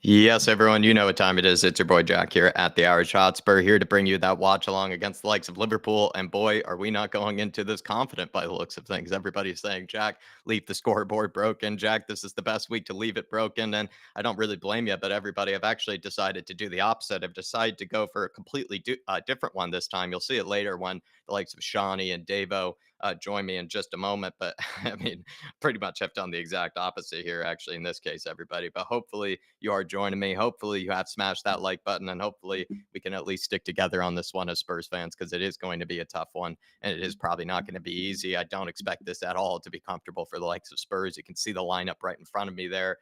Yes, everyone, you know what time it is. It's your boy Jack here at the Irish Hotspur, here to bring you that watch along against the likes of Liverpool. And boy, are we not going into this confident by the looks of things. Everybody's saying, Jack, leave the scoreboard broken. Jack, this is the best week to leave it broken. And I don't really blame you, but everybody, I've actually decided to do the opposite. I've decided to go for a completely different one this time. You'll see it later when the likes of Shawnee and Devo join me in just a moment. But I mean, pretty much have done the exact opposite here, actually, in this case, everybody. But hopefully you are joining me. Hopefully you have smashed that like button, and hopefully we can at least stick together on this one as Spurs fans, because it is going to be a tough one, and it is probably not going to be easy. I don't expect this at all to be comfortable for the likes of Spurs. You can see the lineup right in front of me there.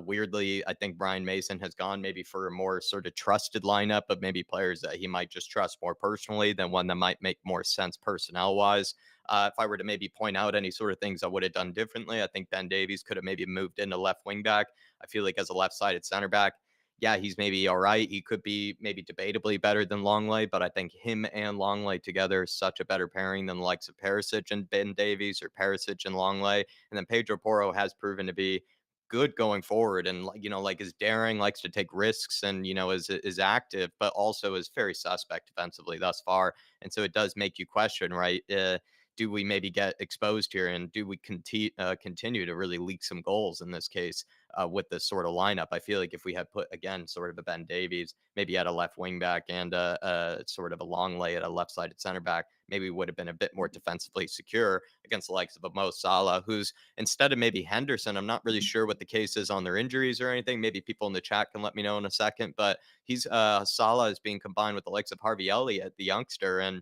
Weirdly, I think Brian Mason has gone maybe for a more sort of trusted lineup, but maybe players that he might just trust more personally than one that might make more sense personnel wise. If I were to maybe point out any sort of things I would have done differently, I think Ben Davies could have maybe moved into left wing back. I feel like as a left sided center back, yeah, he's maybe all right. He could be maybe debatably better than Longley, but I think him and Longley together is such a better pairing than the likes of Perisic and Ben Davies, or Perisic and Longley. And then Pedro Porro has proven to be good going forward, and like is daring, likes to take risks, and is active, but also is very suspect defensively thus far. And so it does make you question, right? Do we maybe get exposed here, and do we continue to really leak some goals in this case with this sort of lineup? I feel like if we had put again sort of a Ben Davies maybe at a left wing back, and sort of a long lay at a left sided center back, maybe would have been a bit more defensively secure against the likes of a Mo Salah, who's instead of maybe Henderson. I'm not really sure what the case is on their injuries or anything. Maybe people in the chat can let me know in a second, but he's Salah is being combined with the likes of Harvey Elliott, the youngster, and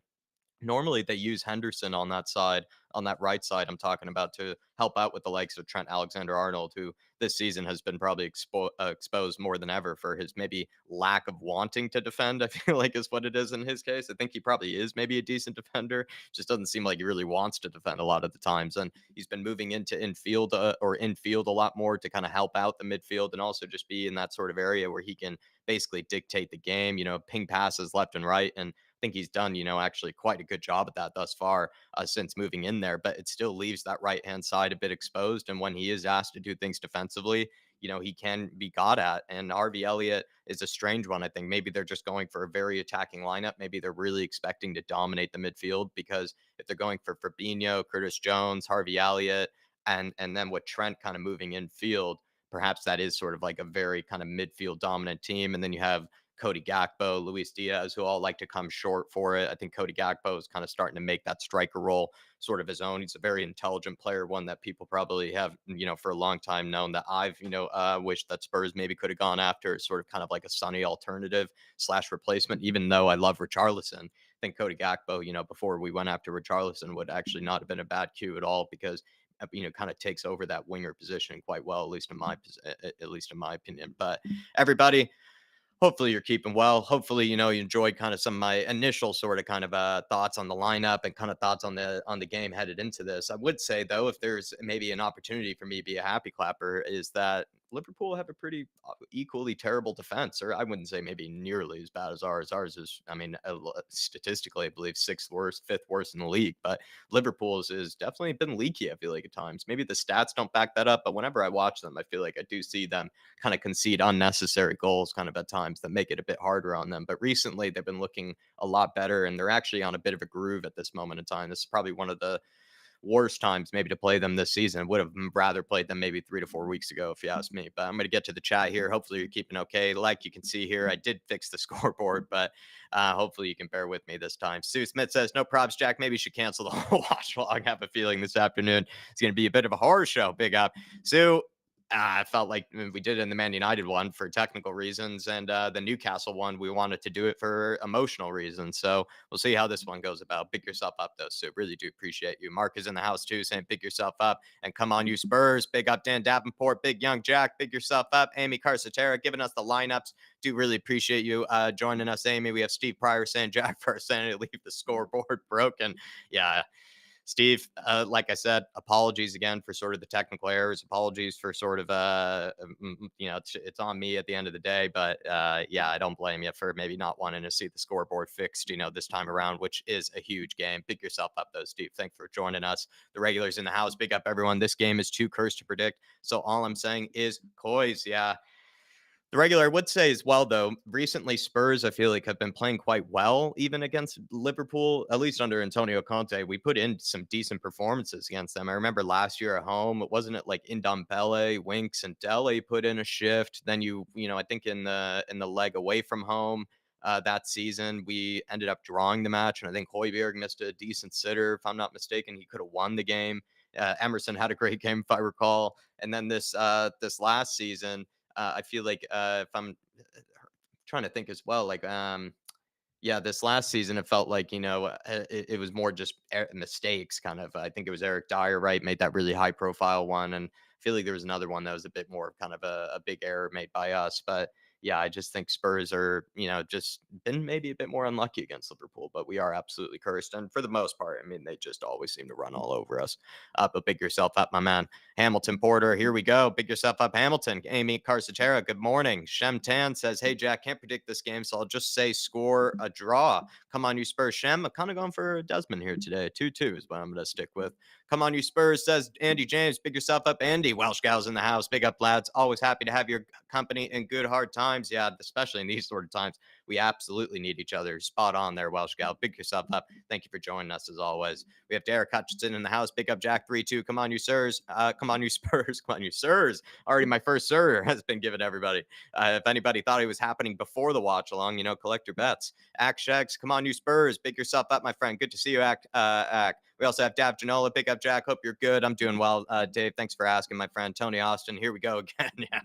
normally they use Henderson on that side, on that right side I'm talking about, to help out with the likes of Trent Alexander-Arnold, who this season has been probably exposed more than ever for his maybe lack of wanting to defend. I feel like is what it is in his case. I think he probably is maybe a decent defender, just doesn't seem like he really wants to defend a lot of the times. And he's been moving into infield or infield a lot more to kind of help out the midfield, and also just be in that sort of area where he can basically dictate the game, ping passes left and right. And think he's done, actually quite a good job at that thus far since moving in there. But it still leaves that right hand side a bit exposed. And when he is asked to do things defensively, he can be got at. And Harvey Elliott is a strange one. I think maybe they're just going for a very attacking lineup. Maybe they're really expecting to dominate the midfield, because if they're going for Fabinho, Curtis Jones, Harvey Elliott, and then with Trent kind of moving in field, perhaps that is sort of like a very kind of midfield dominant team. And then you have Cody Gakpo, Luis Diaz, who all like to come short for it. I think Cody Gakpo is kind of starting to make that striker role sort of his own. He's a very intelligent player, one that people probably have, for a long time known that I've, wished that Spurs maybe could have gone after, sort of kind of like a Sunny alternative slash replacement, even though I love Richarlison. I think Cody Gakpo, before we went after Richarlison, would actually not have been a bad cue at all, because kind of takes over that winger position quite well, at least in my opinion. But everybody, hopefully you're keeping well. Hopefully, you enjoyed kind of some of my initial sort of kind of thoughts on the lineup and kind of thoughts on the game headed into this. I would say though, if there's maybe an opportunity for me to be a happy clapper, is that Liverpool have a pretty equally terrible defense, or I wouldn't say maybe nearly as bad as ours. Ours is, I mean, statistically, I believe sixth worst, fifth worst in the league, but Liverpool's is definitely been leaky. I feel like at times, maybe the stats don't back that up, but whenever I watch them, I feel like I do see them kind of concede unnecessary goals kind of at times that make it a bit harder on them. But recently they've been looking a lot better, and they're actually on a bit of a groove at this moment in time. This is probably one of the worst times maybe to play them this season. Would have rather played them maybe 3 to 4 weeks ago, if you ask me. But I'm going to get to the chat here. Hopefully you're keeping okay. Like you can see here, I did fix the scoreboard, but hopefully you can bear with me this time. Sue Smith says, no props, Jack. Maybe you should cancel the whole watch vlog. I have a feeling this afternoon it's going to be a bit of a horror show. Big up. Sue, I felt like we did it in the Man United one for technical reasons, and the Newcastle one, we wanted to do it for emotional reasons. So we'll see how this one goes about. Pick yourself up, though. So really do appreciate you. Mark is in the house, too, saying pick yourself up. And come on, you Spurs. Big up Dan Davenport, Big Young Jack. Pick yourself up. Amy Carsatera giving us the lineups. Do really appreciate you joining us, Amy. We have Steve Pryor saying Jack for a Senate, leave the scoreboard broken. Yeah. Steve, like I said, apologies again for sort of the technical errors. Apologies for sort of, it's on me at the end of the day. But yeah, I don't blame you for maybe not wanting to see the scoreboard fixed, this time around, which is a huge game. Pick yourself up, though, Steve. Thanks for joining us. The regulars in the house, big up, everyone. This game is too cursed to predict. So all I'm saying is, coys, yeah. The regular, I would say as well, though, recently Spurs, I feel like, have been playing quite well, even against Liverpool, at least under Antonio Conte. We put in some decent performances against them. I remember last year at home, wasn't it like Ndombele, Winks, and Dele put in a shift? Then I think in the leg away from home that season, we ended up drawing the match, and I think Højbjerg missed a decent sitter, if I'm not mistaken. He could have won the game. Emerson had a great game, if I recall. And then this last season, I feel like if I'm trying to think as well, like yeah, this last season, it felt like, it was more just mistakes, kind of. I think it was Eric Dyer, right? Made that really high profile one. And I feel like there was another one that was a bit more kind of a big error made by us. But yeah, I just think Spurs are, just been maybe a bit more unlucky against Liverpool, but we are absolutely cursed. And for the most part, I mean, they just always seem to run all over us. But big yourself up, my man. Hamilton Porter, here we go. Big yourself up, Hamilton. Amy Carsachera, good morning. Shem Tan says, hey, Jack, can't predict this game, so I'll just say score a draw. Come on, you Spurs. Shem, I'm kind of going for Desmond here today. 2-2 is what I'm going to stick with. Come on, you Spurs, says Andy James. Big yourself up, Andy. Welsh gals in the house. Big up, lads. Always happy to have your company in good hard times. Yeah, especially in these sort of times. We absolutely need each other. Spot on there, Welsh gal. Big yourself up. Thank you for joining us as always. We have Derek Hutchinson in the house. Big up, Jack 3-2. Come on, you sirs. Come on, you Spurs. Come on, you sirs. Already my first sir has been given to everybody. If anybody thought it was happening before the watch along, collect your bets. Act Shags, come on, you Spurs. Big yourself up, my friend. Good to see you, Act. We also have Dav Janola. Big up, Jack. Hope you're good. I'm doing well. Dave, thanks for asking, my friend. Tony Austin, here we go again. Yeah,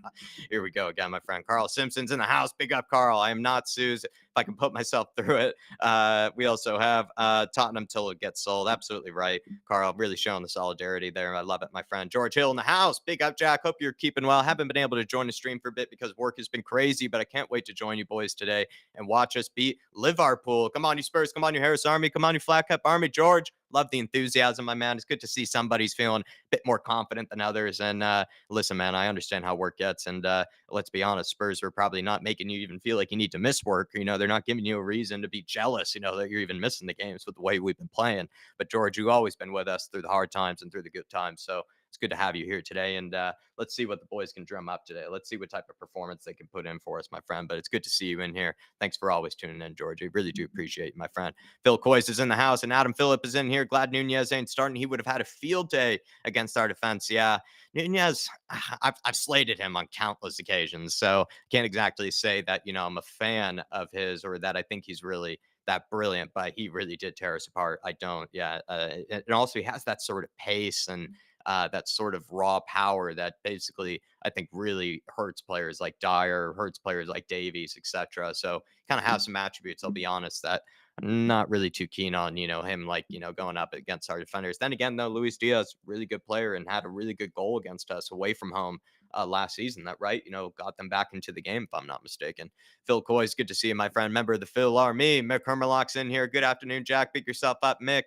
here we go again, my friend. Carl Simpson's in the house. Big up, Carl. I am not Suze. If I can put myself through it. We also have Tottenham till it gets sold. Absolutely right, Carl. Really showing the solidarity there. I love it, my friend. George Hill in the house. Big up, Jack. Hope you're keeping well. Haven't been able to join the stream for a bit because work has been crazy, but I can't wait to join you boys today and watch us beat Liverpool. Come on, you Spurs. Come on, you Harris Army. Come on, you Flat Cap Army. George, love the enthusiasm, my man. It's good to see somebody's feeling a bit more confident than others. And listen, man, I understand how work gets. And let's be honest, Spurs are probably not making you even feel like you need to miss work. They're not giving you a reason to be jealous, that you're even missing the games with the way we've been playing. But George, you've always been with us through the hard times and through the good times. So it's good to have you here today. And let's see what the boys can drum up today. Let's see what type of performance they can put in for us, my friend. But it's good to see you in here. Thanks for always tuning in, George. I really do appreciate you, my friend. Phil Coyce is in the house, and Adam Phillip is in here. Glad Nunez ain't starting. He would have had a field day against our defense. Yeah, Nunez, I've slated him on countless occasions, so can't exactly say that I'm a fan of his or that I think he's really that brilliant, but he really did tear us apart. I don't. Yeah, and also he has that sort of pace and that sort of raw power that basically I think really hurts players like Dyer, hurts players like Davies, etc. So kind of have some attributes. I'll be honest that I'm not really too keen on him like going up against our defenders. Then again, though, Luis Diaz, really good player and had a really good goal against us away from home last season. That right, got them back into the game if I'm not mistaken. Phil Coy's good to see you, my friend. Member of the Phil Army. Mick Hermerlock's in here. Good afternoon, Jack. Pick yourself up, Mick.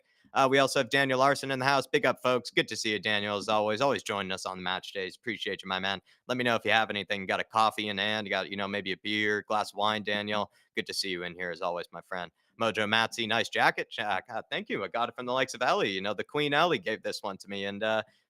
We also have Daniel Larson in the house. Big up, folks. Good to see you, Daniel, as always. Always joining us on the match days. Appreciate you, my man. Let me know if you have anything. You got a coffee in hand. You got, maybe a beer, glass of wine, Daniel. Good to see you in here, as always, my friend. Mojo Matsy, nice jacket, Jack. Thank you. I got it from the likes of Ellie. The Queen Ellie gave this one to me. And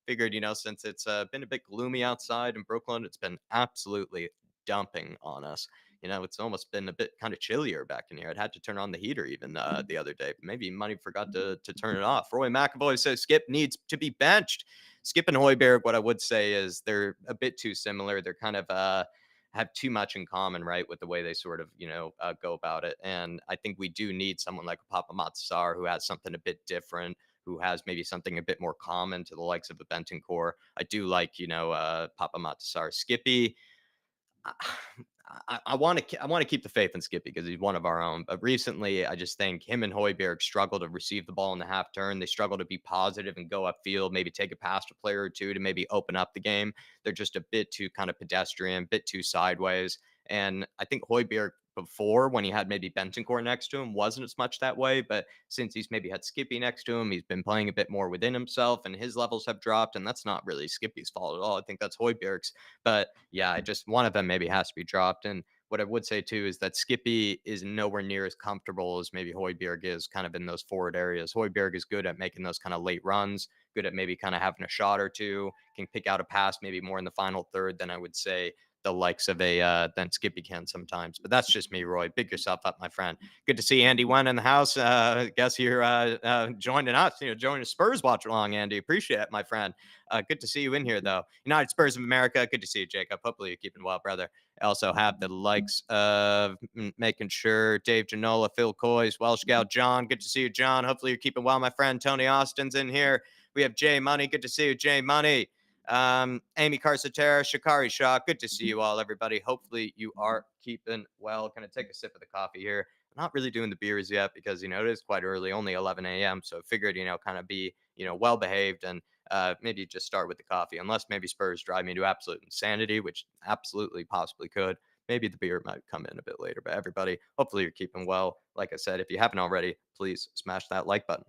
figured, since it's been a bit gloomy outside in Brooklyn, it's been absolutely dumping on us. It's almost been a bit kind of chillier back in here. I'd had to turn on the heater even the other day. Maybe money forgot to turn it off. Roy McAvoy says Skip needs to be benched. Skip and Hoiberg, what I would say is they're a bit too similar. They're kind of have too much in common, right, with the way they sort of, go about it. And I think we do need someone like Papa Matsar who has something a bit different, who has maybe something a bit more common to the likes of a Bentoncourt. I do like, Papa Matsar. Skippy, I want to keep the faith in Skippy because he's one of our own. But recently, I just think him and Hoiberg struggle to receive the ball in the half turn. They struggle to be positive and go upfield, maybe take it past a player or two to maybe open up the game. They're just a bit too kind of pedestrian, bit too sideways. And I think Hoiberg before, when he had maybe Bentoncourt next to him, wasn't as much that way. But since he's maybe had Skippy next to him, he's been playing a bit more within himself, and his levels have dropped. And that's not really Skippy's fault at all. I think that's Hoiberg's. But yeah, I just one of them maybe has to be dropped. And what I would say too is that Skippy is nowhere near as comfortable as maybe Hoiberg is kind of in those forward areas. Hoiberg is good at making those kind of late runs, good at maybe kind of having a shot or two, can pick out a pass maybe more in the final third than I would say the likes of a than Skippy can sometimes. But that's just me, Roy. Big yourself up, my friend. Good to see Andy Wen in the house. Guess you're joining us. Joining the Spurs watch along, Andy. Appreciate it, my friend. Good to see you in here, though. United Spurs of America. Good to see you, Jacob. Hopefully you're keeping well, brother. I also have the likes of making sure Dave Janola, Phil Coys, Welsh Gal John. Good to see you, John. Hopefully you're keeping well, my friend. Tony Austin's in here. We have Jay Money. Good to see you, Jay Money. Amy Carsatera, Shikari Shaw. Good to see you all, everybody. Hopefully you are keeping well. Gonna take a sip of the coffee here. I'm not really doing the beers yet because it is quite early, only 11 a.m. So I figured kind of be well behaved and maybe just start with the coffee, unless maybe Spurs drive me to absolute insanity, which absolutely possibly could. Maybe the beer might come in a bit later. But everybody, hopefully you're keeping well. Like I said, if you haven't already, please smash that like button.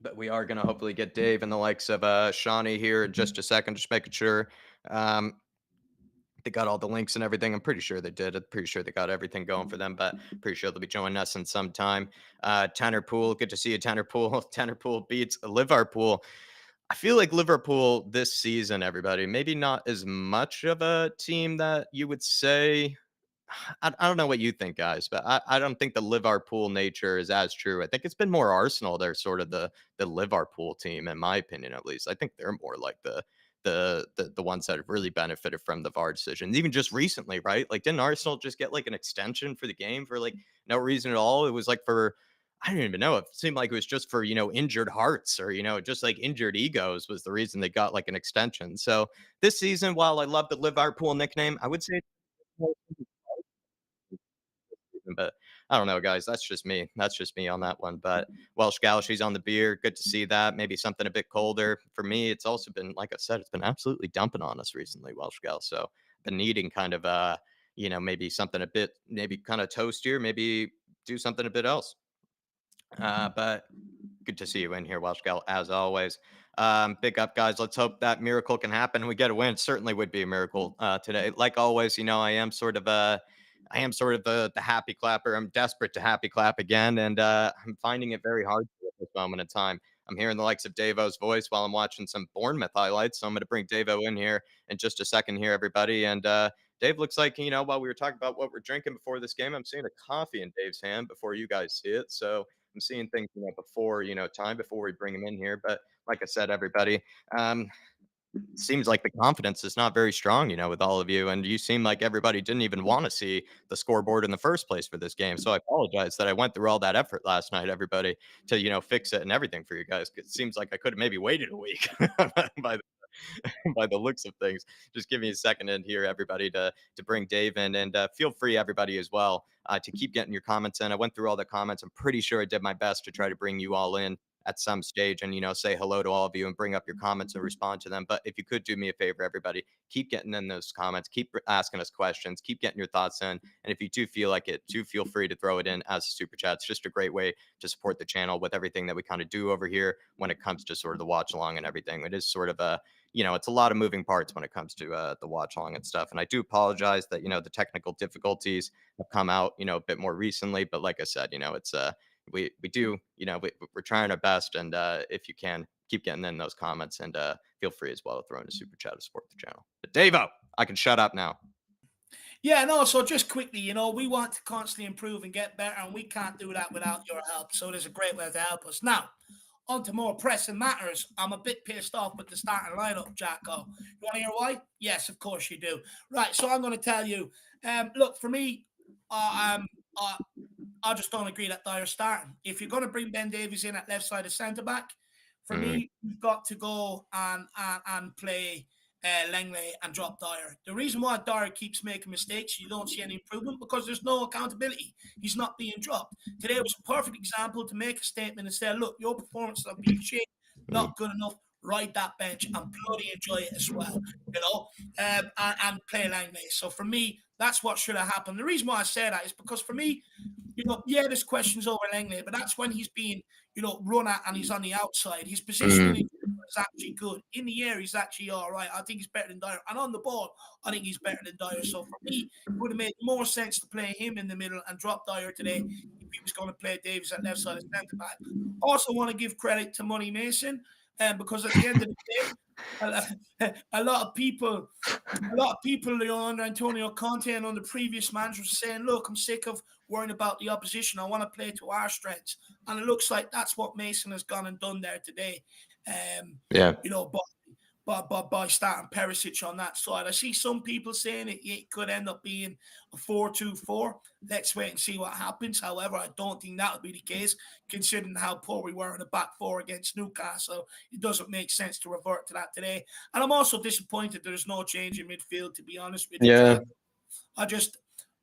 But we are going to hopefully get Dave and the likes of Shawnee here in just a second, just making sure they got all the links and everything. I'm pretty sure they did. I'm pretty sure they got everything going for them, but pretty sure they'll be joining us in some time. Tanner Poole, good to see you, Tanner Poole. Tanner Poole beats Liverpool. I feel like Liverpool this season, everybody, maybe not as much of a team that you would say. I don't know what you think, guys, but I don't think the Liverpool nature is as true. I think it's been more Arsenal. They're sort of the Liverpool team, in my opinion, at least. I think they're more like the ones that have really benefited from the VAR decision. Even just recently, right? Like, didn't Arsenal just get like an extension for the game for like no reason at all? It was like for I don't even know. It seemed like it was just for injured hearts or just like injured egos was the reason they got like an extension. So this season, while I love the Liverpool nickname, I would say but I don't know, guys. That's just me. That's just me on that one. But Welsh Gal, she's on the beer. Good to see that. Maybe something a bit colder. For me, it's also been, like I said, it's been absolutely dumping on us recently, Welsh Gal. So been needing kind of maybe something a bit, maybe kind of toastier, maybe do something a bit else. But good to see you in here, Welsh Gal, as always. Big up, guys. Let's hope that miracle can happen. We get a win. It certainly would be a miracle today. Like always, I am sort of the happy clapper. I'm desperate to happy clap again, and I'm finding it very hard to at this moment in time. I'm hearing the likes of Devo's voice while I'm watching some Bournemouth highlights. So I'm going to bring Devo in here in just a second here, everybody. And Dave looks like, while we were talking about what we're drinking before this game, I'm seeing a coffee in Dave's hand before you guys see it. So I'm seeing things, before, time before we bring him in here. But like I said, everybody, seems like the confidence is not very strong, with all of you. And you seem like everybody didn't even want to see the scoreboard in the first place for this game. So I apologize that I went through all that effort last night, everybody, to, fix it and everything for you guys. It seems like I could have maybe waited a week by the by the looks of things. Just give me a second in here, everybody, to bring Dave in, and feel free, everybody, as well, to keep getting your comments in. I went through all the comments. I'm pretty sure I did my best to try to bring you all in at some stage and say hello to all of you and bring up your comments and respond to them. But if you could do me a favor, everybody, keep getting in those comments, keep asking us questions, keep getting your thoughts in. And if you do feel like it, do feel free to throw it in as a super chat. It's just a great way to support the channel with everything that we kind of do over here when it comes to sort of the watch along and everything. It is sort of a it's a lot of moving parts when it comes to the watch along and stuff. And I do apologize that the technical difficulties have come out a bit more recently. But like I said, it's we do we're trying our best, and if you can keep getting in those comments, and feel free as well to throw in a super chat to support the channel. But Devo, I can shut up now. Yeah, no, so just quickly, we want to constantly improve and get better, and we can't do that without your help. So there's a great way to help us. Now, on to more pressing matters. I'm a bit pissed off with the starting lineup, Jacko. You want to hear why? Yes, of course you do. Right, so I'm going to tell you. Look, for me, I just don't agree that Dyer's starting. If you're going to bring Ben Davies in at left side of centre back, for me, you've got to go and play Langley and drop Dyer. The reason why Dyer keeps making mistakes, you don't see any improvement, because there's no accountability. He's not being dropped. Today was a perfect example to make a statement and say, look, your performances have been shit, not good enough. Ride that bench and bloody enjoy it as well, and play Langley. So for me, that's what should have happened. The reason why I say that is because for me, there's questions over Langley, but that's when he's being, run at and he's on the outside. His positioning is actually good. In the air, he's actually all right. I think he's better than Dyer. And on the ball, I think he's better than Dyer. So for me, it would have made more sense to play him in the middle and drop Dyer today if he was going to play Davies at left side of centre back. Also want to give credit to Money Mason. because at the end of the day, a lot of people, under Antonio Conte and under previous managers were saying, look, I'm sick of worrying about the opposition. I want to play to our strengths. And it looks like that's what Mason has gone and done there today. Yeah. By starting Perisic on that side. I see some people saying it could end up being a 4-2-4. Let's wait and see what happens. However, I don't think that would be the case, considering how poor we were in the back four against Newcastle. It doesn't make sense to revert to that today. And I'm also disappointed there's no change in midfield, to be honest with you, Yeah. Jack.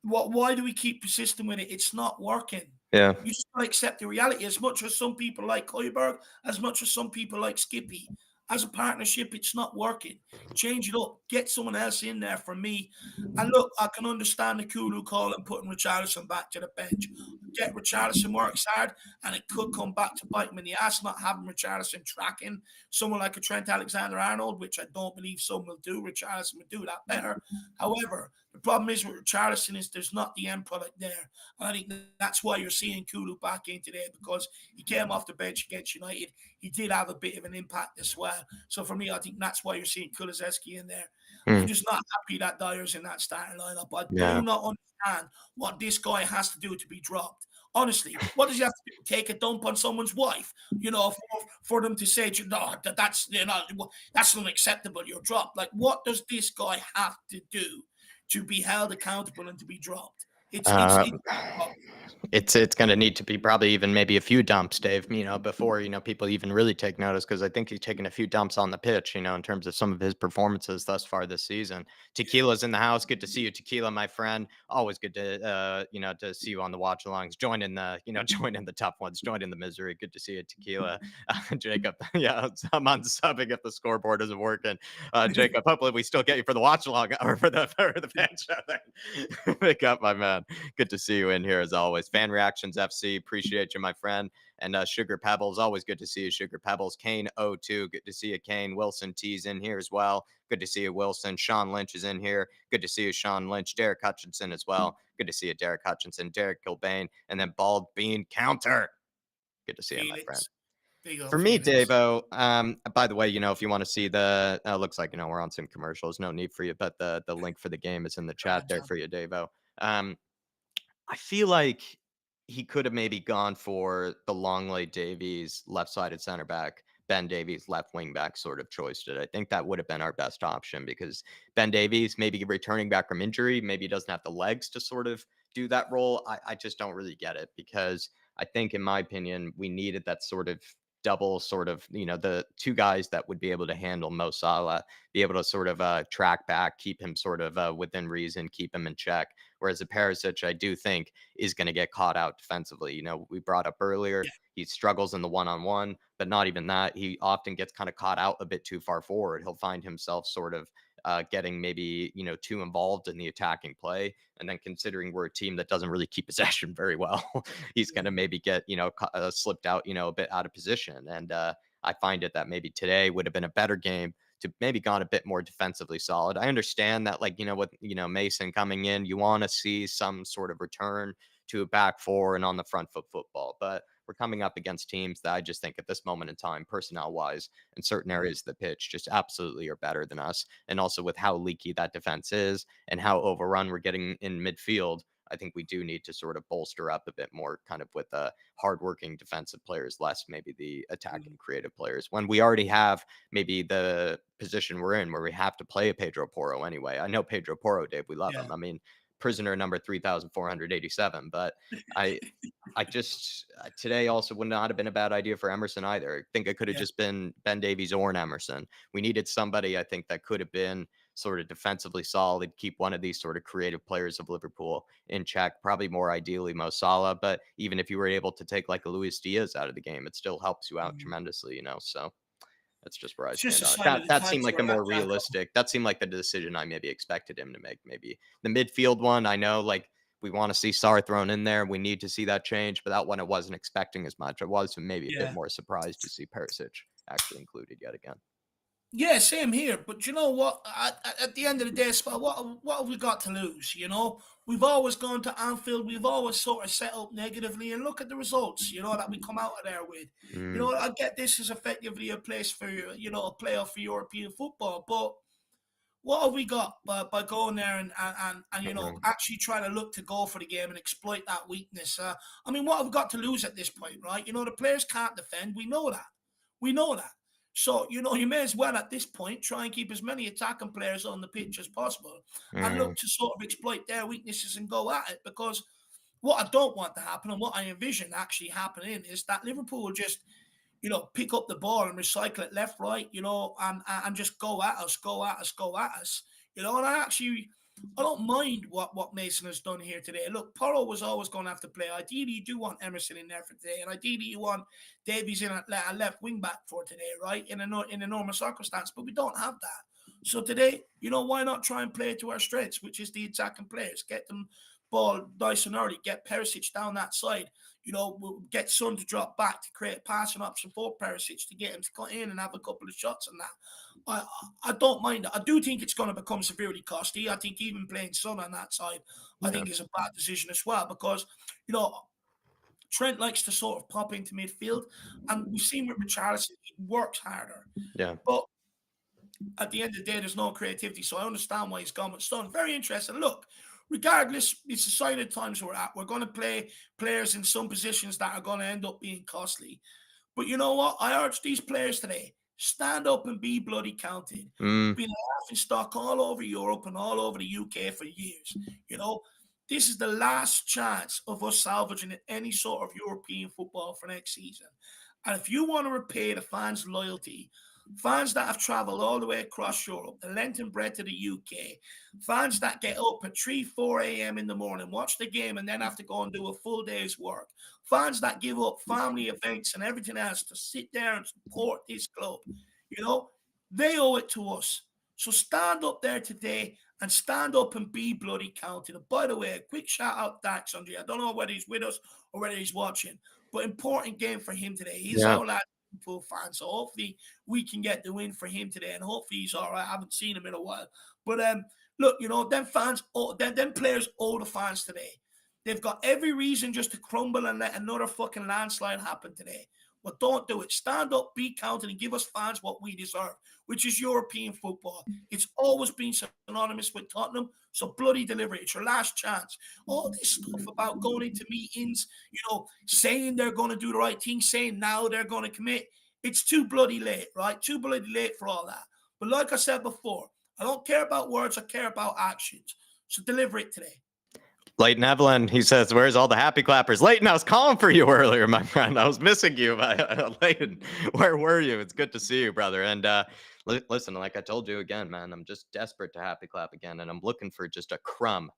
Why do we keep persisting with it? It's not working. Yeah. You just gotta accept the reality. As much as some people like Højbjerg, as much as some people like Skippy, as a partnership, it's not working. Change it up. Get someone else in there for me. And look, I can understand the Kulu call and putting Richarlison back to the bench. Get Richarlison works hard, and it could come back to bite him in the ass, not having Richarlison tracking someone like a Trent Alexander-Arnold, which I don't believe someone will do. Richarlison would do that better. However, the problem is with Richarlison is there's not the end product there. And I think that's why you're seeing Kulu back in today, because he came off the bench against United. He did have a bit of an impact as well. So for me, I think that's why you're seeing Kulusevski in there. I'm just not happy that Dyer's in that starting lineup. I do not understand what this guy has to do to be dropped. Honestly, what does he have to do? Take a dump on someone's wife, for them to say, no, that's unacceptable. You're dropped. Like, what does this guy have to do to be held accountable and to be dropped? It's going to need to be probably even maybe a few dumps, Dave, before, people even really take notice, because I think he's taken a few dumps on the pitch, in terms of some of his performances thus far this season. Tequila's in the house. Good to see you, Tequila, my friend. Always good to, to see you on the watch alongs. Join in the tough ones. Join in the misery. Good to see you, Tequila. Jacob, I'm unsubbing if the scoreboard isn't working. Jacob, hopefully we still get you for the watch along or for the fan show then. Pick up, my man. Good to see you in here as always. Fan Reactions FC, appreciate you, my friend. And Sugar Pebbles, always good to see you, Sugar Pebbles. Kane02, good to see you, Kane. Wilson T's in here as well. Good to see you, Wilson. Sean Lynch is in here. Good to see you, Sean Lynch. Derek Hutchinson as well. Good to see you, Derek Hutchinson. Derek Gilbane. And then Bald Bean Counter. Good to see you, my friend. For me, Devo, by the way, if you want to see the, looks like, we're on some commercials. No need for you, but the link for the game is in the chat there for you, Devo. I feel like he could have maybe gone for the Longley Davies left-sided center back, Ben Davies left wing back sort of choice. I think that would have been our best option, because Ben Davies maybe returning back from injury, maybe he doesn't have the legs to sort of do that role. I just don't really get it, because I think, in my opinion, we needed that sort of double sort of, the two guys that would be able to handle Mo Salah, be able to sort of track back, keep him sort of within reason, keep him in check. Whereas a Perisic, I do think, is going to get caught out defensively. We brought up earlier, he struggles in the one-on-one, but not even that. He often gets kind of caught out a bit too far forward. He'll find himself sort of getting maybe, too involved in the attacking play. And then, considering we're a team that doesn't really keep possession very well, he's going to maybe get, slipped out, a bit out of position. And I find it that maybe today would have been a better game to maybe gone a bit more defensively solid. I understand that, like, with, Mason coming in, you want to see some sort of return to a back four and on the front foot football. But we're coming up against teams that I just think at this moment in time, personnel wise, in certain areas of the pitch, just absolutely are better than us. And also with how leaky that defense is and how overrun we're getting in midfield, I think we do need to sort of bolster up a bit more, kind of with hardworking defensive players, less maybe the attacking creative players. When we already have maybe the position we're in where we have to play a Pedro Porro anyway. I know Pedro Porro, Dave, we love him. I mean, prisoner number 3,487. But I just today also would not have been a bad idea for Emerson either. I think it could have just been Ben Davies or an Emerson. We needed somebody, I think, that could have been sort of defensively solid, keep one of these sort of creative players of Liverpool in check, probably more ideally Mo Salah. But even if you were able to take like a Luis Diaz out of the game, it still helps you out tremendously, So that's just where I stand on it. That seemed like a more realistic, that seemed like the decision I maybe expected him to make. Maybe the midfield one, I know, like, we want to see Sarr thrown in there. We need to see that change, but that one I wasn't expecting as much. I was maybe a bit more surprised to see Perisic actually included yet again. Yeah, same here. But you know what? At the end of the day, Spot, what have we got to lose? We've always gone to Anfield. We've always sort of set up negatively, and look at the results. That we come out of there with. Mm, I get this is effectively a place for a playoff for European football, but what have we got by going there and mhm, actually trying to look to go for the game and exploit that weakness? I mean, what have we got to lose at this point, right? The players can't defend. We know that. We know that. So, you may as well at this point try and keep as many attacking players on the pitch as possible and mm, look to sort of exploit their weaknesses and go at it. Because what I don't want to happen and what I envision actually happening is that Liverpool will just pick up the ball and recycle it left, right, and just go at us, go at us, go at us. And I don't mind what Mason has done here today. Look, Porro was always going to have to play. Ideally, you do want Emerson in there for today, and ideally, you want Davies in a left wing back for today, right? In a normal circumstance, but we don't have that. So today, why not try and play to our strengths, which is the attacking players, get them ball nice and early, get Perisic down that side, we'll get Son to drop back to create a passing option for Perisic to get him to cut in and have a couple of shots and that. I don't mind it. I do think it's going to become severely costly. I think even playing Son on that side, I yeah, think is a bad decision as well because, Trent likes to sort of pop into midfield, and we've seen with Richarlison, he works harder. yeah. But at the end of the day, there's no creativity. So I understand why he's gone with Stone. Very interesting. Look, regardless, it's the sign of times we're at. We're going to play players in some positions that are going to end up being costly. But you know what? I urge these players today, stand up and be bloody counted. Mm, We've been a laughing stock all over Europe and all over the UK for years. You know, this is the last chance of us salvaging any sort of European football for next season. And if you want to repay the fans' loyalty, fans that have traveled all the way across Europe, the length and breadth of the UK, fans that get up at 3, 4 a.m. in the morning, watch the game, and then have to go and do a full day's work, fans that give up family events and everything else to sit there and support this club, you know, they owe it to us. So stand up there today and stand up and be bloody counted. And by the way, a quick shout out to Dax Andre. I don't know whether he's with us or whether he's watching, but important game for him today. He's yeah. our lad Liverpool fan, so hopefully we can get the win for him today, and hopefully he's all right. I haven't seen him in a while, but look, them fans, them players owe the fans today. They've got every reason just to crumble and let another fucking landslide happen today. But don't do it. Stand up, be counted, and give us fans what we deserve, which is European football. It's always been synonymous with Tottenham, so bloody deliver it. It's your last chance. All this stuff about going into meetings, saying they're going to do the right thing, saying now they're going to commit, it's too bloody late, right? Too bloody late for all that. But like I said before, I don't care about words, I care about actions. So deliver it today. Leighton Evelyn, he says, "Where's all the happy clappers?" Leighton, I was calling for you earlier, my friend. I was missing you. Leighton, where were you? It's good to see you, brother. And listen, like I told you again, man, I'm just desperate to happy clap again, and I'm looking for just a crumb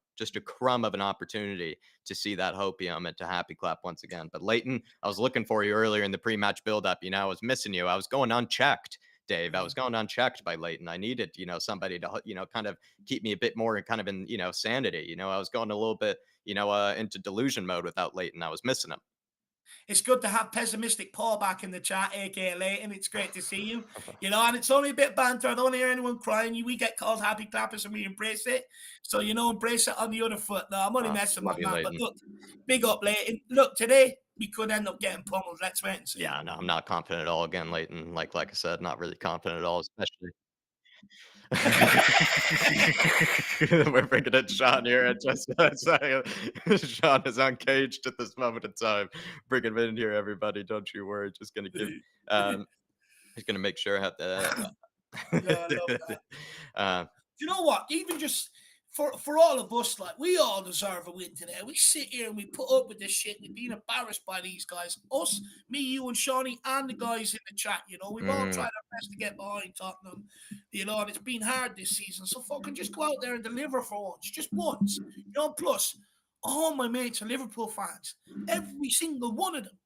of an opportunity to see that hopium and to happy clap once again. But Leighton, I was looking for you earlier in the pre-match build-up. I was missing you. I was going unchecked. Dave, I was going unchecked by Leighton. I needed, somebody to, kind of keep me a bit more kind of in, sanity. I was going a little bit, into delusion mode without Leighton. I was missing him. It's good to have pessimistic Paul back in the chat, aka Leighton. It's great to see you. And it's only a bit banter. I don't hear anyone crying. We get called happy clappers and we embrace it. So, embrace it on the other foot. No, I'm only messing, my Love you, man. But Leighton. look, big up, Leighton. Look, today we could end up getting pummeled. Let's wait and see. Yeah, no, I'm not confident at all. Again, Leighton, like I said, not really confident at all, especially. We're bringing in Sean here. Sean is uncaged at this moment in time. Bring him in here, everybody. Don't you worry. Just gonna give. He's gonna make sure I have to. Yeah, I love that. uh, You know what? Even just for all of us, like we all deserve a win today. We sit here and we put up with this shit. We've been embarrassed by these guys. Us, me, you, and Shawnee, and the guys in the chat. We've all tried our best to get behind Tottenham. And it's been hard this season. So fucking just go out there and deliver for once, just once. Plus, all my mates are Liverpool fans, every single one of them,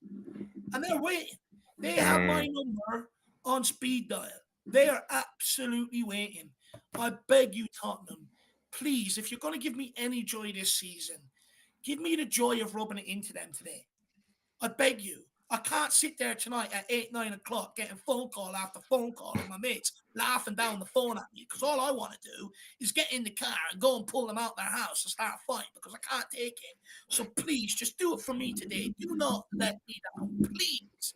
and they're waiting. They have my number on speed dial. They are absolutely waiting. I beg you, Tottenham, please, if you're going to give me any joy this season, give me the joy of rubbing it into them today. I beg you. I can't sit there tonight at 8, 9 o'clock getting phone call after phone call of my mates laughing down the phone at me because all I want to do is get in the car and go and pull them out their house and start fighting because I can't take it. So please, just do it for me today. Do not let me down, please.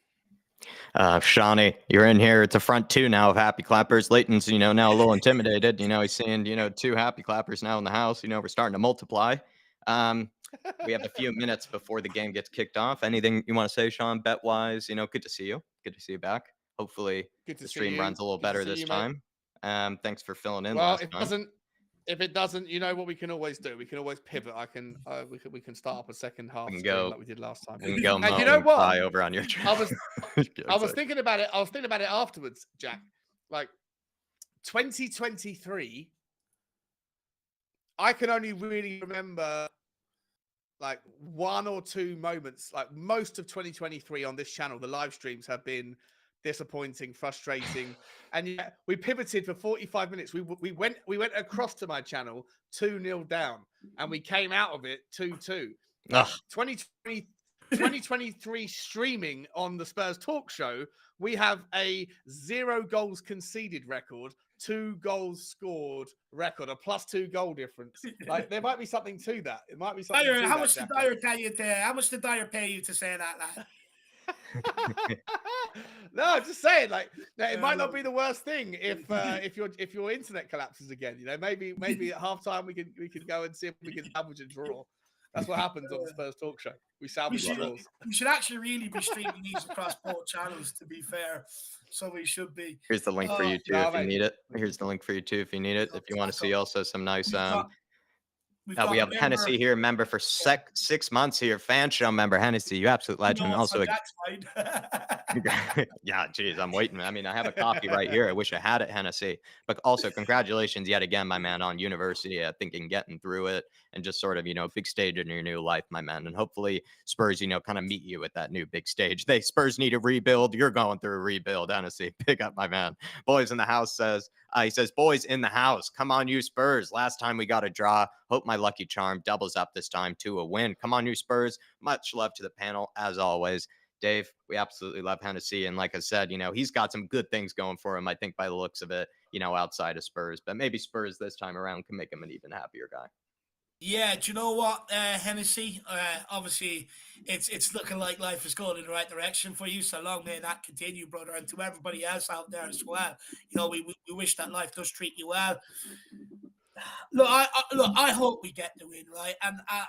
Shawnee, you're in here. It's a front two now of happy clappers. Leighton's, now a little intimidated. He's seeing, 2 happy clappers now in the house. We're starting to multiply. We have a few minutes before the game gets kicked off. Anything you want to say, Sean, bet-wise? Good to see you. Good to see you back. Hopefully the stream runs a little better this time. Thanks for filling in last time. If it doesn't, you know what we can always do? We can always pivot. We can start up a second half stream like we did last time. We can go and you know what? Over on your I was thinking about it. I was thinking about it afterwards, Jack. Like 2023, I can only really remember like 1 or 2 moments. Like most of 2023 on this channel, the live streams have been disappointing, frustrating, and yet we pivoted for 45 minutes. We went across to my channel 2-0 down, and we came out of it 2-2. 2023 streaming on the Spurs Talk Show, we have a 0 goals conceded record, 2 goals scored record, a +2 goal difference. Like there might be something to that. It might be something. Dyer, how much did Dyer tell you there? How much did Dyer pay you to say that, lad? No, I'm just saying, like it might not be the worst thing if your internet collapses again. Maybe at halftime we can go and see if we can salvage a draw. That's what happens on the Spurs Talk Show. We salvage draws. We should actually really be streaming these across both channels, to be fair. So we should be. Here's the link for you too if you need it. Here's the link for you too if you need it. If you want to see also some nice we have Hennessy here, member for 6 months here, fan show member. Hennessy, you absolute legend. Also, yeah, geez, I'm waiting. I mean, I have a copy right here. I wish I had it, Hennessy. But also, congratulations yet again, my man, on university. I think in getting through it and just sort of, big stage in your new life, my man. And hopefully Spurs, kind of meet you at that new big stage. Spurs need a rebuild. You're going through a rebuild, Hennessy. Pick up, my man. Boys in the house says, he says, boys in the house, come on, you Spurs. Last time we got a draw. Hope my lucky charm doubles up this time to a win. Come on, you Spurs. Much love to the panel, as always. Dave, we absolutely love Hennessy. And like I said, he's got some good things going for him, I think, by the looks of it, outside of Spurs. But maybe Spurs this time around can make him an even happier guy. Yeah, do you know what, Hennessy? Obviously, it's looking like life is going in the right direction for you. So long may that continue, brother. And to everybody else out there as well, we wish that life does treat you well. Look, I hope we get the win, right?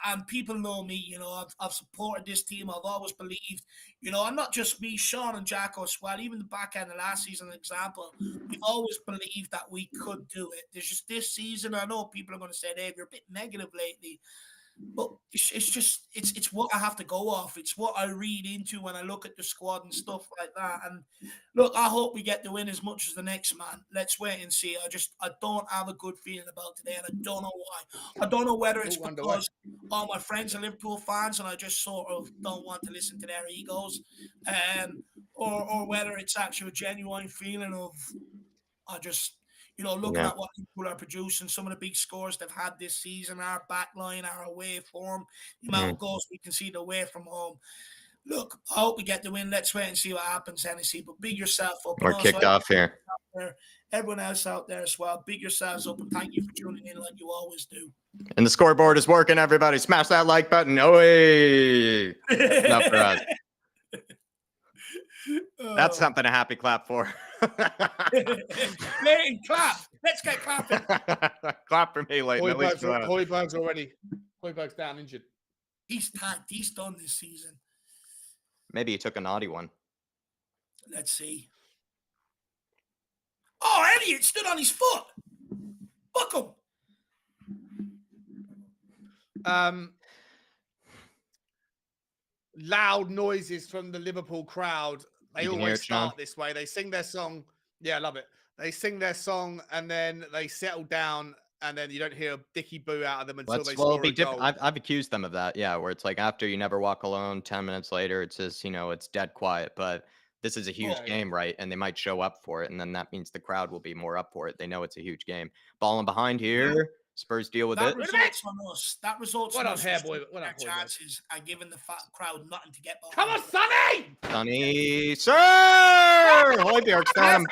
And people know me, I've supported this team. I've always believed, and not just me, Sean and Jacko as well. Even the back end of last season, an example, we've always believed that we could do it. There's just this season, I know people are going to say, Dave, you're a bit negative lately. But it's what I have to go off. It's what I read into when I look at the squad and stuff like that. And look, I hope we get the win as much as the next man. Let's wait and see. I don't have a good feeling about today, and I don't know why. I don't know whether it's because all my friends are Liverpool fans and I just sort of don't want to listen to their egos, or whether it's actually a genuine feeling of I just. Looking at what people are producing, some of the big scores they've had this season, our back line, our away form, the amount of goals we concede away from home. Look, I hope we get the win. Let's wait and see what happens, Hennessy. But big yourself up. We're kicked off here. Everyone else out there as well, big yourselves up, and thank you for tuning in like you always do. And the scoreboard is working, everybody. Smash that like button. Oi! Enough for us. That's something to happy clap for. Leighton, clap. Let's get clapping. Clap for me, Leighton. Hoiberg's already. Hoiberg's down injured. He's tagged. He's done this season. Maybe he took a naughty one. Let's see. Oh, Elliot stood on his foot. Fuck him. Loud noises from the Liverpool crowd. They always start this way. They sing their song. Yeah, I love it. They sing their song and then they settle down and then you don't hear a dicky boo out of them until they score a goal. I've accused them of that, yeah, where it's like after You Never Walk Alone, 10 minutes later, it's just, it's dead quiet. But this is a huge game, right? And they might show up for it. And then that means the crowd will be more up for it. They know it's a huge game. Balling behind here. Yeah. Spurs deal with that it. Results on us. That results on us. Hair boy. Our chances are giving the crowd nothing to get behind. Come on, Sonny! Sonny, sir! Højbjerg's throwing him.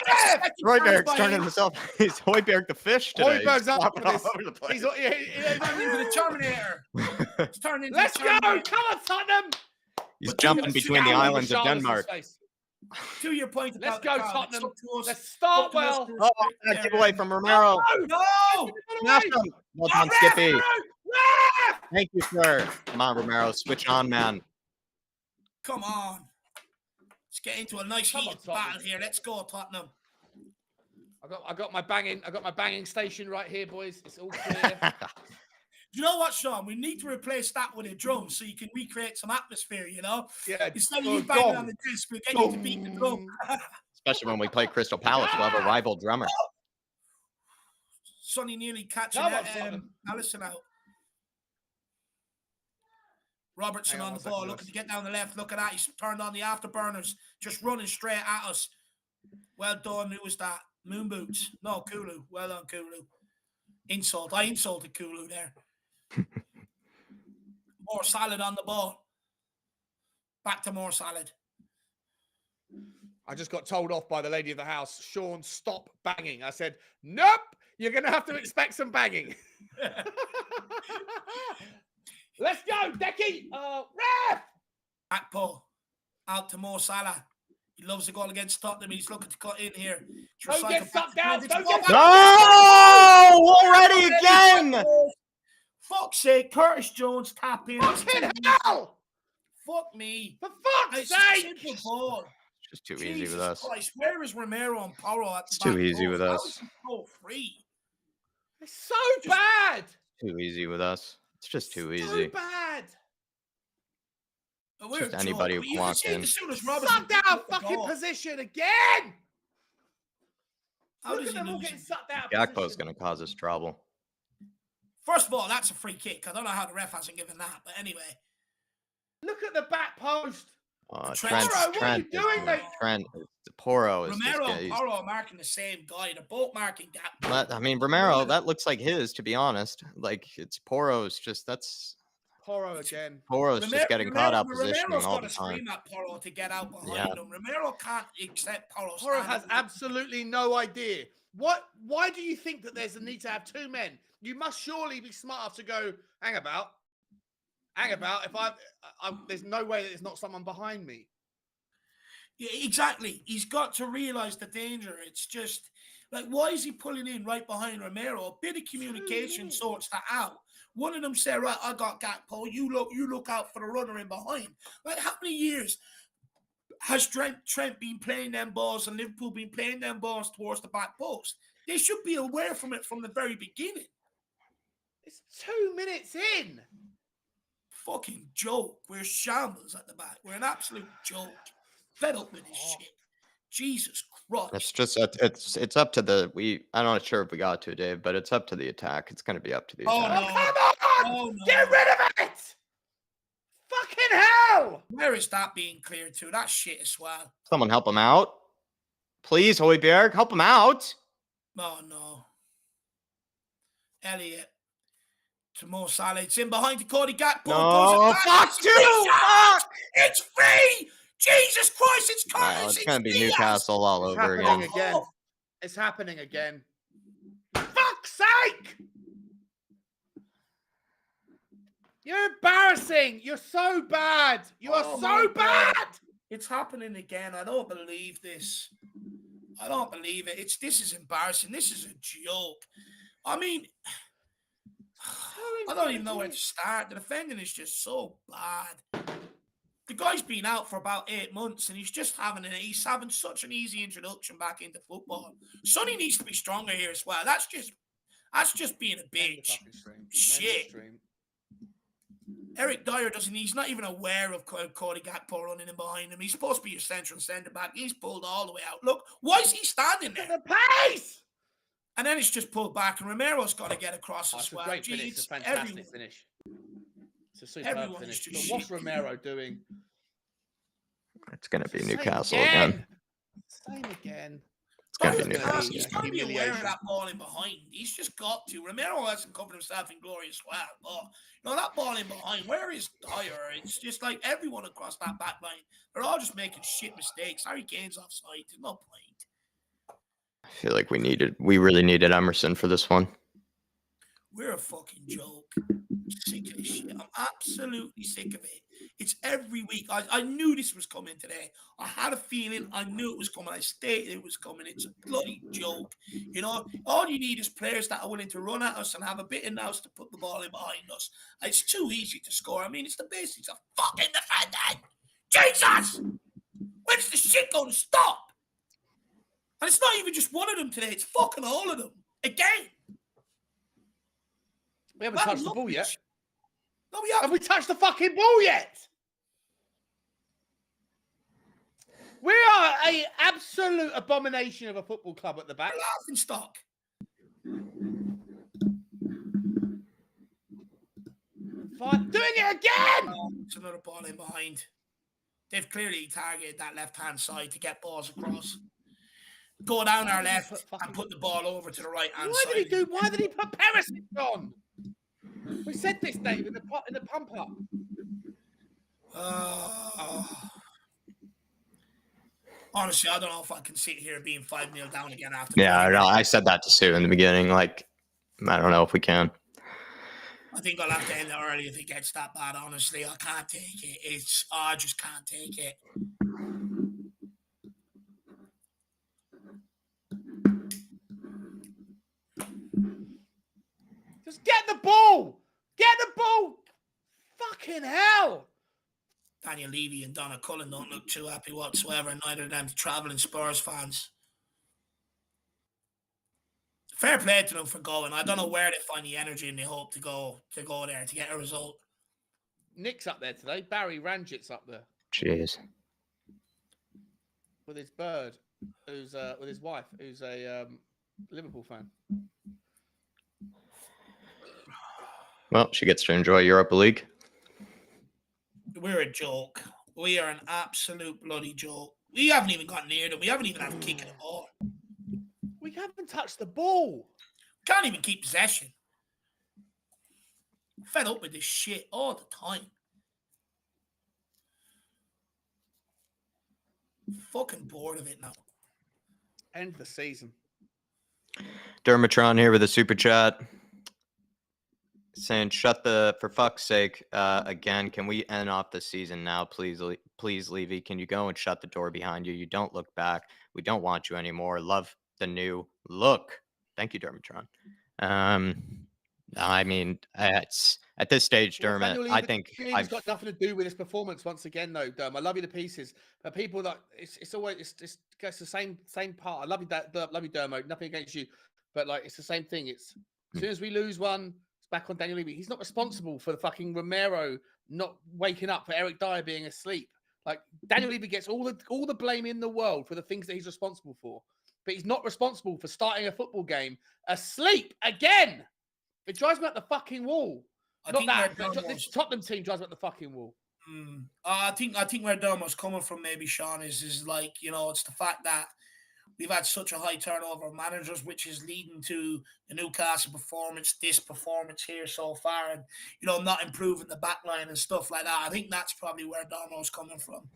Højbjerg's turning himself. He's Højbjerg the fish today. Højbjerg's He's up flopping for all this. over the place. He's turning into the Terminator. He's turning into Let's the go! Terminator. Come on, Tottenham! He's jumping between the islands of Denmark. To your point Let's about go, the crowd, Tottenham. it's up to us. Let's start Up to us well. to Oh, respect that their, giveaway from Romero. No! Smash him. Well done, Skippy. Thank you, sir. Come on, Romero. Switch on, man. Come on. Let's get into a nice Come on, heated Tottenham. battle here. Let's go, Tottenham. I got my banging station right here, boys. It's all clear. You know what, Sean? We need to replace that with a drum so you can recreate some atmosphere, you know? Yeah. Instead of you banging on the disc, we'll get you to beat the drum. Especially when we play Crystal Palace, we'll have a rival drummer. Sonny nearly catching Come on, Tottenham. Allison out. Robertson on the ball, looking to get down the left. Look at that. He's turned on the afterburners, just running straight at us. Well done. Who was that? Moon Boots. No, Kulu. Well done, Kulu. Insult. I insulted Kulu there. More Salad on the ball. Back to more Salad. I just got told off by the lady of the house, Sean, stop banging. I said, nope, you're going to have to expect some banging. Let's go, Decky. Ref! Akpo. Out to Mo Salah. He loves the goal against Tottenham. He's looking to cut in here. Don't get sucked down. Don't get No! Already again! Fuck's sake. Curtis Jones tap in. Fucking hell! Fuck me. For fuck's It's a sake! simple ball. It's just too Jesus easy with us. Christ, where is Romero and Porro at the It's too back easy post? with How us. is he so free? It's so bad. Too easy with us. It's just too So easy. bad. We're Just a anybody joke. who You can walks see in. as soon as Robertson Sucked out picked of up the fucking ball. position again. How Look does at he them all lose getting it? sucked out of Gakpo's position. going to cause us trouble. First of all, that's a free kick. I don't know how the ref hasn't given that, but anyway. Look at the back post. Trent, what are you doing, mate? Trent, Poro is Romero just, and Porro are marking the same guy. They're both marking Gakpo. I mean, Romero, that looks like his, to be honest. Like, it's Poro's just, that's... Porro again. Poro's just getting caught out Romero's positioning all got the to time. scream at Porro to get out behind Yeah. him. Romero can't accept Porro. Porro has absolutely no idea. Why do you think that there's a need to have two men? You must surely be smart enough to go, hang about. If there's no way that there's not someone behind me. Yeah, exactly. He's got to realize the danger. It's just like, why is he pulling in right behind Romero? A bit of communication sorts that out. One of them said, right, I got Gakpo. You look out for the runner in behind. Like, how many years has Trent been playing them balls and Liverpool been playing them balls towards the back post? They should be aware from it from the very beginning. It's 2 minutes in. Fucking joke. We're shambles at the back. We're an absolute joke. Fed up with this shit. Jesus Christ. It's just, it's up to the, I'm not sure if we got to, Dave, but it's up to the attack. It's going to be up to the Oh, attack. no. Come on! Oh, no. Get rid of it! Fucking hell! Where is that being cleared to? That shit as well. Someone help him out. Please, Højbjerg, help him out. Oh, no. Elliot. To Mo Salah. It's in behind to Cody Gakpo. No, fuck you! Fuck! It's free! Jesus Christ, it's No, Curtis. it's going to be Diaz. Newcastle all It's over happening again. again. It's happening again. Fuck's sake! You're embarrassing. You're so bad. You are Oh, so my bad. God. It's happening again. I don't believe this. I don't believe it. This is embarrassing. This is a joke. I mean, I don't even know where to start. The defending is just so bad. The guy's been out for about 8 months, and he's having such an easy introduction back into football. Sonny needs to be stronger here as well. That's just being a bitch. Shit. Eric Dyer he's not even aware of Cody Gakpo running in behind him. He's supposed to be your central centre back. He's pulled all the way out. Look, why is he standing there? The pace. And then it's just pulled back, and Romero's got to get across as It's a well. great finish. It's a fantastic finish. It's a superb everyone finish. is just But what's shit. Romero doing? It's going to be Same Newcastle again. Same again. It's gonna be It's gonna be He's got to be aware of humiliation. that ball in behind. He's just got to. Romero hasn't covered himself in glory as well. But that ball in behind, where is Dyer? It's just like everyone across that back line. They're all just making shit mistakes. Harry Kane's offside. There's no point. I feel like we really needed Emerson for this one. We're a fucking joke. I'm sick of this shit. I'm absolutely sick of it. It's every week. I knew this was coming today. I had a feeling. I knew it was coming. I stated it was coming. It's a bloody joke. All you need is players that are willing to run at us and have a bit of nous to put the ball in behind us. It's too easy to score. I mean, it's the basics of fucking defending. Jesus! When's the shit going to stop? And it's not even just one of them today. It's fucking all of them. Again. We haven't touched the ball yet. No, we haven't. Have we touched the fucking ball yet? We are an absolute abomination of a football club at the back. Laughing stock. Fine. Doing it again! Oh, it's another ball in behind. They've clearly targeted that left-hand side to get balls across. Go down our left and put the ball over to the right-hand side. Why did he put Perisic on? We said this, Dave, in the pump up. Honestly, I don't know if I can sit here being 5-0 down again after. Yeah, no, I said that to Sue in the beginning. Like, I don't know if we can. I think I'll have to end it early if it gets that bad. Honestly, I can't take it. I just can't take it. Just get the ball! Get the ball! Fucking hell! Daniel Levy and Donna Cullen don't look too happy whatsoever, and neither of them travelling Spurs fans. Fair play to them for going. I don't know where they find the energy and the hope to go there to get a result. Nick's up there today. Barry Ranjit's up there. Jeez. With his bird, who's with his wife, who's a Liverpool fan. Well, she gets to enjoy Europa League. We're a joke. We are an absolute bloody joke. We haven't even got near them. We haven't even had a kick at the ball. We haven't touched the ball. Can't even keep possession. Fed up with this shit all the time. Fucking bored of it now. End the season. Dermatron here with a super chat. Saying, for fuck's sake, again, can we end off the season now, please, Levy? Can you go and shut the door behind you? You don't look back. We don't want you anymore. Love the new look. Thank you, Dermatron. I mean, it's at this stage, Dermot, I think it's got nothing to do with this performance once again, though, Derm. I love you to pieces. But people that it's always it's the same part. I love you, Dermot. Nothing against you, but like it's the same thing. It's as soon as we lose one, back on Daniel Levy. He's not responsible for the fucking Romero not waking up, for Eric Dyer being asleep. Like Daniel Levy gets all the blame in the world for the things that he's responsible for, but he's not responsible for starting a football game asleep again. It drives me up the fucking wall. This Tottenham team drives me up the fucking wall. I think where Dermot's coming from, maybe Sean, is like, it's the fact that we've had such a high turnover of managers, which is leading to the Newcastle performance, this performance here so far, and, not improving the back line and stuff like that. I think that's probably where Darmo's coming from.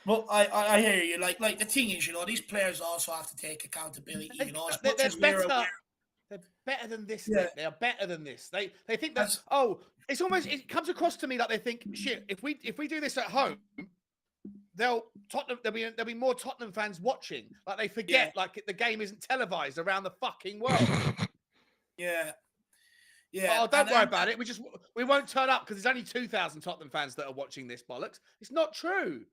Well, I hear you. Like the thing is, these players also have to take accountability. As much as we're aware. They're better than this. Yeah. They are better than this. They think that, it comes across to me that they think, shit, if we do this at home, there'll be more Tottenham fans watching. Like they forget, like the game isn't televised around the fucking world. Yeah. Oh, don't worry about it. We won't turn up because there's only 2,000 Tottenham fans that are watching this bollocks. It's not true.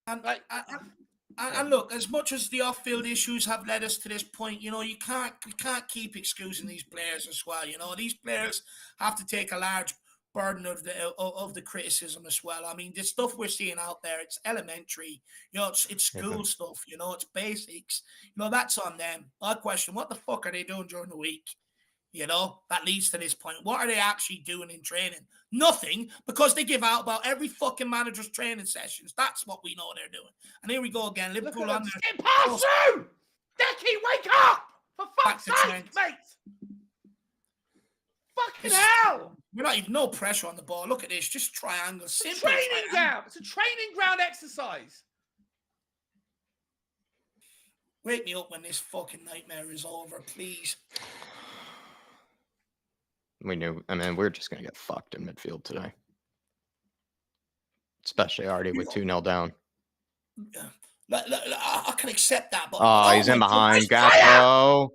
And look, as much as the off-field issues have led us to this point, you can't keep excusing these players as well. These players have to take a large burden of the criticism as well. I mean, the stuff we're seeing out there, it's elementary. It's school stuff. It's basics. That's on them. I question, what the fuck are they doing during the week? That leads to this point. What are they actually doing in training? Nothing, because they give out about every fucking manager's training sessions. That's what we know they're doing. And here we go again. Liverpool on there. Get past you! Decky, wake up! For fuck's Back to sake, Trent. mate! Fucking hell! We're not even no pressure on the ball. Look at this, just triangle. Simple Training triangle. ground. It's a training ground exercise. Wake me up when this fucking nightmare is over, please. We knew. I mean, we're just gonna get fucked in midfield today, especially already with 2-0 down. I can accept that, but Oh, he's in my God, behind. where's Dyer? Gatto.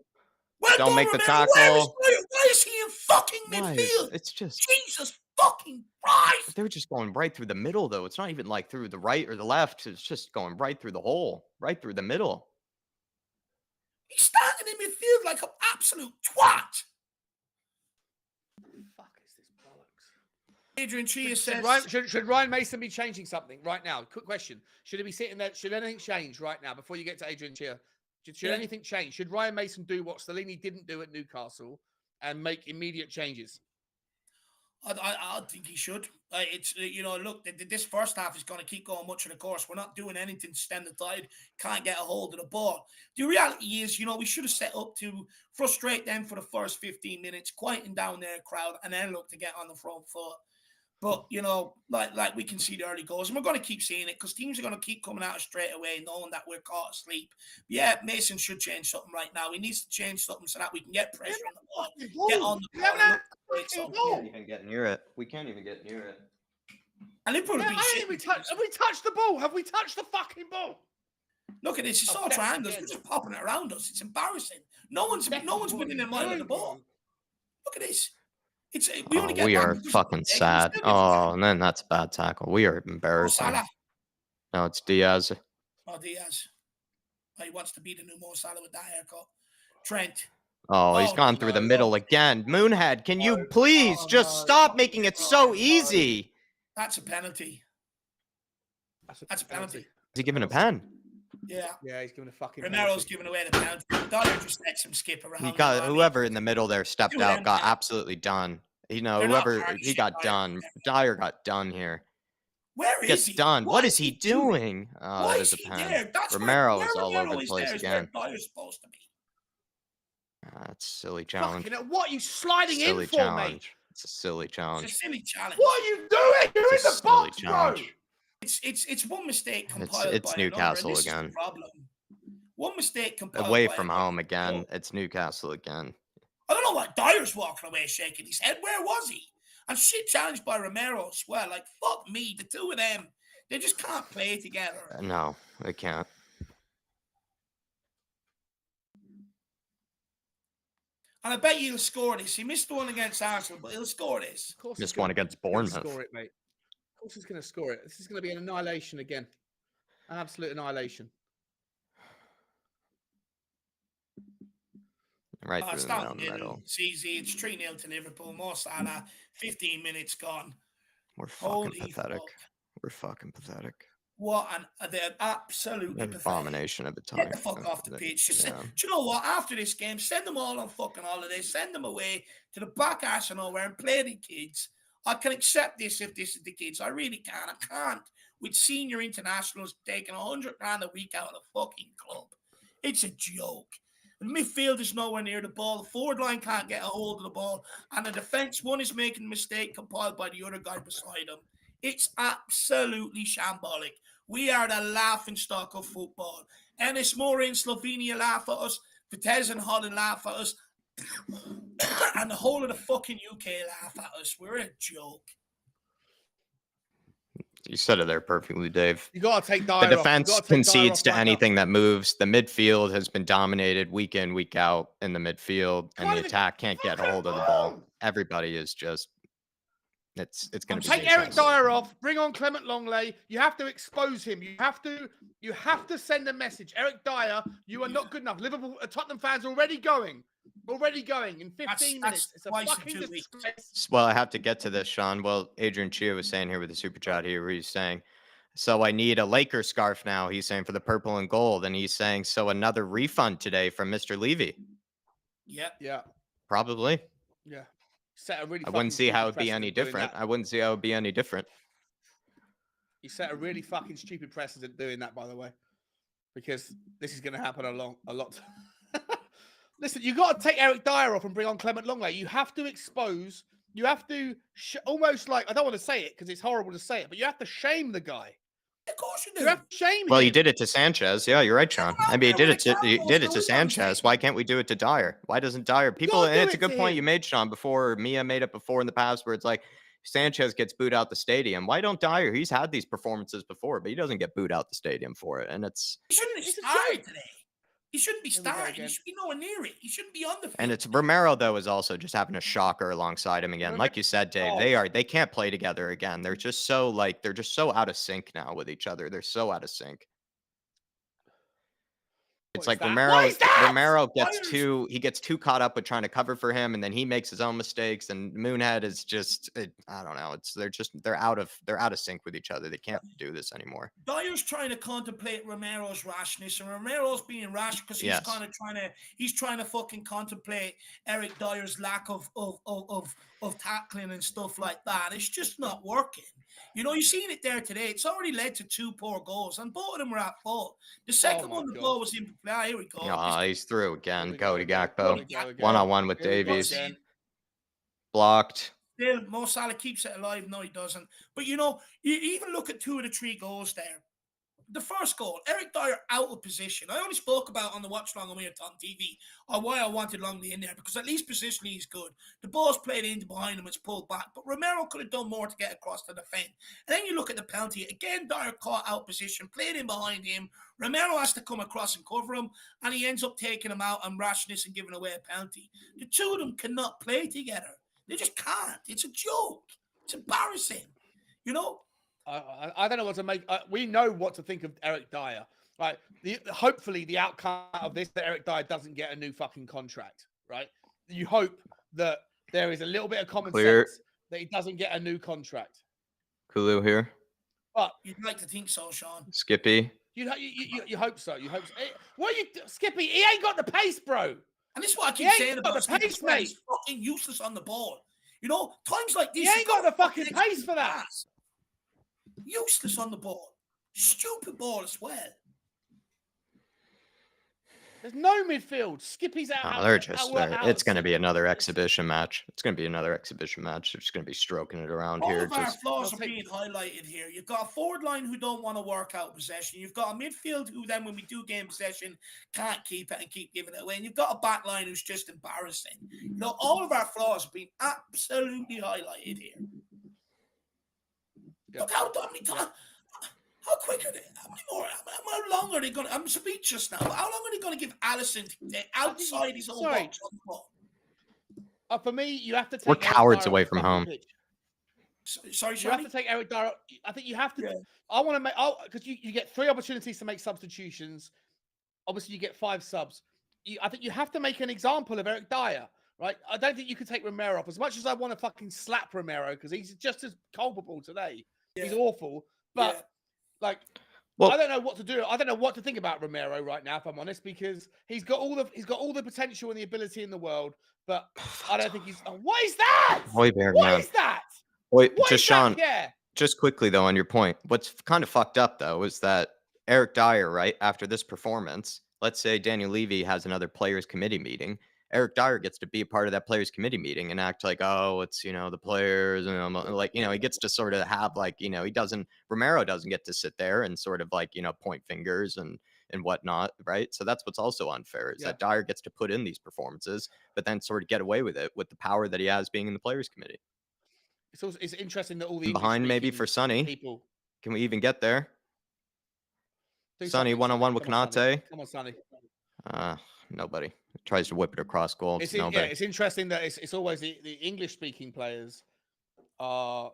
Well Don't done, make the Romero. tackle. Why is he in fucking Why midfield? it's just Jesus fucking Christ! they're just going right through the middle, though. It's not even like through the right or the left. It's just going right through the hole, right through the middle. He's standing in midfield like an absolute twat. Fuck is this bollocks? Adrian Chia says, Should Ryan Mason be changing something right now? Quick question. Should he be sitting there? Should anything change right now before you get to Adrian Chia? Should anything change? Should Ryan Mason do what Stellini didn't do at Newcastle and make immediate changes? I think he should. It's look, this first half is going to keep going much of the course. We're not doing anything to stem the tide. Can't get a hold of the ball. The reality is, we should have set up to frustrate them for the first 15 minutes, quieten down their crowd, and then look to get on the front foot. But, like we can see the early goals, and we're going to keep seeing it because teams are going to keep coming out straight away knowing that we're caught asleep. But yeah, Mason should change something right now. He needs to change something so that we can get pressure on the ball, get on the ball. We can't even get near it. We can't even get near it. And Liverpool Have we touched the ball? Have we touched the fucking ball? Look at this. It's all triangles. We're just popping it around us. It's embarrassing. No one's winning their mind with the ball. Look at this. We are fucking sad. Oh, and then that's a bad tackle. We are embarrassing. No, it's Diaz. Oh, Diaz. He wants to be the new Mo Salah with that haircut. Trent. Oh, he's gone through the middle again. Moonhead, can you please just stop making it so easy? That's a penalty. That's a penalty. Is he giving a pen? Yeah. Yeah, he's giving a fucking Romero's giving away the penalty. Dyer just lets him skip around. He got whoever in the middle there stepped out, got absolutely done. Whoever he got done. Dyer got done here. Where is he? Done. What is he doing? Oh, that is a pen. Romero is all over the place again. Dyer's supposed to be. That's a silly challenge. What are you sliding in for, mate? It's a silly challenge. It's a silly challenge. What are you doing? You're in the box, bro. It's one mistake compiled it's Newcastle again. One mistake compiled away from home again. It's Newcastle again. I don't know what Dyer's walking away shaking his head. Where was he? And shit challenged by Romero as well. Like, fuck me. The two of them, they just can't play together. No, they can't. And I bet he'll score this. He missed the one against Arsenal, but he'll score this. Of course, just one against Bournemouth. Score it, mate. Of course, he's going to score it. This is going to be an annihilation again. An absolute annihilation. Right through the middle. It's easy. It's 3-0 to Liverpool. Mo Salah, 15 minutes gone. We're fucking pathetic. We're fucking pathetic. What they're absolutely abomination of a time. Get the fuck off the pitch. Do you know what? After this game, send them all on fucking holiday. Send them away to the back arse of nowhere and play the kids. I can accept this if this is the kids. I really can. I can't. With senior internationals taking 100 grand a week out of the fucking club. It's a joke. The midfield is nowhere near the ball. The forward line can't get a hold of the ball. And the defense, one is making a mistake compiled by the other guy beside him. It's absolutely shambolic. We are the laughing stock of football. Ennis Mora in Slovenia laugh at us. Vitesse and Holland laugh at us. And the whole of the fucking UK laugh at us. We're a joke. You said it there perfectly, Dave. You got to take Dyer the defense concedes to anything that moves. The midfield has been dominated week in, week out in the midfield, and the attack can't get a hold of the ball. Everybody is just it's going to take Eric Dyer off. Bring on Clement Longley. You have to expose him. You have to send a message. Eric Dyer, you are not good enough. Liverpool, Tottenham fans are already going in 15 minutes. It's a fucking disgrace. Well, I have to get to this, Sean. Well, Adrian Chia was saying here with the super chat here, where he's saying, so I need a Lakers scarf now. He's saying for the purple and gold. And he's saying, so another refund today from Mr. Levy. Yeah. Probably. Yeah. Set a really I wouldn't see how it would be any different. I wouldn't see how it would be any different. You set a really fucking stupid precedent doing that, by the way. because this is going to happen a lot. Listen, you got to take Eric Dyer off and bring on Clement Longley. You have to expose. You have to almost like, I don't want to say it because it's horrible to say it, but you have to shame the guy. Of course you do. You have to shame him. Well, you did it to Sanchez. Yeah, you're right, Sean. I mean, you did it to Sanchez. Why can't we do it to Dyer? Why doesn't Dyer? People, and it's a good point you made, Sean, before, or Mia made it before in the past, where it's like Sanchez gets booed out the stadium. Why don't Dyer? He's had these performances before, but he doesn't get booed out the stadium for it. And it's he shouldn't have started today. He shouldn't be starting. He should be nowhere near it. He shouldn't be on the field. And it's Romero, though, is also just having a shocker alongside him again. Like you said, Dave, they can't play together again. They're just so out of sync now with each other. They're so out of sync. It's like Romero gets too caught up with trying to cover for him, and then he makes his own mistakes. And Moonhead is just, I don't know. They're out of sync with each other. They can't do this anymore. Dyer's trying to contemplate Romero's rashness, and Romero's being rash because he's trying to fucking contemplate Eric Dyer's lack of tackling and stuff like that. It's just not working. You know, you've seen it there today. It's already led to 2 poor goals, and both of them were at fault. The second one, the ball was in play. Here we go. He's through again. Go to Gakpo. 1-on-1 with Davies. Blocked. Still, Mo Salah keeps it alive. No, he doesn't. But, you know, you even look at 2 of the 3 goals there. The first goal, Eric Dyer out of position. I only spoke about on the watch long on TV why I wanted Longley in there, because at least positionally he's good. The ball's played into behind him, it's pulled back. But Romero could have done more to get across the defence. And then you look at the penalty. Again, Dyer caught out position, played in behind him. Romero has to come across and cover him, and he ends up taking him out on rashness and giving away a penalty. The 2 of them cannot play together. They just can't. It's a joke. It's embarrassing. You know? I don't know what to make. We know what to think of Eric Dyer. Right? Hopefully, the outcome of this, that Eric Dyer doesn't get a new fucking contract. Right? You hope that there is a little bit of common sense that he doesn't get a new contract. Kulu here. But you'd like to think so, Sean. Skippy. You hope so. You hope so. What you, Skippy? He ain't got the pace, bro. And this is what I keep saying about the pace, mate. He's fucking useless on the ball. You know, times like this, he ain't got the fucking pace for that. Useless on the ball. Stupid ball as well. There's no midfield. Skippy's out. It's going to be another exhibition match. It's going to be another exhibition match. They're just going to be stroking it around here. All of our flaws are being highlighted here. You've got a forward line who don't want to work out possession. You've got a midfield who then, when we do gain possession, can't keep it and keep giving it away. And you've got a back line who's just embarrassing. You know, all of our flaws are being absolutely highlighted here. Yep. Look how many times. How quick are they? How many more? How long are they going to? I'm speechless now. How long are they going to give Allison to get outside his own box on the ball? For me, you have to take. We're cowards away from home. Sorry, you have to take Eric Dyer. I think you have to. Yeah. I want to make. Because you get 3 opportunities to make substitutions. Obviously, you get 5 subs. I think you have to make an example of Eric Dyer. Right? I don't think you can take Romero off. As much as I want to fucking slap Romero because he's just as culpable today. Yeah. He's awful, but I don't know what to do. I don't know what to think about Romero right now, if I'm honest, because he's got all the potential and the ability in the world, but I don't think he's. What is that? What is that? Sean. Yeah. Just quickly though, on your point, what's kind of fucked up though is that Eric Dyer, right after this performance, let's say Daniel Levy has another players committee meeting. Eric Dyer gets to be a part of that players committee meeting and act like, oh, it's, the players, and he gets to sort of have Romero doesn't get to sit there and sort of point fingers and whatnot. Right. So that's what's also unfair is that Dyer gets to put in these performances, but then sort of get away with it with the power that he has being in the players committee. It's interesting that all the behind maybe for Sonny people. Can we even get there? Sonny 1-on-1 with Konate. Come on, Sonny. Nobody tries to whip it across goal. It's interesting that it's always the English-speaking players are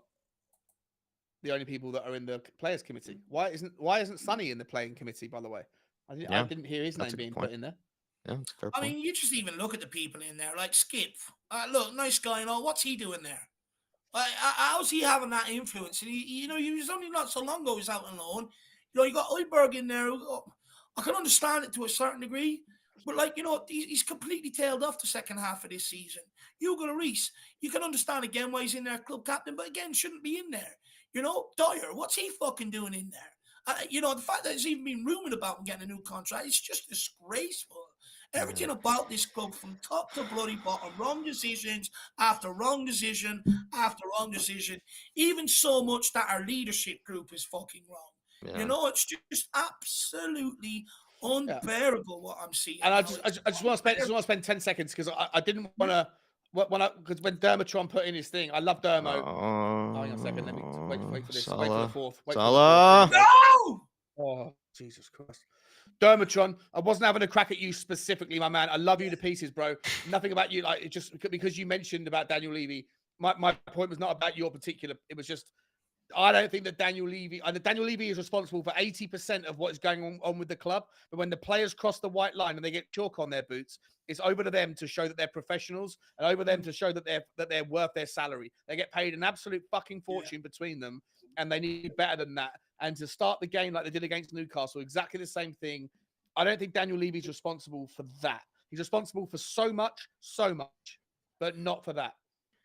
the only people that are in the players' committee. Why isn't Sonny in the playing committee? By the way, I didn't hear his name being put in there. Yeah, that's a fair point. I mean, you just even look at the people in there, like Skip. Look, nice guy and all. What's he doing there? How's he having that influence? And he was only not so long ago he was out on loan. You got Højbjerg in there. I can understand it to a certain degree. But, he's completely tailed off the second half of this season. Hugo Lloris, you can understand again why he's in there, club captain, but again, shouldn't be in there. Dyer, what's he fucking doing in there? You know, the fact that it's even been rumored about him getting a new contract, it's just disgraceful. Everything about this club from top to bloody bottom, wrong decisions after wrong decision after wrong decision, even so much that our leadership group is fucking wrong. Yeah. You know, it's just absolutely unbearable what I'm seeing. And I just want to spend 10 seconds because I didn't want to because when Dermatron put in his thing, I love Dermo. Oh, hang on a second. Let me wait for this. Wait for the fourth. Salah. No! Oh, Jesus Christ. Dermatron, I wasn't having a crack at you specifically, my man. I love you to pieces, bro. Nothing about you. Like, it just because you mentioned about Daniel Levy, my point was not about your particular. It was just, I don't think that Daniel Levy is responsible for 80% of what is going on with the club. But when the players cross the white line and they get chalk on their boots, it's over to them to show that they're professionals and over them to show that they're worth their salary. They get paid an absolute fucking fortune between them, and they need better than that. And to start the game like they did against Newcastle, exactly the same thing. I don't think Daniel Levy's responsible for that. He's responsible for so much, but not for that.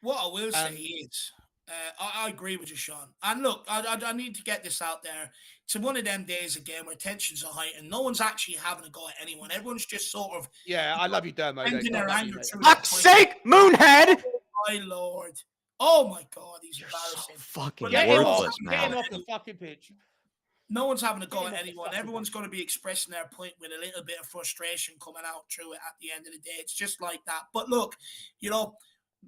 What I will say is, I agree with you, Sean. And look, I need to get this out there. It's one of them days again where tensions are heightened. No one's actually having a go at anyone. Everyone's just sort of... Yeah, I love you, Dermo. Fuck's sake, Moonhead! Oh, my Lord. Oh, my God. He's embarrassing. So fucking Get worthless, him man. off the fucking pitch. No one's having a go at anyone. Everyone's going to be expressing their point with a little bit of frustration coming out through it at the end of the day. It's just like that. But look, you know,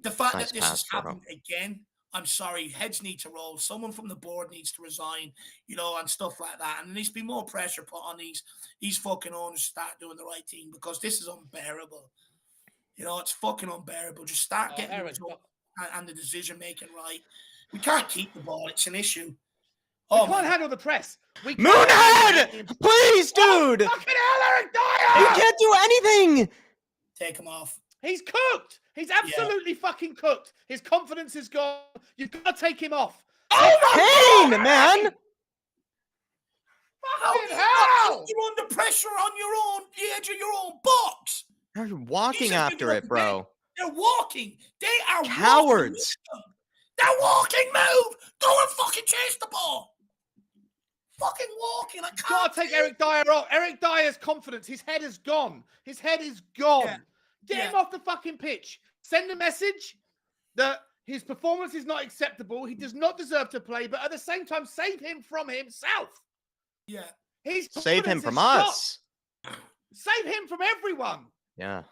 the fact that this has happened again, I'm sorry, heads need to roll. Someone from the board needs to resign, you know, and stuff like that. And there needs to be more pressure put on these fucking owners to start doing the right thing because this is unbearable. You know, it's fucking unbearable. Just start getting the result and the decision making right. We can't keep the ball. It's an issue. We can't handle the press. Moonhead! Please, dude! Fucking hell, Eric Dyer! You can't do anything! Take him off. He's cooked. He's absolutely fucking cooked. His confidence is gone. You've got to take him off. Oh my pain, man! Fucking hell! You're under pressure on the edge of your own box. You're walking after it, bro. They're walking. They are cowards. They're walking. Move. Go and fucking chase the ball. Fucking walking. I can't. Gotta take Eric Dyer off. Eric Dyer's confidence. His head is gone. His head is gone. Yeah. Get him off the fucking pitch. Send a message that his performance is not acceptable. He does not deserve to play, but at the same time, save him from himself. Yeah. Save him from us. Save him from everyone. Yeah.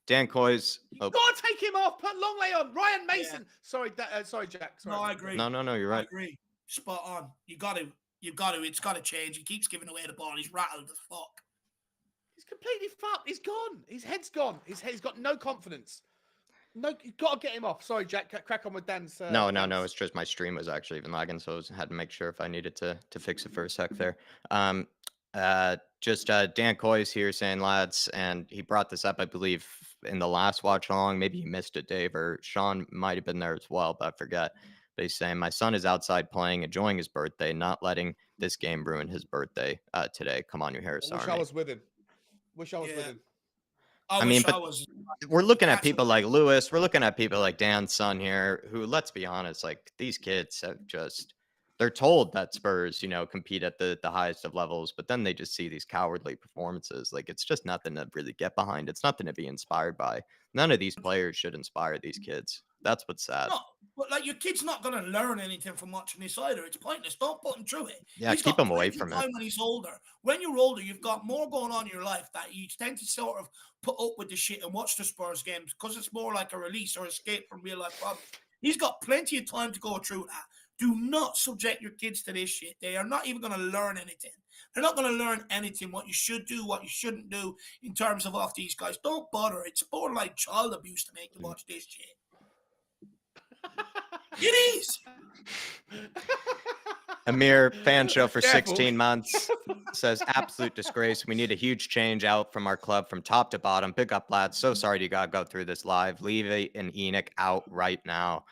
Dan Coy's. You've got to take him off. Put Longley on. Ryan Mason. Yeah. Sorry, Jack. Sorry. No, I agree. No, you're right. I agree. Spot on. You got to. It's got to change. He keeps giving away the ball. He's rattled as fuck. He's completely fucked. He's gone. His head's gone. He's got no confidence. No, you've got to get him off. Sorry, Jack. Crack on with Dan's. No. It's just my stream was actually even lagging, so I had to make sure if I needed to fix it for a sec there. Dan Coy's here saying, lads, and he brought this up, I believe, in the last watch along. Maybe you missed it, Dave, or Sean might have been there as well, but I forget. But he's saying, my son is outside playing, enjoying his birthday, not letting this game ruin his birthday today. Come on, you Harris Army. Wish I was with him. Wish I was with him. We're looking at people like Lewis. We're looking at people like Dan's son here, who, let's be honest, like these kids have they're told that Spurs, compete at the highest of levels, but then they just see these cowardly performances. Like, it's just nothing to really get behind. It's nothing to be inspired by. None of these players should inspire these kids. That's what's sad. No, but like your kid's not going to learn anything from watching this either. It's pointless. Don't put him through it. Yeah, keep him away from it. When he's older, when you're older, you've got more going on in your life that you tend to sort of put up with the shit and watch the Spurs games because it's more like a release or escape from real life problems. He's got plenty of time to go through that. Do not subject your kids to this shit. They are not even going to learn anything. They're not going to learn anything, what you should do, what you shouldn't do in terms of off these guys. Don't bother. It's more like child abuse to make you watch this shit. It is. Amir, fan show for 16 months, says absolute disgrace. We need a huge change out from our club from top to bottom. Big up, lads. So sorry you got to go through this live. Levy and Enoch out right now.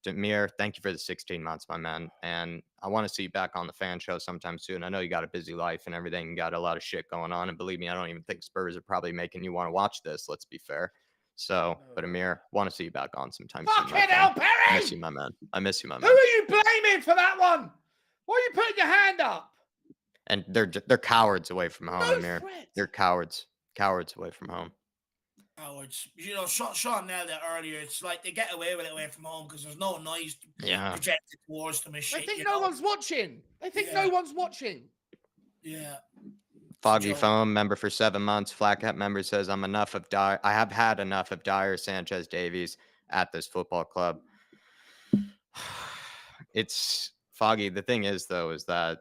Amir, thank you for the 16 months, my man. And I want to see you back on the fan show sometime soon. I know you got a busy life and everything. You got a lot of shit going on. And believe me, I don't even think Spurs are probably making you want to watch this. Let's be fair. So, but Amir, want to see you back on sometime soon. Fucking hell, Perry! I miss you, my man. I miss you, my man. Who are you blaming for that one? Why are you putting your hand up? And they're cowards away from home, No Amir. threat. They're cowards away from home. Cowards. You know, Sean nailed it earlier. It's like they get away with it away from home because there's no noise Yeah. projected towards them and They shit. think you no know? one's watching. They think Yeah. no one's watching. Yeah. Foggy joke. Foam, member for 7 months. Flat Cap member says, I have had enough of Dyer, Sanchez, Davies at this football club. It's Foggy. The thing is, though, is that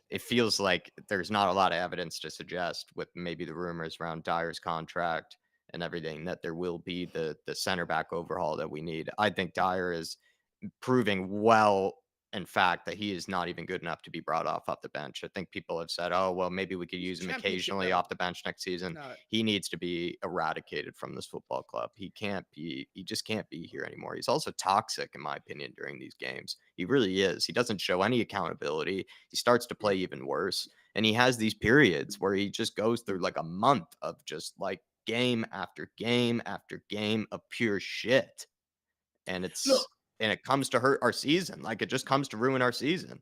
it feels like there's not a lot of evidence to suggest, with maybe the rumors around Dyer's contract and everything, that there will be the center back overhaul that we need. I think Dyer is proving well, in fact, that he is not even good enough to be brought off the bench. I think people have said, oh, well, maybe we could use him Championship occasionally level. off the bench next season. No. He needs to be eradicated from this football club. He just can't be here anymore. He's also toxic, in my opinion, during these games. He really is. He doesn't show any accountability. He starts to play even worse. And he has these periods where he just goes through like a month of just like game after game after game of pure shit. And it comes to hurt our season. Like, it just comes to ruin our season.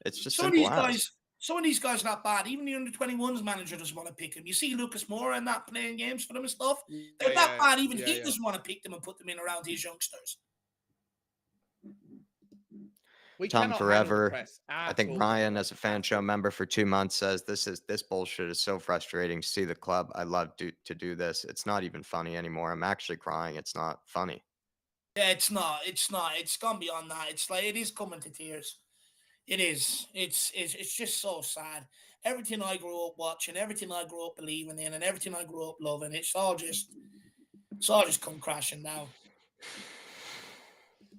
It's just Some of simple these as. guys, some of these guys are not bad. Even the under-21s manager doesn't want to pick him. You see Lucas Moura and that playing games for them and stuff. They're not bad. Even he doesn't want to pick them and put them in around his youngsters. We Tom cannot handle the Forever. press I at think all. Ryan, as a fan show member for 2 months, says this bullshit is so frustrating to see the club. I love to do this. It's not even funny anymore. I'm actually crying. It's not funny. Yeah, it's not. It's not. It's gone beyond that. It's like it is coming to tears. It is. It's just so sad. Everything I grew up watching, everything I grew up believing in, and everything I grew up loving, it's all just come crashing down.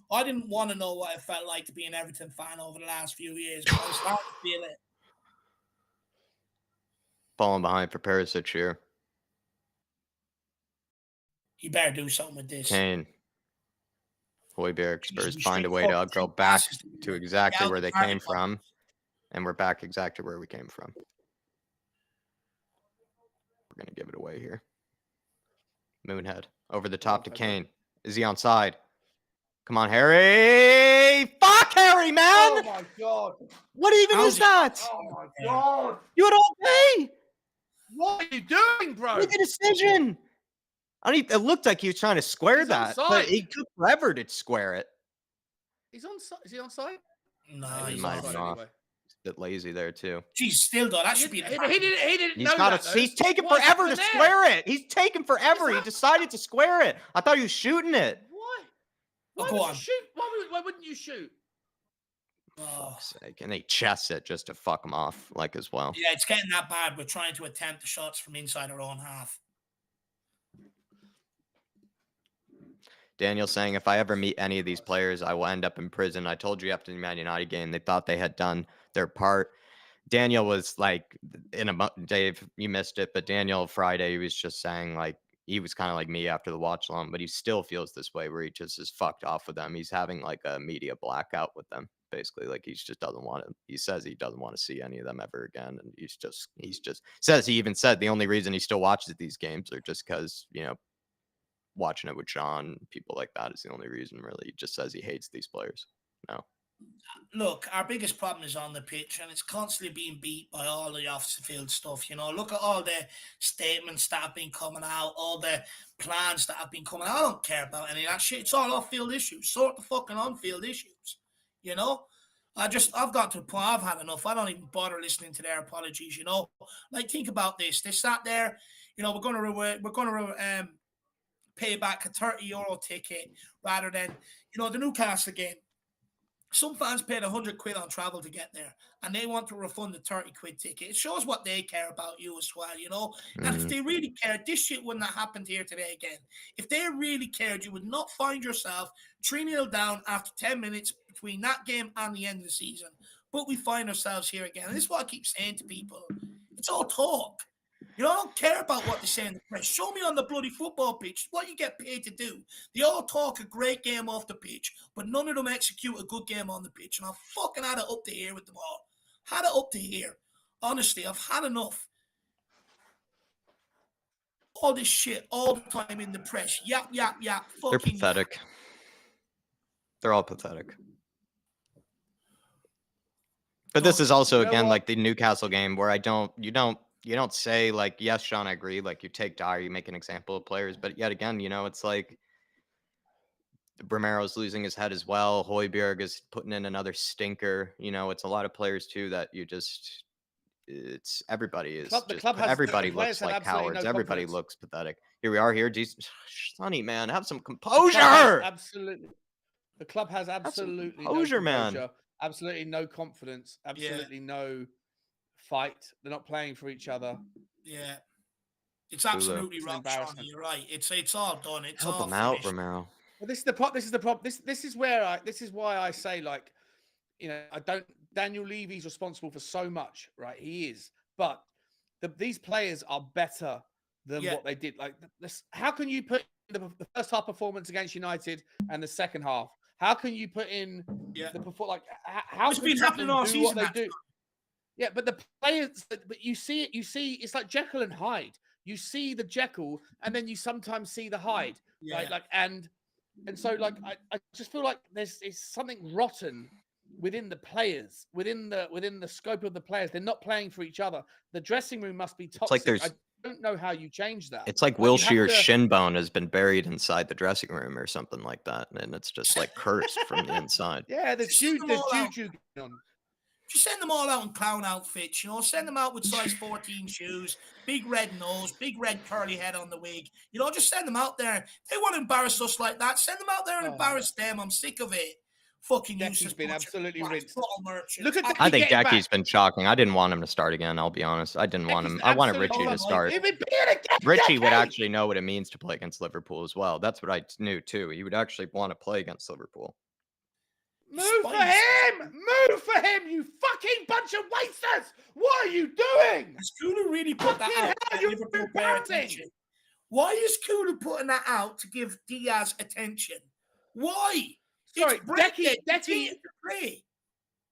I didn't want to know what it felt like to be an Everton fan over the last few years, but I started to feel it. Falling behind for Perisic here. You better do something with this. Kane. Hoiberg. Spurs Jesus, find a way to go back to exactly where they came from. And we're back exactly where we came from. We're going to give it away here. Moonhead. Over the top to Kane. Is he onside? Come on, Harry. Fuck Harry, man. Oh, my God. What even is that? Oh, my God. You had all day. What are you doing, bro? Make a decision. It looked like he was trying to square that, but it took forever to square it. He's on side. Is he on side? No, he he's might off. have been off. He's a bit lazy there too. Geez, still though, that should be. He didn't He's know got that, he's taking forever to square it. He's taking forever. He decided to square it. I thought he was shooting it. Why would you shoot? Why wouldn't you shoot? Fuck's sake. And they chest it just to fuck him off, like, as well. Yeah, it's getting that bad. We're trying to attempt the shots from inside our own half. Daniel saying, if I ever meet any of these players, I will end up in prison. I told you after the Man United game, they thought they had done their part. Daniel was like, Dave, you missed it, but Daniel Friday, he was just saying, like, he was kind of like me after the watch along, but he still feels this way where he just is fucked off with them. He's having like a media blackout with them, basically. Like, he just doesn't want to, he says he doesn't want to see any of them ever again. And he even said the only reason he still watches these games are just because, you know, watching it with Sean, people like that is the only reason, really. He just says he hates these players. No. Look, our biggest problem is on the pitch, and it's constantly being beat by all the off-the-field stuff. You know, look at all the statements that have been coming out, all the plans that have been coming out. I don't care about any of that shit. It's all off-field issues. Sort the fucking on-field issues. You know, I've got to the point I've had enough. I don't even bother listening to their apologies. You know, like, think about this. They sat there. You know, we're gonna pay back a €30 ticket rather than, you know, the Newcastle game. Some fans paid £100 on travel to get there, and they want to refund the 30 quid ticket. It shows what they care about you as well, you know? And if they really cared, this shit wouldn't have happened here today again. If they really cared, you would not find yourself 3-0 down after 10 minutes between that game and the end of the season. But we find ourselves here again. And this is what I keep saying to people. It's all talk. You know, I don't care about what they say in the press. Show me on the bloody football pitch what you get paid to do. They all talk a great game off the pitch, but none of them execute a good game on the pitch. And I've fucking had it up to here with them all. Had it up to here. Honestly, I've had enough. All this shit all the time in the press. Yap, yap, yap. They're pathetic. They're all pathetic. But this is also You know again what? like the Newcastle game where you don't say like, yes, Sean, I agree. Like you take Dyer, you make an example of players, but yet again, it's like Romero's losing his head as well. Højbjerg is putting in another stinker. It's a lot of players too that it's everybody is The just club has the everybody players looks have like absolutely cowards. no Everybody confidence. looks pathetic. Here we are here. Jesus, Sonny, man, have some The club has composure. absolutely. The club has Have some absolutely composure, no man. composure, absolutely no confidence, absolutely no fight. They're not playing for each other. Yeah. It's absolutely It's an rock, embarrassment. Sean. You're right. It's all done. It's Help all him out, finished. Romero. Well, this is the problem. This is the problem. This is why I say, like, Daniel Levy's responsible for so much, right? He is, but these players are better than what they did. Like, how can you put the first half performance against United and the second half? How can you put in the performance? Like, how it's can been you happening all do what season. they do? Yeah, but the players, but you see it. You see, it's like Jekyll and Hyde. You see the Jekyll, and then you sometimes see the Hyde, right? Like, and so, like, I just feel like there's something rotten within the players, within the scope of the players. They're not playing for each other. The dressing room must be toxic. It's like I don't know how you change that. It's like Wilshire's shin bone has been buried inside the dressing room or something like that, and it's just like cursed from the inside. Yeah, there's juju going on. Just send them all out in clown outfits, send them out with size 14 shoes, big red nose, big red curly head on the wig. Just send them out there. They want to embarrass us like that. Send them out there and embarrass them. I'm sick of it. Fucking useless. Been absolutely rinsed. Look at I think Decky's been shocking. I didn't want him to start again. I'll be honest. I didn't want him. I wanted Richie to start. Richie would actually know what it means to play against Liverpool as well. That's what I knew too. He would actually want to play against Liverpool. Move for him! Move for him, you fucking bunch of wasters! What are you doing? Has Kulu really put that out to get Liverpool player attention? Why is Kulu putting that out to give Diaz attention? Why? Sorry, Decky.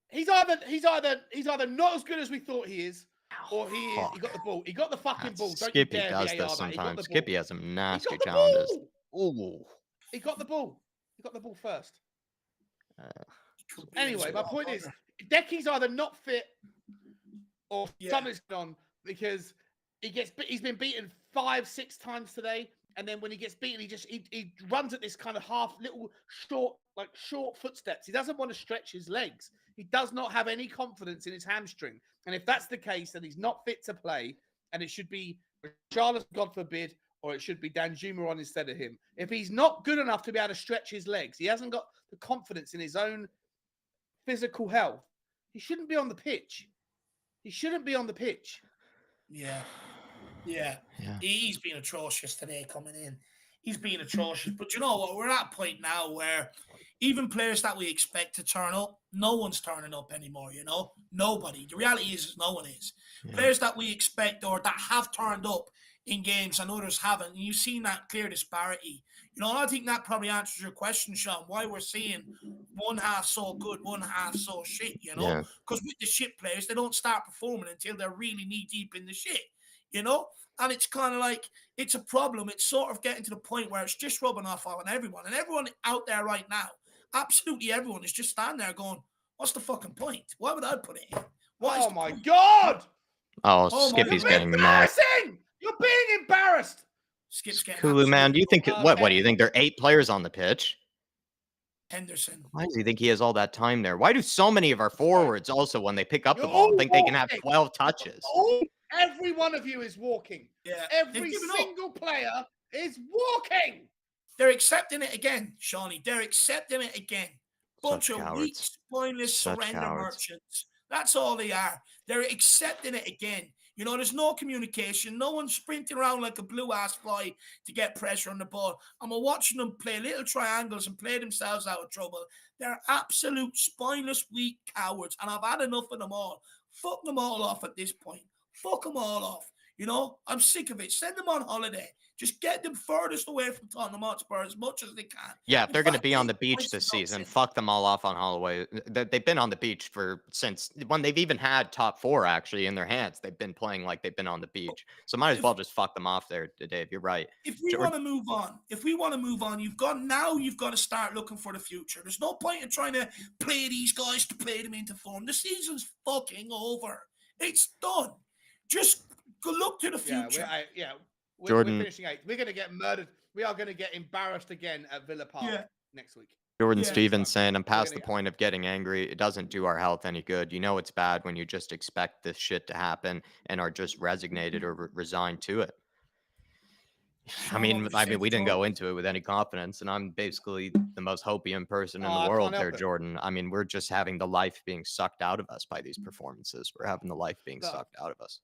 He's either not as good as we thought he is, or he got the ball. He got the fucking ball. Don't Skippy you dare does VAR, this mate. sometimes. Skippy has some nasty challenges. Ooh. He got the ball. He got the ball first. Anyway, my point is, Decky's either not fit or something's gone on because he's been beaten 5-6 times today, and then when he gets beaten, he runs at this kind of short footsteps. He doesn't want to stretch his legs. He does not have any confidence in his hamstring, and if that's the case, then he's not fit to play, and it should be Charles, God forbid, or it should be Danjuma on instead of him. If he's not good enough to be able to stretch his legs, he hasn't got the confidence in his own physical health, he shouldn't be on the pitch. He shouldn't be on the pitch. Yeah. He's been atrocious today coming in. He's been atrocious. But you know what? We're at a point now where even players that we expect to turn up, no one's turning up anymore, Nobody. The reality is no one is. Yeah. Players that we expect or that have turned up in games and others haven't. And you've seen that clear disparity. I think that probably answers your question, Sean, why we're seeing one half so good, one half so shit, Because with the shit players, they don't start performing until they're really knee-deep in the shit, And it's kind of like, it's a problem. It's sort of getting to the point where it's just rubbing off on everyone. And everyone out there right now, absolutely everyone is just standing there going, what's the fucking point? Why would I put it in? Oh, my God! Oh, Skippy's getting mad. You're being embarrassed. Skip's getting Kulu, man, do you think what do you think? There are 8 players on the pitch? Henderson. Why does he think he has all that time there? Why do so many of our forwards also, when they pick up the ball, think they can have 12 touches? Every one of you is walking. Yeah. Every single player is walking. They're accepting it again, Shawnee. They're accepting it again. Bunch of weak, spineless surrender merchants. That's all they are. They're accepting it again. There's no communication. No one's sprinting around like a blue-ass fly to get pressure on the ball. I'm watching them play little triangles and play themselves out of trouble. They're absolute spineless, weak cowards, and I've had enough of them all. Fuck them all off at this point. Fuck them all off. You know, I'm sick of it. Send them on holiday. Just get them furthest away from Tottenham Hotspur as much as they can. Yeah, if In they're going to fact, be on the leave beach places this out season, City. fuck them all off on Holloway. They've been on the beach since when they've even had top 4 actually in their hands. They've been playing like they've been on the beach. So might as well just fuck them off there, Dave. You're right. If we want to move on, you've got to start looking for the future. There's no point in trying to play these guys to play them into form. The season's fucking over. It's done. Just go look to the future. We're Jordan, finishing 8th. We're going to get murdered. We are going to get embarrassed again at Villa Park next week. Jordan Yeah. Stevens saying, I'm past the point of getting angry. It doesn't do our health any good. You know it's bad when you just expect this shit to happen and are just resignated or resigned to it. I mean, we didn't go into it with any confidence, and I'm basically the most hopium person in the world there, Jordan. I mean, we're just having the life being sucked out of us by these performances. We're having the life being sucked out of us.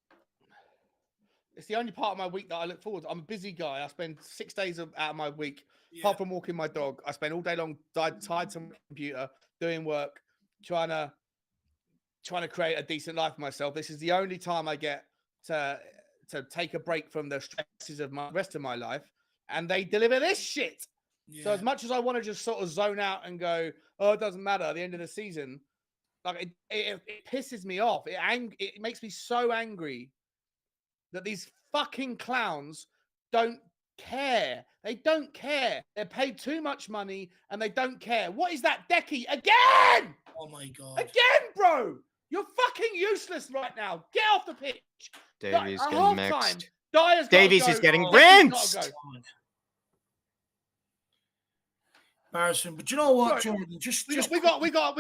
It's the only part of my week that I look forward to. I'm a busy guy. I spend 6 days out of my week, apart from walking my dog. I spend all day long tied to my computer, doing work, trying to create a decent life for myself. This is the only time I get to take a break from the stresses of my rest of my life, and they deliver this shit. So as much as I want to just sort of zone out and go, oh, it doesn't matter at the end of the season, like it pisses me off. It makes me so angry that these fucking clowns don't care. They don't care. They're paid too much money and they don't care. What is that, Decky? Again! Oh my God. Again, bro! You're fucking useless right now. Get off the pitch. Davies getting mixed. Davies is getting rinsed. Embarrassing. But you know what, Jordan? We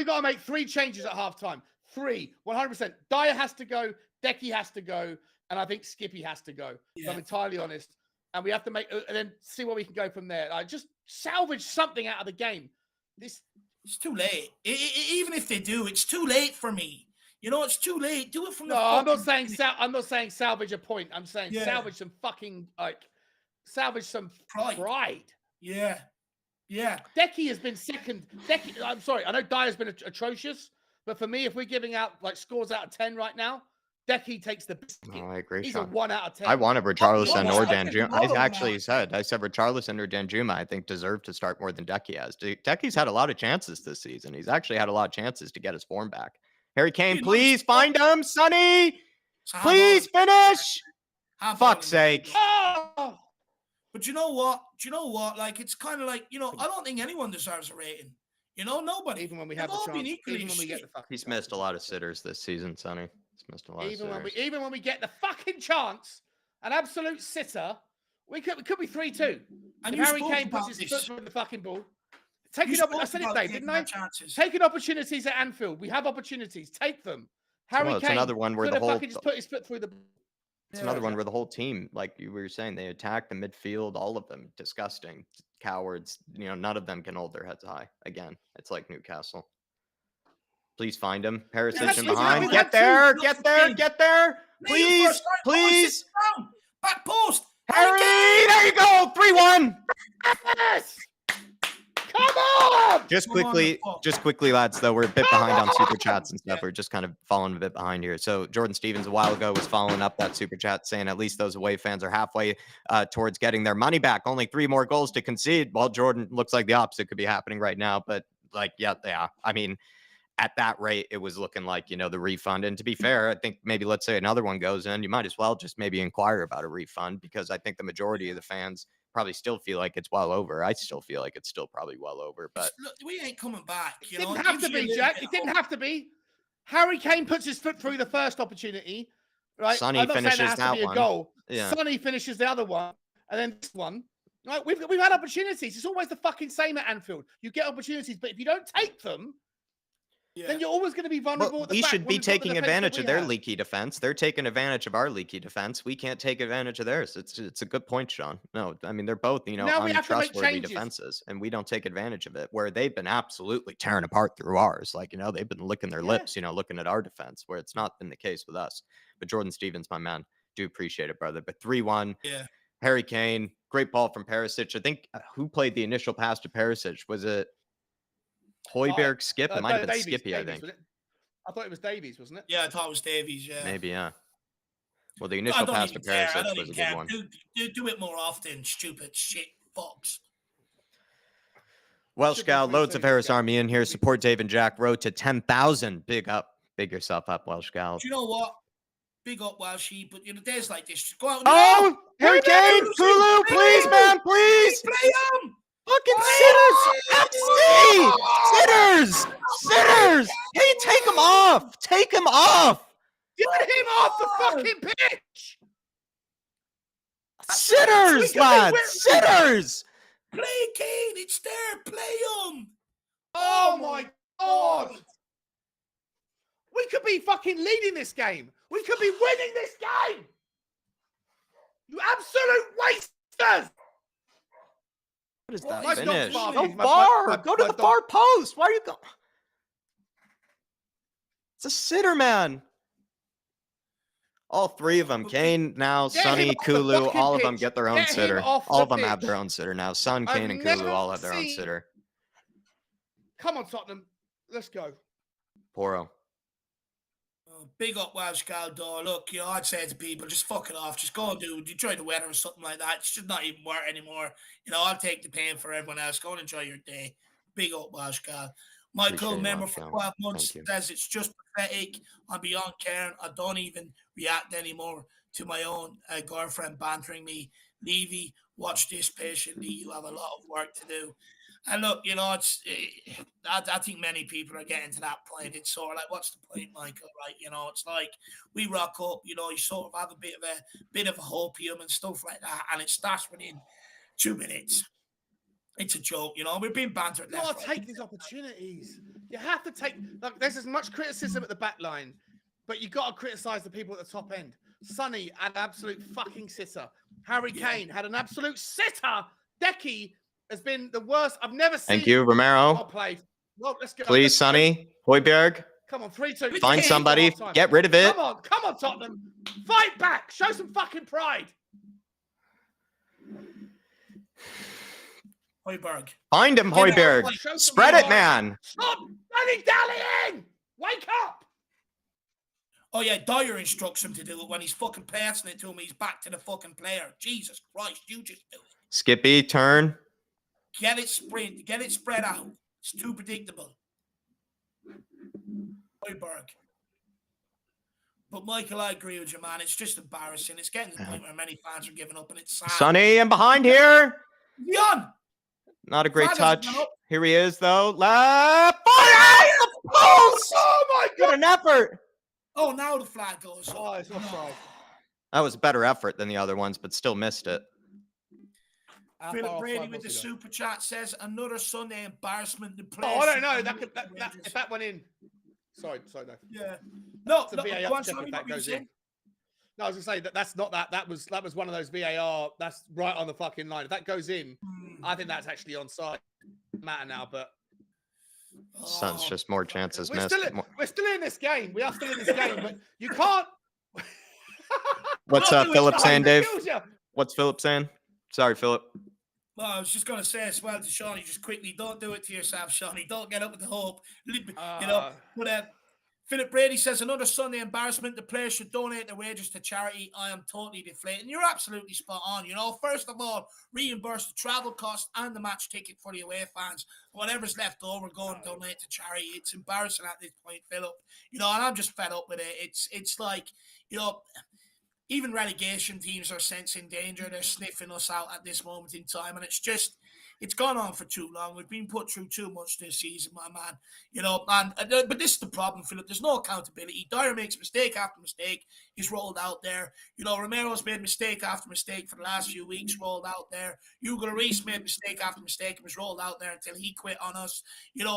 got to make 3 changes at halftime. 3, 100%. Dyer has to go. Decky has to go. And I think Skippy has to go. If I'm entirely honest. And we have to make, and then see where we can go from there. Like, just salvage something out of the game. It's too late. Even if they do, it's too late for me. You know, it's too late. Do it from the. I'm not saying salvage a point. I'm saying salvage some fucking salvage some pride. Yeah. Decky has been second. I'm sorry. I know Dyer's been atrocious, but for me, if we're giving out scores out of 10 right now, Decky takes the biscuit. Oh, I agree. He's a 1 out of 10. I wanted Richarlison or Danjuma. I actually said Richarlison or Danjuma, I think, deserve to start more than Decky has. Decky's had a lot of chances this season. He's actually had a lot of chances to get his form back. Harry Kane, please find him. Sonny, please finish. Fuck's sake. Oh! But you know what? Like, it's kind of like, I don't think anyone deserves a rating. Nobody. Even when we have the chance. He's missed a lot of sitters this season, Sonny. He's missed a lot of sitters. Even when we get the fucking chance, an absolute sitter, we could be 3-2. And Harry Kane puts his foot through the fucking ball. I said it, Dave, didn't I? Taking opportunities at Anfield. We have opportunities. Take them. Harry Kane. It's another one where the whole just put his foot through the. It's another one where the whole team, like you were saying, they attack the midfield. All of them disgusting cowards. None of them can hold their heads high. Again, it's like Newcastle. Please find him. Perisic in behind. Get there. Please. Back post. Harry, there you go. 3-1. Yes. Come on! Just quickly, lads, though, we're a bit behind on super chats and stuff. We're just kind of falling a bit behind here. So Jordan Stevens a while ago was following up that super chat saying at least those away fans are halfway towards getting their money back. Only 3 more goals to concede. Well, Jordan, looks like the opposite could be happening right now. But yeah. I mean, at that rate, it was looking like, the refund. And to be fair, I think maybe let's say another one goes in, you might as well just maybe inquire about a refund, because I think the majority of the fans probably still feel like it's well over. I still feel like it's still probably well over, but look, we ain't coming back. It didn't have to be, Jack. It didn't have to be. Harry Kane puts his foot through the first opportunity, right? Sonny finishes that one. Goal. Yeah. Sonny finishes the other one, and then this one. Right? We've had opportunities. It's always the fucking same at Anfield. You get opportunities, but if you don't take them, then you're always going to be vulnerable. Well, we should be taking advantage of their leaky defense. They're taking advantage of our leaky defense. We can't take advantage of theirs. It's a good point, Sean. No, I mean, they're both, untrustworthy defenses, and we don't take advantage of it, where they've been absolutely tearing apart through ours. Like, they've been licking their lips, looking at our defense, where it's not been the case with us. But Jordan Stevens, my man, do appreciate it, brother. But 3-1. Yeah. Harry Kane, great ball from Perisic. I think who played the initial pass to Perisic? Was it Højbjerg, Skip? It might have been Skippy, I think. I thought it was Davies, wasn't it? Yeah, I thought it was Davies, yeah. Maybe, yeah. Well, the I initial don't pass even to care. I Perisic don't was even a good care. one. Do it more often, stupid shit fox. Welsh Should be Gal, loads 3-2 of this Harris game. Army in here. Support Dave and Jack. Road to 10,000. Big up. Big yourself up, Welsh Gal. Do you know what? Big up Welshie, but days like this, just go out. Oh, Harry Kane, Kulu, please, man, please. Play him. Fucking Play sitters! FC! Sitters! Hey, take him off! Take him off! Get him off the fucking pitch! Sitters, lads! Sitters! Play Kane, it's there. Play him. Oh my God! We could be fucking leading this game. We could be winning this game. You absolute wasters! What is Well, that he's not finish? far. Go My- far! my- Go to my the dog- far post! Why are you going? It's a sitter, man. All three of them, Kane now, Get him Sonny, off the Kulu, fucking all of them pitch. get their own Get him sitter. off All the of them have pitch. their own sitter now. Son, I've Kane, and Kulu never all have their own seen- sitter. Come on, Tottenham. Let's go. Poro. Big up Welsh Galdor. Look, I'd say to people, just fuck it off. Just go and enjoy the weather or something like that. It's just not even work anymore. I'll take the pain for everyone else. Go and enjoy your day. Big up Welsh Gal. Michael, Appreciate it, member Welsh for Gal. 12 months, Thank you. says it's just pathetic. I'm beyond caring. I don't even react anymore to my own girlfriend bantering me. Levy, watch this patiently. You have a lot of work to do. And look, I think many people are getting to that point. It's sort of like, what's the point, Michael? Right? It's like we rock up. You sort of have a bit of a hopium and stuff like that, and it starts within 2 minutes. It's a joke, We're being bantered. You got to take these opportunities. You have to take. Look, there's as much criticism at the back line, but you got to criticize the people at the top end. Sonny had an absolute fucking sitter. Harry Kane had an absolute sitter. Decky has been the worst. I've never seen. Thank you, Romero. Play. Well, let's go. Please, Let's go. Sonny, Hoiberg, Come on, 3-2. find somebody, get rid of it. Come on, Tottenham. Fight back. Show some fucking pride. Hoiberg. Find him, Get it, Hoiberg. like, show some Spread it, pride. man. Stop dilly-dallying. Wake up. Oh, yeah, Dyer instructs him to do it when he's fucking passing it to him. He's back to the fucking player. Jesus Christ, you just do it. Skippy, turn. Get it sprint. Get it spread out. It's too predictable. Hoiberg. But Michael, I agree with you, man. It's just embarrassing. It's getting to the point where many fans are giving up, and it's sad. Sonny in behind here. Leon! Not a great Flag hasn't touch. gone up. Here he is, though. Left. Fire! The post! Oh my What God. an effort. Oh, now the flag goes. Oh, it's offside. That was a better effort than the other ones, but still missed it. How far Philip Brady offside with the was he, though? super chat says another Sunday embarrassment. The Oh, I don't know. players- If that went in. Sorry, no. Yeah. No, It's a no, VAR go on, check sorry, if what that were you goes saying? in. No, I was gonna say that's not that. That was one of those VAR. That's right on the fucking line. If that goes in, I think that's actually onside. Matter now, but Son's Oh, just more chances we're missed. still in this game. We are still in this game, but you can't. What's Don't do it, Philip Sean. saying, It Dave? kills you. What's Philip saying? Sorry, Philip. Well, I was just going to say as well to Shawnee, just quickly, don't do it to yourself, Shawnee. Don't get up with the hope. But Philip Brady says, another Sunday embarrassment. The players should donate their wages to charity. I am totally deflated. And you're absolutely spot on. First of all, reimburse the travel cost and the match ticket for the away fans. Whatever's left over, go and donate to charity. It's embarrassing at this point, Philip. And I'm just fed up with it. It's like, even relegation teams are sensing danger. They're sniffing us out at this moment in time. And it's gone on for too long. We've been put through too much this season, my man. But this is the problem, Philip. There's no accountability. Dyer makes mistake after mistake. He's rolled out there. Romero's made mistake after mistake for the last few weeks, rolled out there. Hugo Lloris made mistake after mistake and was rolled out there until he quit on us.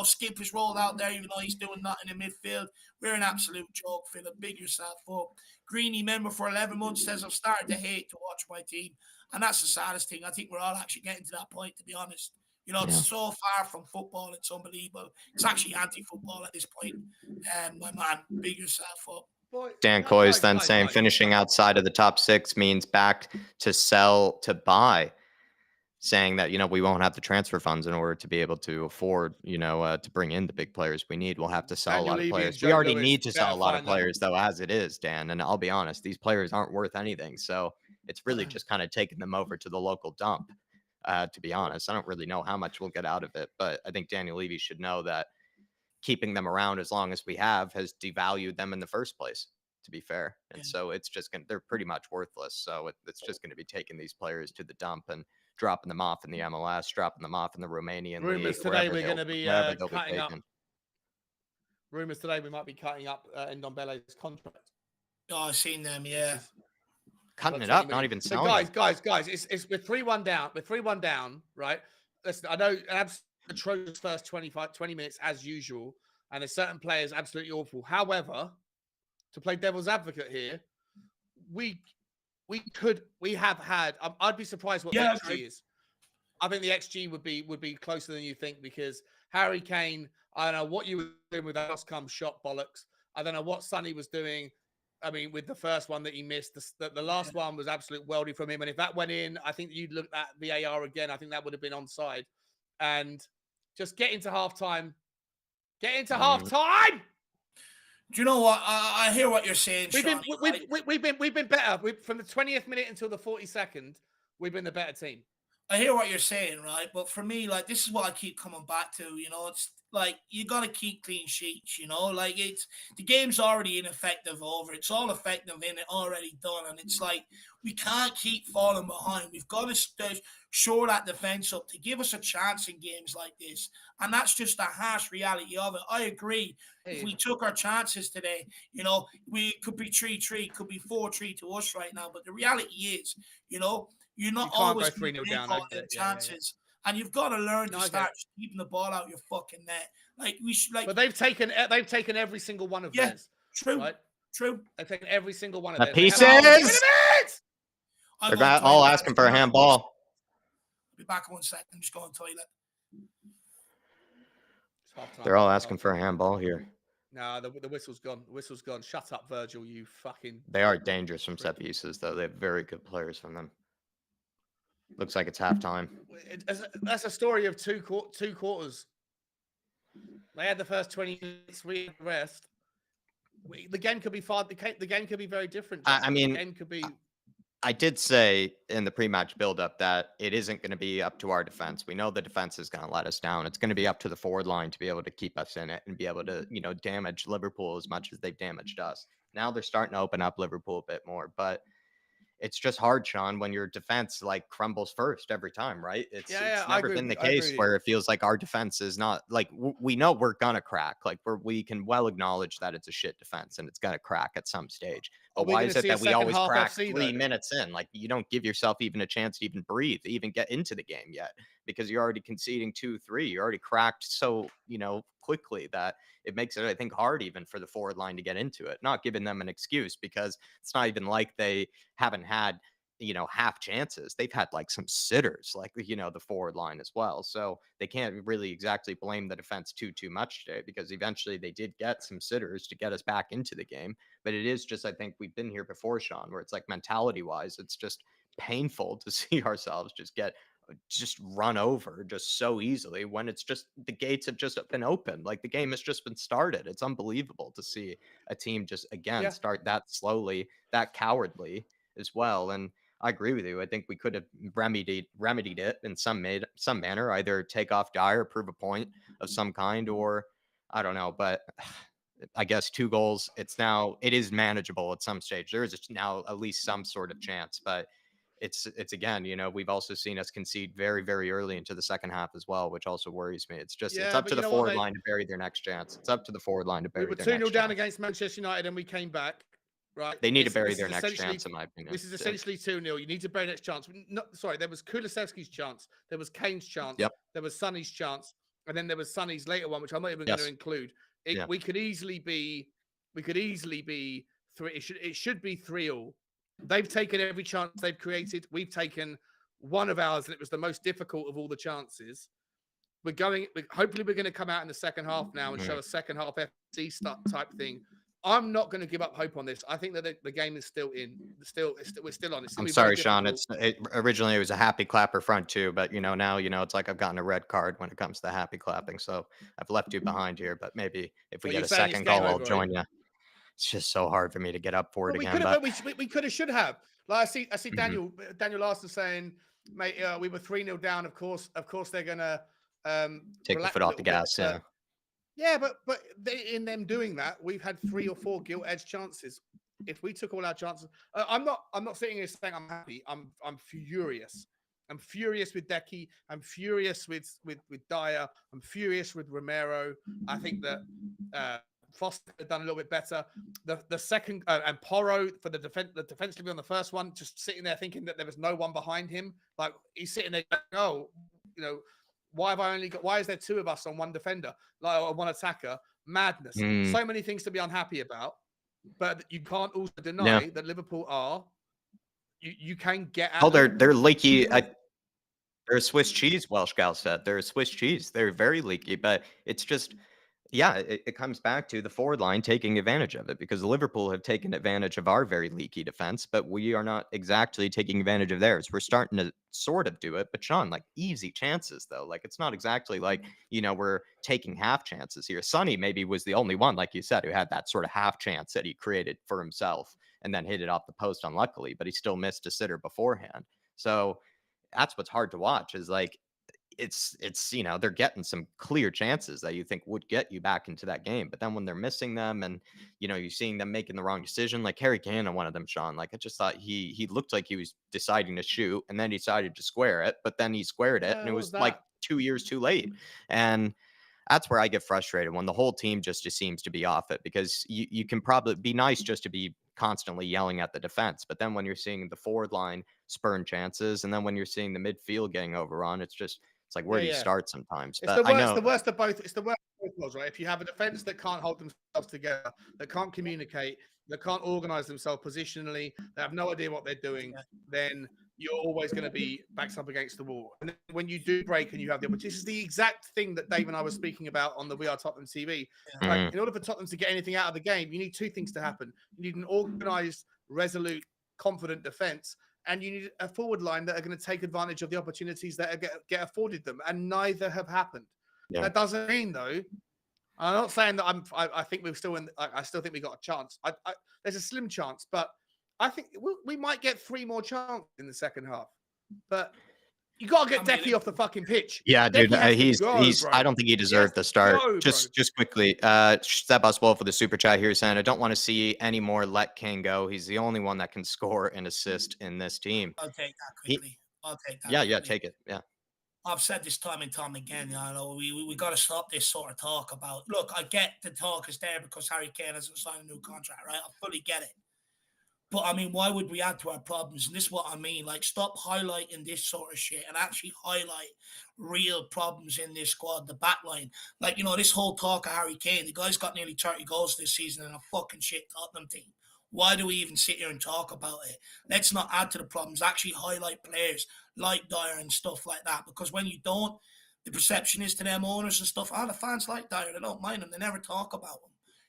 Skip is rolled out there, even though he's doing nothing in midfield. We're an absolute joke, Philip. Big yourself up. Greeny, member for 11 months, says, I've started to hate to watch my team. And that's the saddest thing. I think we're all actually getting to that point, to be honest. It's so far from football. It's unbelievable. It's actually anti-football at this point. My man, big yourself up. Dan Coy's then saying finishing outside of the top six means back to sell to buy. saying that, we won't have the transfer funds in order to be able to afford, to bring in the big players we need. We'll have to sell a Daniel lot of Levy and players. We Joe already Lewis need to sell better a lot of find them. players, though, as it is, Dan. And I'll be honest, these players aren't worth anything. So it's really just kind of taking them over to the local dump. To be honest, I don't really know how much we'll get out of it, but I think Daniel Levy should know that keeping them around as long as we have has devalued them in the first place, to be fair. And so it's just they're pretty much worthless. So it's just going to be taking these players to the dump and dropping them off in the MLS, dropping them off in the Romanian Rumors league, today we're going to be wherever they'll cutting be up. taken. Rumors today we might be cutting up Ndombele's contract. Oh, I've seen them, yeah. Cutting it up, not even so selling. Guys, it's we're 3-1 down. We're 3-1 down, right? Listen, I know atrocious first 20 minutes as usual, and there's certain players absolutely awful. However, to play devil's advocate here, we have had. I'd be surprised what the XG is. I think the XG would be closer than you think, because Harry Kane, I don't know what you were doing with that come shot bollocks. I don't know what Sonny was doing. I mean, with the first one that he missed, the last one was absolute welding from him. And if that went in, I think you'd look at VAR again. I think that would have been onside. And just get into halftime. Get into halftime. Do you know what? I hear what you're saying, We've Sean. been better. From the 20th minute until the 42nd, we've been the better team. I hear what you're saying, right? But for me, like, this is what I keep coming back to, it's like, you got to keep clean sheets, like the game's already ineffective over. It's all effective in it, already done. And it's like, we can't keep falling behind. We've got to shore that defense up to give us a chance in games like this. And that's just the harsh reality of it. I agree. If we took our chances today, we could be 3-3, could be 4-3 to us right now. But the reality is, you're not always going to make all the chances. And you've got to learn to start keeping the ball out your fucking net. But they've taken every single one of theirs. True. Right? True. They've taken every single one of The theirs. pieces. They're all asking for a handball. I'll be back in 1 second. I'm just going to the toilet. They're all asking for a handball here. No, the whistle's gone. The whistle's gone. Shut up, Virgil, you fucking... They are dangerous from set pieces, though. They have very good players from them. Looks like it's halftime. That's a story of two quarters. They had the first 20 minutes, we had the rest. The game could be the game could be very different. I mean, the game could be... I did say in the pre-match build-up that it isn't going to be up to our defense. We know the defense is going to let us down. It's going to be up to the forward line to be able to keep us in it and be able to, damage Liverpool as much as they've damaged us. Now they're starting to open up Liverpool a bit more, but it's just hard, Sean, when your defense crumbles first every time, right? It's never been the case where it feels like our defense is not we know we're gonna crack. We can well acknowledge that it's a shit defense and it's gonna crack at some stage. But why is it that we always crack 3 minutes in? You don't give yourself even a chance to even breathe, to even get into the game yet, because you're already conceding 2-3. You're already cracked so quickly that it makes it, I think, hard even for the forward line to get into it. Not giving them an excuse, because it's not even like they haven't had half chances. They've had some sitters, the forward line as well. So they can't really exactly blame the defense too much today, because eventually they did get some sitters to get us back into the game. But it is just, I think we've been here before, Sean, where it's mentality wise, it's just painful to see ourselves just run over just so easily when it's just the gates have just been opened. The game has just been started. It's unbelievable to see a team just again start that slowly, that cowardly as well. And I agree with you. I think we could have remedied it in some manner, either take off Dyer, prove a point of some kind, or I don't know. But I guess 2 goals, it is manageable at some stage. There is now at least some sort of chance, but it's again, we've also seen us concede very, very early into the second half as well, which also worries me. It's just it's up to the forward line to bury their next chance. It's up to the forward line to bury their next chance. We were 2-0 down against Manchester United and we came back. Right. They need to bury their next chance, in my opinion. This is essentially 2-0. You need to bury next chance. There was Kulusevski's chance. There was Kane's chance. Yep. There was Sonny's chance. And then there was Sonny's later one, which I'm not even going to include. We could easily be 3. It should be 3-3. They've taken every chance they've created. We've taken one of ours, and it was the most difficult of all the chances. Hopefully we're going to come out in the second half now and show a second half FC type thing. I'm not going to give up hope on this. I think that the game is still in. We're still on. It's going I'm to be very sorry, Sean. difficult. Originally it was a happy clapper front too, but now it's like I've gotten a red card when it comes to happy clapping. So I've left you behind here. But maybe if we Well, get you're a saying it's second game call, I'll over, are you? join you. It's just so hard for me to get up for it Well, we again. could But have, we could have, should have. Like I see Mhm. Daniel Larson saying, mate, we were 3-0 down. Of course, they're gonna Take the relax foot a off the little bit. gas. Yeah. Yeah, but in them doing that, we've had 3 or 4 gilt edged chances. If we took all our chances, I'm not sitting here saying I'm happy. I'm furious. I'm furious with Decky. I'm furious with Dyer. I'm furious with Romero. I think that Foster had done a little bit better. The second and Porro for the defensively on the first one, just sitting there thinking that there was no one behind him. Like he's sitting there, going, oh, you know, why have I only got? Why is there 2 of us on one defender, like on one attacker? Madness. Mm, So many things to be unhappy about, but you can't also yeah. deny that Liverpool are. You can get Oh, at them. they're leaky. They're a Swiss cheese, Welsh gal said. They're a Swiss cheese. They're very leaky, but it's just, yeah, it comes back to the forward line taking advantage of it because Liverpool have taken advantage of our very leaky defense, but we are not exactly taking advantage of theirs. We're starting to sort of do it, but Sean, like easy chances though. Like it's not exactly like, we're taking half chances here. Sonny maybe was the only one, like you said, who had that sort of half chance that he created for himself and then hit it off the post unluckily, but he still missed a sitter beforehand. So that's what's hard to watch is like it's they're getting some clear chances that you think would get you back into that game, but then when they're missing them and you're seeing them making the wrong decision, like Harry Kane on one of them, Sean, like I just thought he looked like he was deciding to shoot and then he decided to square it, but then he squared it and it What was was like that? 2 years too late. And that's where I get frustrated when the whole team just seems to be off it because you can probably be nice just to be constantly yelling at the defense. But then when you're seeing the forward line spurn chances and then when you're seeing the midfield getting overrun, it's like, where Yeah, do you yeah. start sometimes? It's But the I worst. know, The worst of both. It's the worst of both worlds, right? If you have a defense that can't hold themselves together, that can't communicate, that can't organize themselves positionally, they have no idea what they're doing, then you're always going to be backs up against the wall. And when you do break and you have the opportunity, this is the exact thing that Dave and I were speaking about on the We Are Tottenham TV. Like, in order for Tottenham to get anything out of the game, you need 2 things to happen. You need an organized, resolute, confident defense, and you need a forward line that are going to take advantage of the opportunities that get afforded them, and neither have happened. yeah. That doesn't mean, though. I'm not saying that I think we're still in. I still think we got a chance. There's a slim chance, but I think we might get 3 more chances in the second half. But you got to get Decky off the fucking pitch. Yeah, dude, Decky has to he's go, he's. bro. I don't think he He has deserved to the start. go, bro. Just quickly, Sebas Wolf with the super chat here saying, I don't want to see any more let Kane go. He's the only one that can score and assist in this team. I'll take that quickly. Yeah, take it. Yeah. I've said this time and time again, we got to stop this sort of talk about. Look, I get the talk is there because Harry Kane hasn't signed a new contract, right? I fully get it. But I mean, why would we add to our problems? And this is what I mean. Like, stop highlighting this sort of shit and actually highlight real problems in this squad, the back line. Like, this whole talk of Harry Kane, the guy's got nearly 30 goals this season in a fucking shit Tottenham team. Why do we even sit here and talk about it? Let's not add to the problems. Actually highlight players like Dyer and stuff like that. Because when you don't, the perception is to them owners and stuff, the fans like Dyer, they don't mind him. They never talk about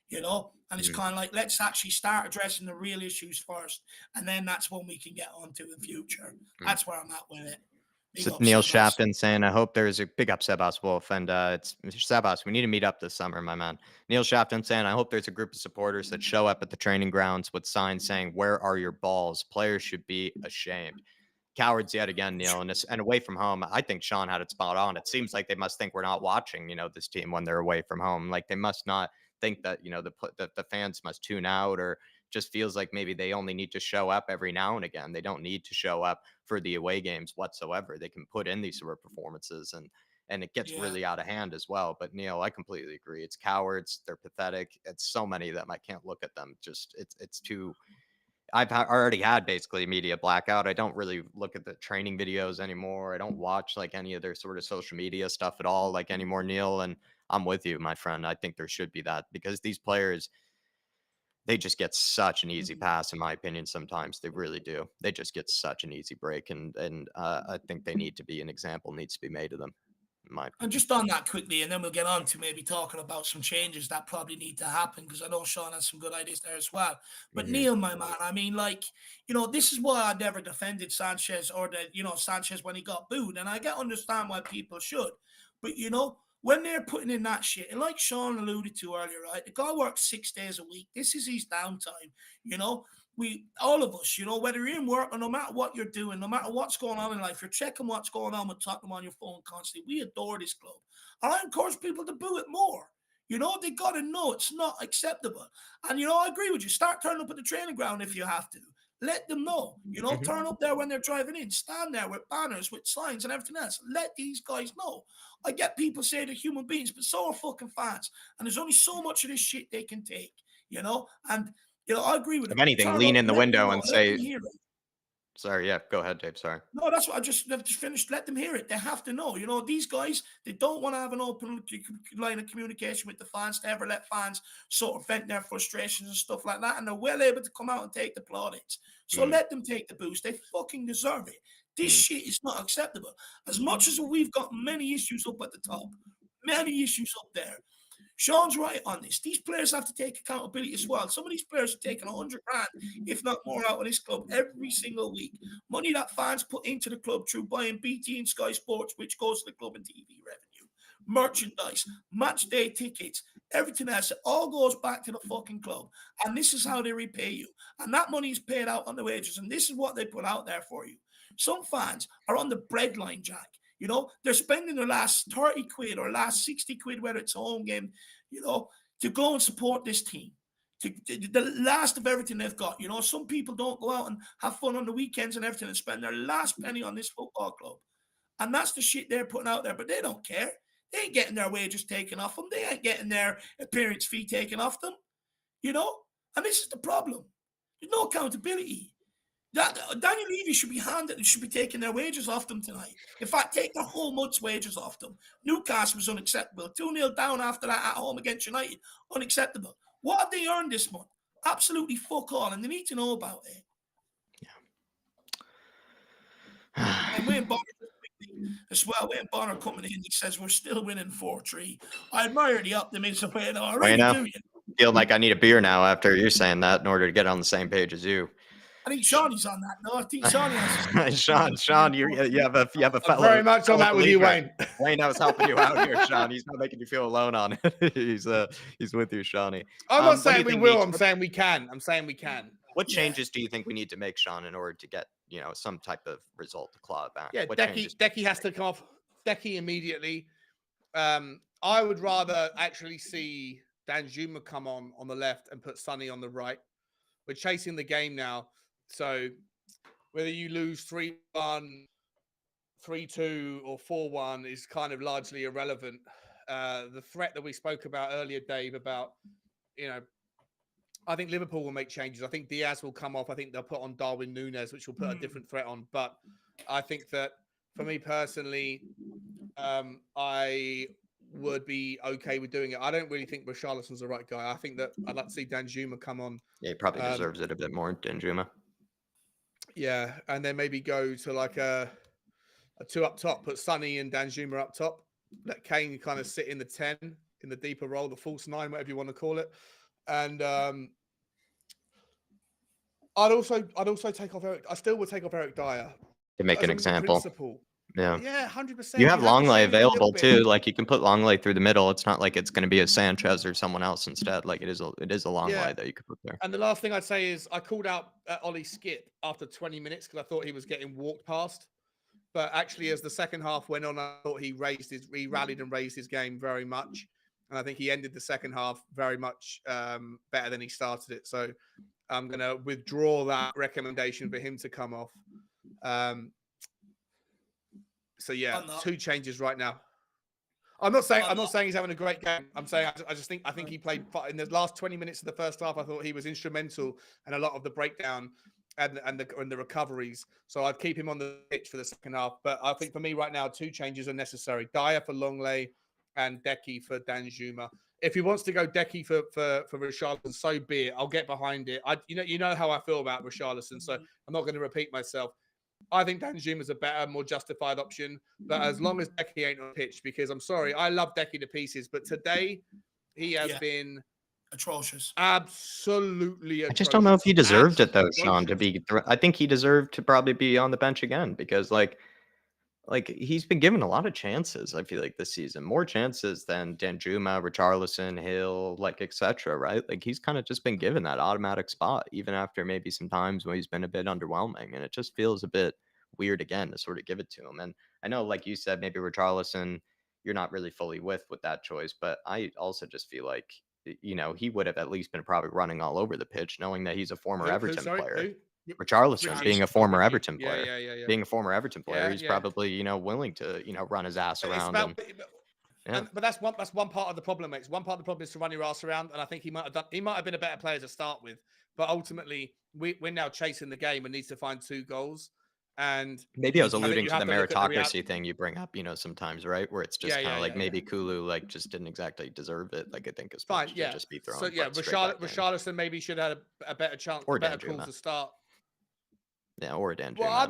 him. And it's kind of like, let's actually start addressing the real issues first. And then that's when we can get on to the future. That's where I'm at with it. So Neil Shafton saying, I hope there's a big up Sebas Wolf. And it's Sebas, we need to meet up this summer, my man. Neil Shafton saying, I hope there's a group of supporters that show up at the training grounds with signs saying, where are your balls? Players should be ashamed. Cowards yet again, Neil. And away from home, I think Sean had it spot on. It seems like they must think we're not watching, this team when they're away from home. Like they must not think that, the fans must tune out, or just feels like maybe they only need to show up every now and again. They don't need to show up for the away games whatsoever. They can put in these sort of performances and it gets really out of hand as well. But Neil, I completely agree. It's cowards. They're pathetic. It's so many of them. I can't look at them. Just it's too. I've already had basically a media blackout. I don't really look at the training videos anymore. I don't watch like any of their sort of social media stuff at all like anymore, Neil. And I'm with you, my friend. I think there should be that because these players, they just get such an easy pass, in my opinion. Sometimes they really do. They just get such an easy break, and I think they need to be an example needs to be made of them. in my And opinion. just on that quickly, and then we'll get on to maybe talking about some changes that probably need to happen, because I know Sean has some good ideas there as well. But Mhm. Neil, my man, I mean, like, this is why I never defended Sanchez, or Sanchez when he got booed. And I understand why people should. But, when they're putting in that shit, and like Sean alluded to earlier, right? The guy works 6 days a week. This is his downtime. All of us, whether you're in work or no matter what you're doing, no matter what's going on in life, you're checking what's going on with Tottenham on your phone constantly. We adore this club. And I encourage people to boo it more. They got to know it's not acceptable. And, I agree with you. Start turning up at the training ground if you have to. Let them know. Mhm. Turn up there when they're driving in. Stand there with banners, with signs and everything else. Let these guys know. I get people say they're human beings, but so are fucking fans. And there's only so much of this shit they can take, And, I agree with If them. anything, Turn lean up, in the let them window know, and let them say, hear it. sorry, yeah, go ahead, Dave, sorry. No, that's what I've just finished. Let them hear it. They have to know. These guys, they don't want to have an open line of communication with the fans to ever let fans sort of vent their frustrations and stuff like that. And they're well able to come out and take the plaudits. So let them take the boost. They fucking deserve it. This shit is not acceptable. As much as we've got many issues up at the top, many issues up there, Sean's right on this. These players have to take accountability as well. Some of these players are taking 100 grand, if not more, out of this club every single week. Money that fans put into the club through buying BT and Sky Sports, which goes to the club and TV revenue, merchandise, match day tickets, everything else. It all goes back to the fucking club. And this is how they repay you. And that money is paid out on the wages. And this is what they put out there for you. Some fans are on the breadline, Jack. They're spending their last 30 quid or last 60 quid, whether it's a home game, to go and support this team. The last of everything they've got. Some people don't go out and have fun on the weekends and everything and spend their last penny on this football club. And that's the shit they're putting out there, but they don't care. They ain't getting their wages taken off them. They ain't getting their appearance fee taken off them, And this is the problem. There's no accountability. Daniel Levy should be taking their wages off them tonight. In fact, take their whole month's wages off them. Newcastle was unacceptable. 2-0 down after that at home against United. Unacceptable. What have they earned this month? Absolutely fuck all, and they need to know about it. Yeah. And Wayne Bonner as well. Wayne Bonner coming in, he says we're still winning 4-3. I admire the optimism, Wayne. I really do. Feel like I need a beer now after you're saying that in order to get on the same page as you. I think Shawnee's on that. No, I think Shawnee has. Sean, you have a fellow. I'm very much on that with you, Wayne. Wayne, I was helping you out here, Sean. He's not making you feel alone on it. He's with you, Shawnee. I'm not saying we will. I'm saying we can. What changes do you think we need to make, Sean, in order to get some type of result to claw it back? Yeah, Decky has to come off. Decky immediately. I would rather actually see Danjuma come on the left and put Sonny on the right. We're chasing the game now. So whether you lose 3-1, 3-2, or 4-1 is kind of largely irrelevant. The threat that we spoke about earlier, Dave, about, I think Liverpool will make changes. I think Diaz will come off. I think they'll put on Darwin Núñez, which will put a different threat on. But I think that for me personally, I would be okay with doing it. I don't really think Richarlison's the right guy. I think that I'd like to see Danjuma come on. Yeah, he probably deserves it a bit more, Danjuma. Yeah, and then maybe go to like a 2 up top, put Sonny and Danjuma up top. Let Kane kind of sit in the 10, in the deeper role, the false 9, whatever you want to call it. And I'd also take off Eric. I still would take off Eric Dyer To make an example. Principle. Yeah, 100%. You have Longley available too. Like you can put Longley through the middle. It's not like it's going to be a Sanchez or someone else instead. Like it is a Longley that you could put there. And the last thing I'd say is I called out Ollie Skip after 20 minutes because I thought he was getting walked past. But actually, as the second half went on, I thought he rallied and raised his game very much. And I think he ended the second half very much better than he started it. So I'm going to withdraw that recommendation for him to come off. So yeah, 2 changes right now. I'm not saying he's having a great game. I'm saying I think he played in the last 20 minutes of the first half. I thought he was instrumental in a lot of the breakdown and the recoveries. So I'd keep him on the pitch for the second half. But I think for me right now, 2 changes are necessary: Dyer for Longley and Decky for Danjuma. If he wants to go Decky for Richarlison, so be it. I'll get behind it. You know how I feel about Richarlison, so I'm not going to repeat myself. I think Danjuma's a better, more justified option. But as long as Decky ain't on pitch, because I'm sorry, I love Decky to pieces, but today he has been atrocious. Absolutely atrocious. I just don't know if he deserved it though, Sean. I think he deserved to probably be on the bench again because like he's been given a lot of chances. I feel like this season, more chances than Danjuma, Richarlison, Hill, like etc. Right? Like he's kind of just been given that automatic spot, even after maybe some times when he's been a bit underwhelming, and it just feels a bit weird again to sort of give it to him. And I know, like you said, maybe Richarlison, you're not really fully with that choice, but I also just feel like he would have at least been probably running all over the pitch, knowing that he's a former Everton player. Richarlison, being a former Everton player, being a former Everton player, he's probably willing to run his ass around. But that's one part of the problem, mate. One part of the problem is to run your ass around, and I think he might have been a better player to start with. But ultimately, we're now chasing the game and needs to find 2 goals. And maybe I was alluding to the meritocracy thing you bring up, sometimes, right? Where it's just kind of like maybe Kulu just didn't exactly deserve it. Like I think it's fine. Just be thrown. So Richarlison maybe should have had a better chance, or a better call to start. Yeah, or Danjuma. Well,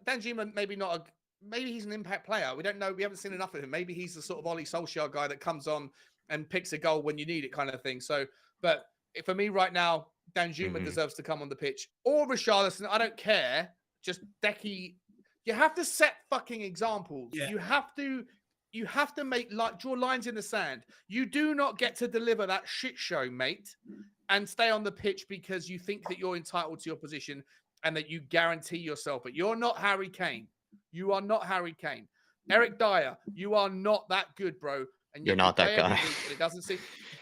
Danjuma maybe not. Maybe he's an impact player. We don't know. We haven't seen enough of him. Maybe he's the sort of Ollie Solskjaer guy that comes on and picks a goal when you need it, kind of thing. So, but for me right now, Danjuma deserves to come on the pitch, or Richarlison. I don't care. Just Decky. You have to set fucking examples. Yeah. You have to draw lines in the sand. You do not get to deliver that shit show, mate, and stay on the pitch because you think that you're entitled to your position and that you guarantee yourself. But you're not Harry Kane. You are not Harry Kane. Eric Dyer, you are not that good, bro. And you're not that guy. It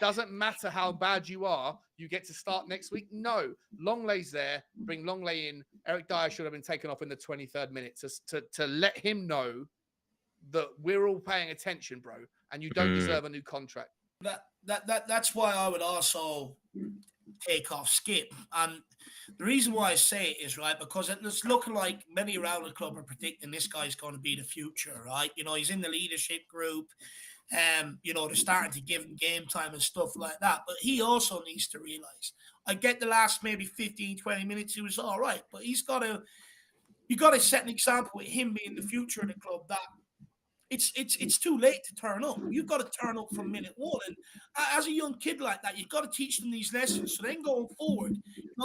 doesn't matter how bad you are. You get to start next week. No, Longlay's there. Bring Longley in. Eric Dyer should have been taken off in the 23rd minute to let him know that we're all paying attention, bro, and you don't deserve a new contract. That's why I would also take off Skip. And the reason why I say it is, right, because it's looking like many around the club are predicting this guy's going to be the future, right? He's in the leadership group. They're starting to give him game time and stuff like that. But he also needs to realize, I get the last maybe 15, 20 minutes, he was all right. But you got to set an example with him being the future of the club that it's too late to turn up. You've got to turn up from minute 1. And as a young kid like that, you've got to teach them these lessons. So then going forward,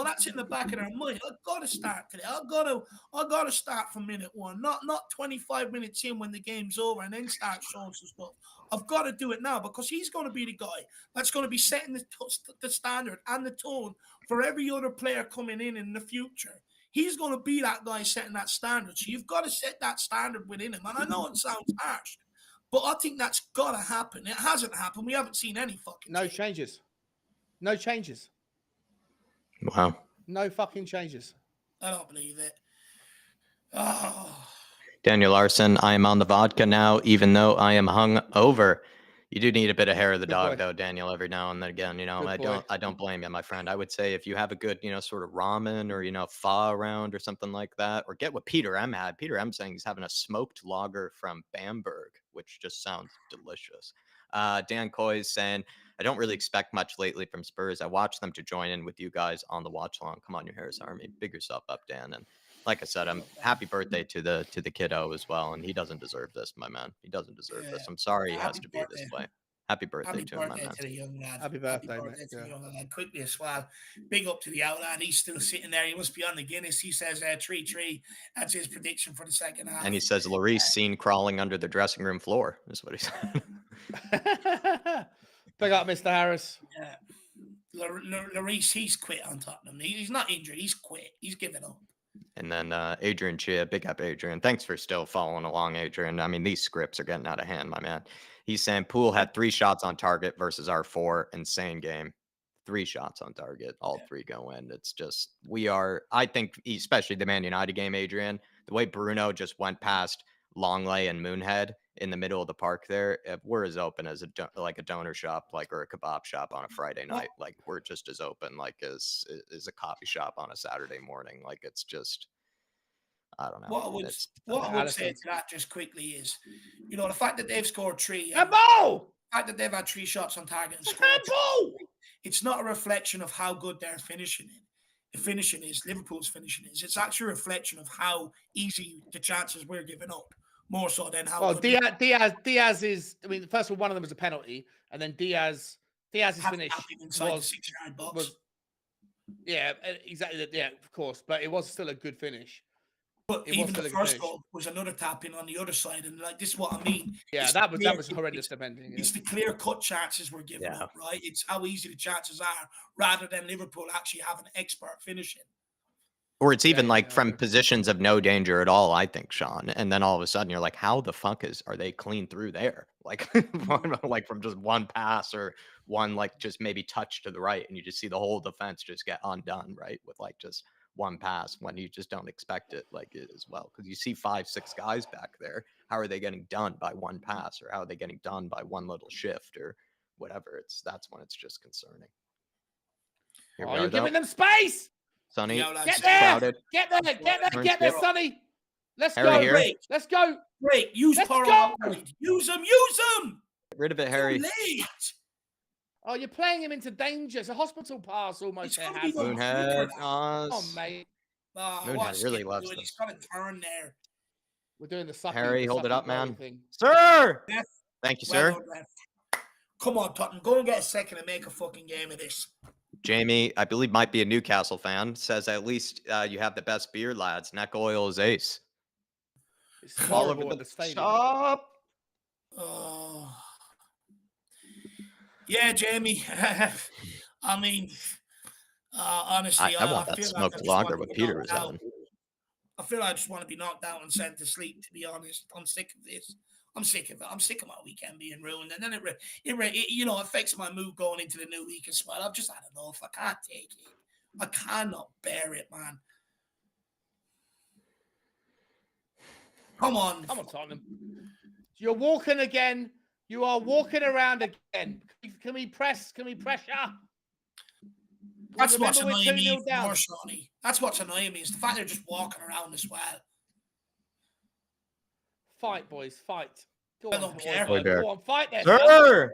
that's in the back of their mind. I've got to start today. I've got to start from minute 1, not 25 minutes in when the game's over and then start showing some stuff. I've got to do it now because he's going to be the guy that's going to be setting the standard and the tone for every other player coming in the future. He's going to be that guy setting that standard. So you've got to set that standard within him. And I know it sounds harsh, but I think that's got to happen. It hasn't happened. We haven't seen any fucking changes. No changes. Wow. No fucking changes. I don't believe it. Oh. Daniel Larson, I am on the vodka now, even though I am hung over. You do need a bit of hair of the dog, though, Daniel, every now and then again. I don't blame you, my friend. I would say if you have a good, sort of ramen or, pho around or something like that, or get what Peter M had. Peter M saying he's having a smoked lager from Bamberg, which just sounds delicious. Dan Coy is saying, I don't really expect much lately from Spurs. I watch them to join in with you guys on the watch along. Come on, you Harris Army. Big yourself up, Dan. And like I said, I'm happy birthday to the kiddo as well. And he doesn't deserve this, my man. He doesn't deserve this. I'm sorry he has to be this way. Happy birthday to him, my man. To the young lad. Happy birthday to the young lad. Quickly as well. Big up to the outland. He's still sitting there. He must be on the Guinness. He says 3-3. That's his prediction for the second half. And he says Lloris seen crawling under the dressing room floor, is what he said. Big up, Mr. Harris. Yeah. Lloris, he's quit on Tottenham. He's not injured. He's quit. He's given up. And then Adrian Chia, big up Adrian. Thanks for still following along, Adrian. I mean, these scripts are getting out of hand, my man. He's saying Poole had 3 shots on target versus our 4. Insane game. 3 shots on target. All 3 go in. It's just, I think, especially the Man United game, Adrian, the way Bruno just went past Longley and Moonhead in the middle of the park there, if we're as open as a donor shop, or a kebab shop on a Friday night. Like we're just as open as a coffee shop on a Saturday morning. Like it's just, I don't know. What I would say to that just quickly is, the fact that they've scored 3. The fact that they've had 3 shots on target and scored, it's not a reflection of how good they're finishing it. the finishing is, Liverpool's finishing is. It's actually a reflection of how easy the chances we're giving up, more so than how. Well, Diaz is. I mean, first of all, one of them was a penalty, and then Diaz's finish inside the 6-yard box. Yeah, exactly. Yeah, of course, but it was still a good finish. But even the first goal was another tap in on the other side, and like this is what I mean. Yeah, that was horrendous defending. It's the clear-cut chances we're giving up, right? It's how easy the chances are, rather than Liverpool actually having expert finishing. Or it's even from positions of no danger at all, I think, Sean. And then all of a sudden you're like, how the fuck are they clean through there? Like, like from just one pass or one, like just maybe touch to the right. And you just see the whole defense just get undone, right? With like just one pass when you just don't expect it like it as well. Because you see 5-6 guys back there. How are they getting done by one pass, or how are they getting done by one little shift or whatever? That's when it's just concerning. You're giving them space. Sonny, get there, crowded. Get there, Sonny. Let's go, Ray. Let's go. Great, use Poro. Use them. Get rid of it, Harry. Oh, you're playing him into danger. It's a hospital pass almost. Moonhead. Oh, mate. Moonhead really loves this. He's got a turn there. We're doing the sucky. Harry, hold it up, man. Thing. Sir! Thank you, sir. Come on, Tottenham. Go and get a second and make a fucking game of this. Jamie, I believe, might be a Newcastle fan, says at least you have the best beer, lads. Neck oil is ace. It's all over the stadium. Stop. Oh. Yeah, Jamie. I mean, honestly, I want that smoked lager with Peter is having. I feel I just want to be knocked out and sent to sleep, to be honest. I'm sick of this. I'm sick of it. I'm sick of my weekend being ruined. And then it affects my mood going into the new week as well. I've just had enough. I can't take it. I cannot bear it, man. Come on, Tottenham. You're walking again. You are walking around again. Can we press? Can we pressure? That's what's annoying me more, Shawnee. That's what's annoying me is the fact they're just walking around as well. Fight, boys, fight. Go on, Pierre. Go on, fight there. Sir!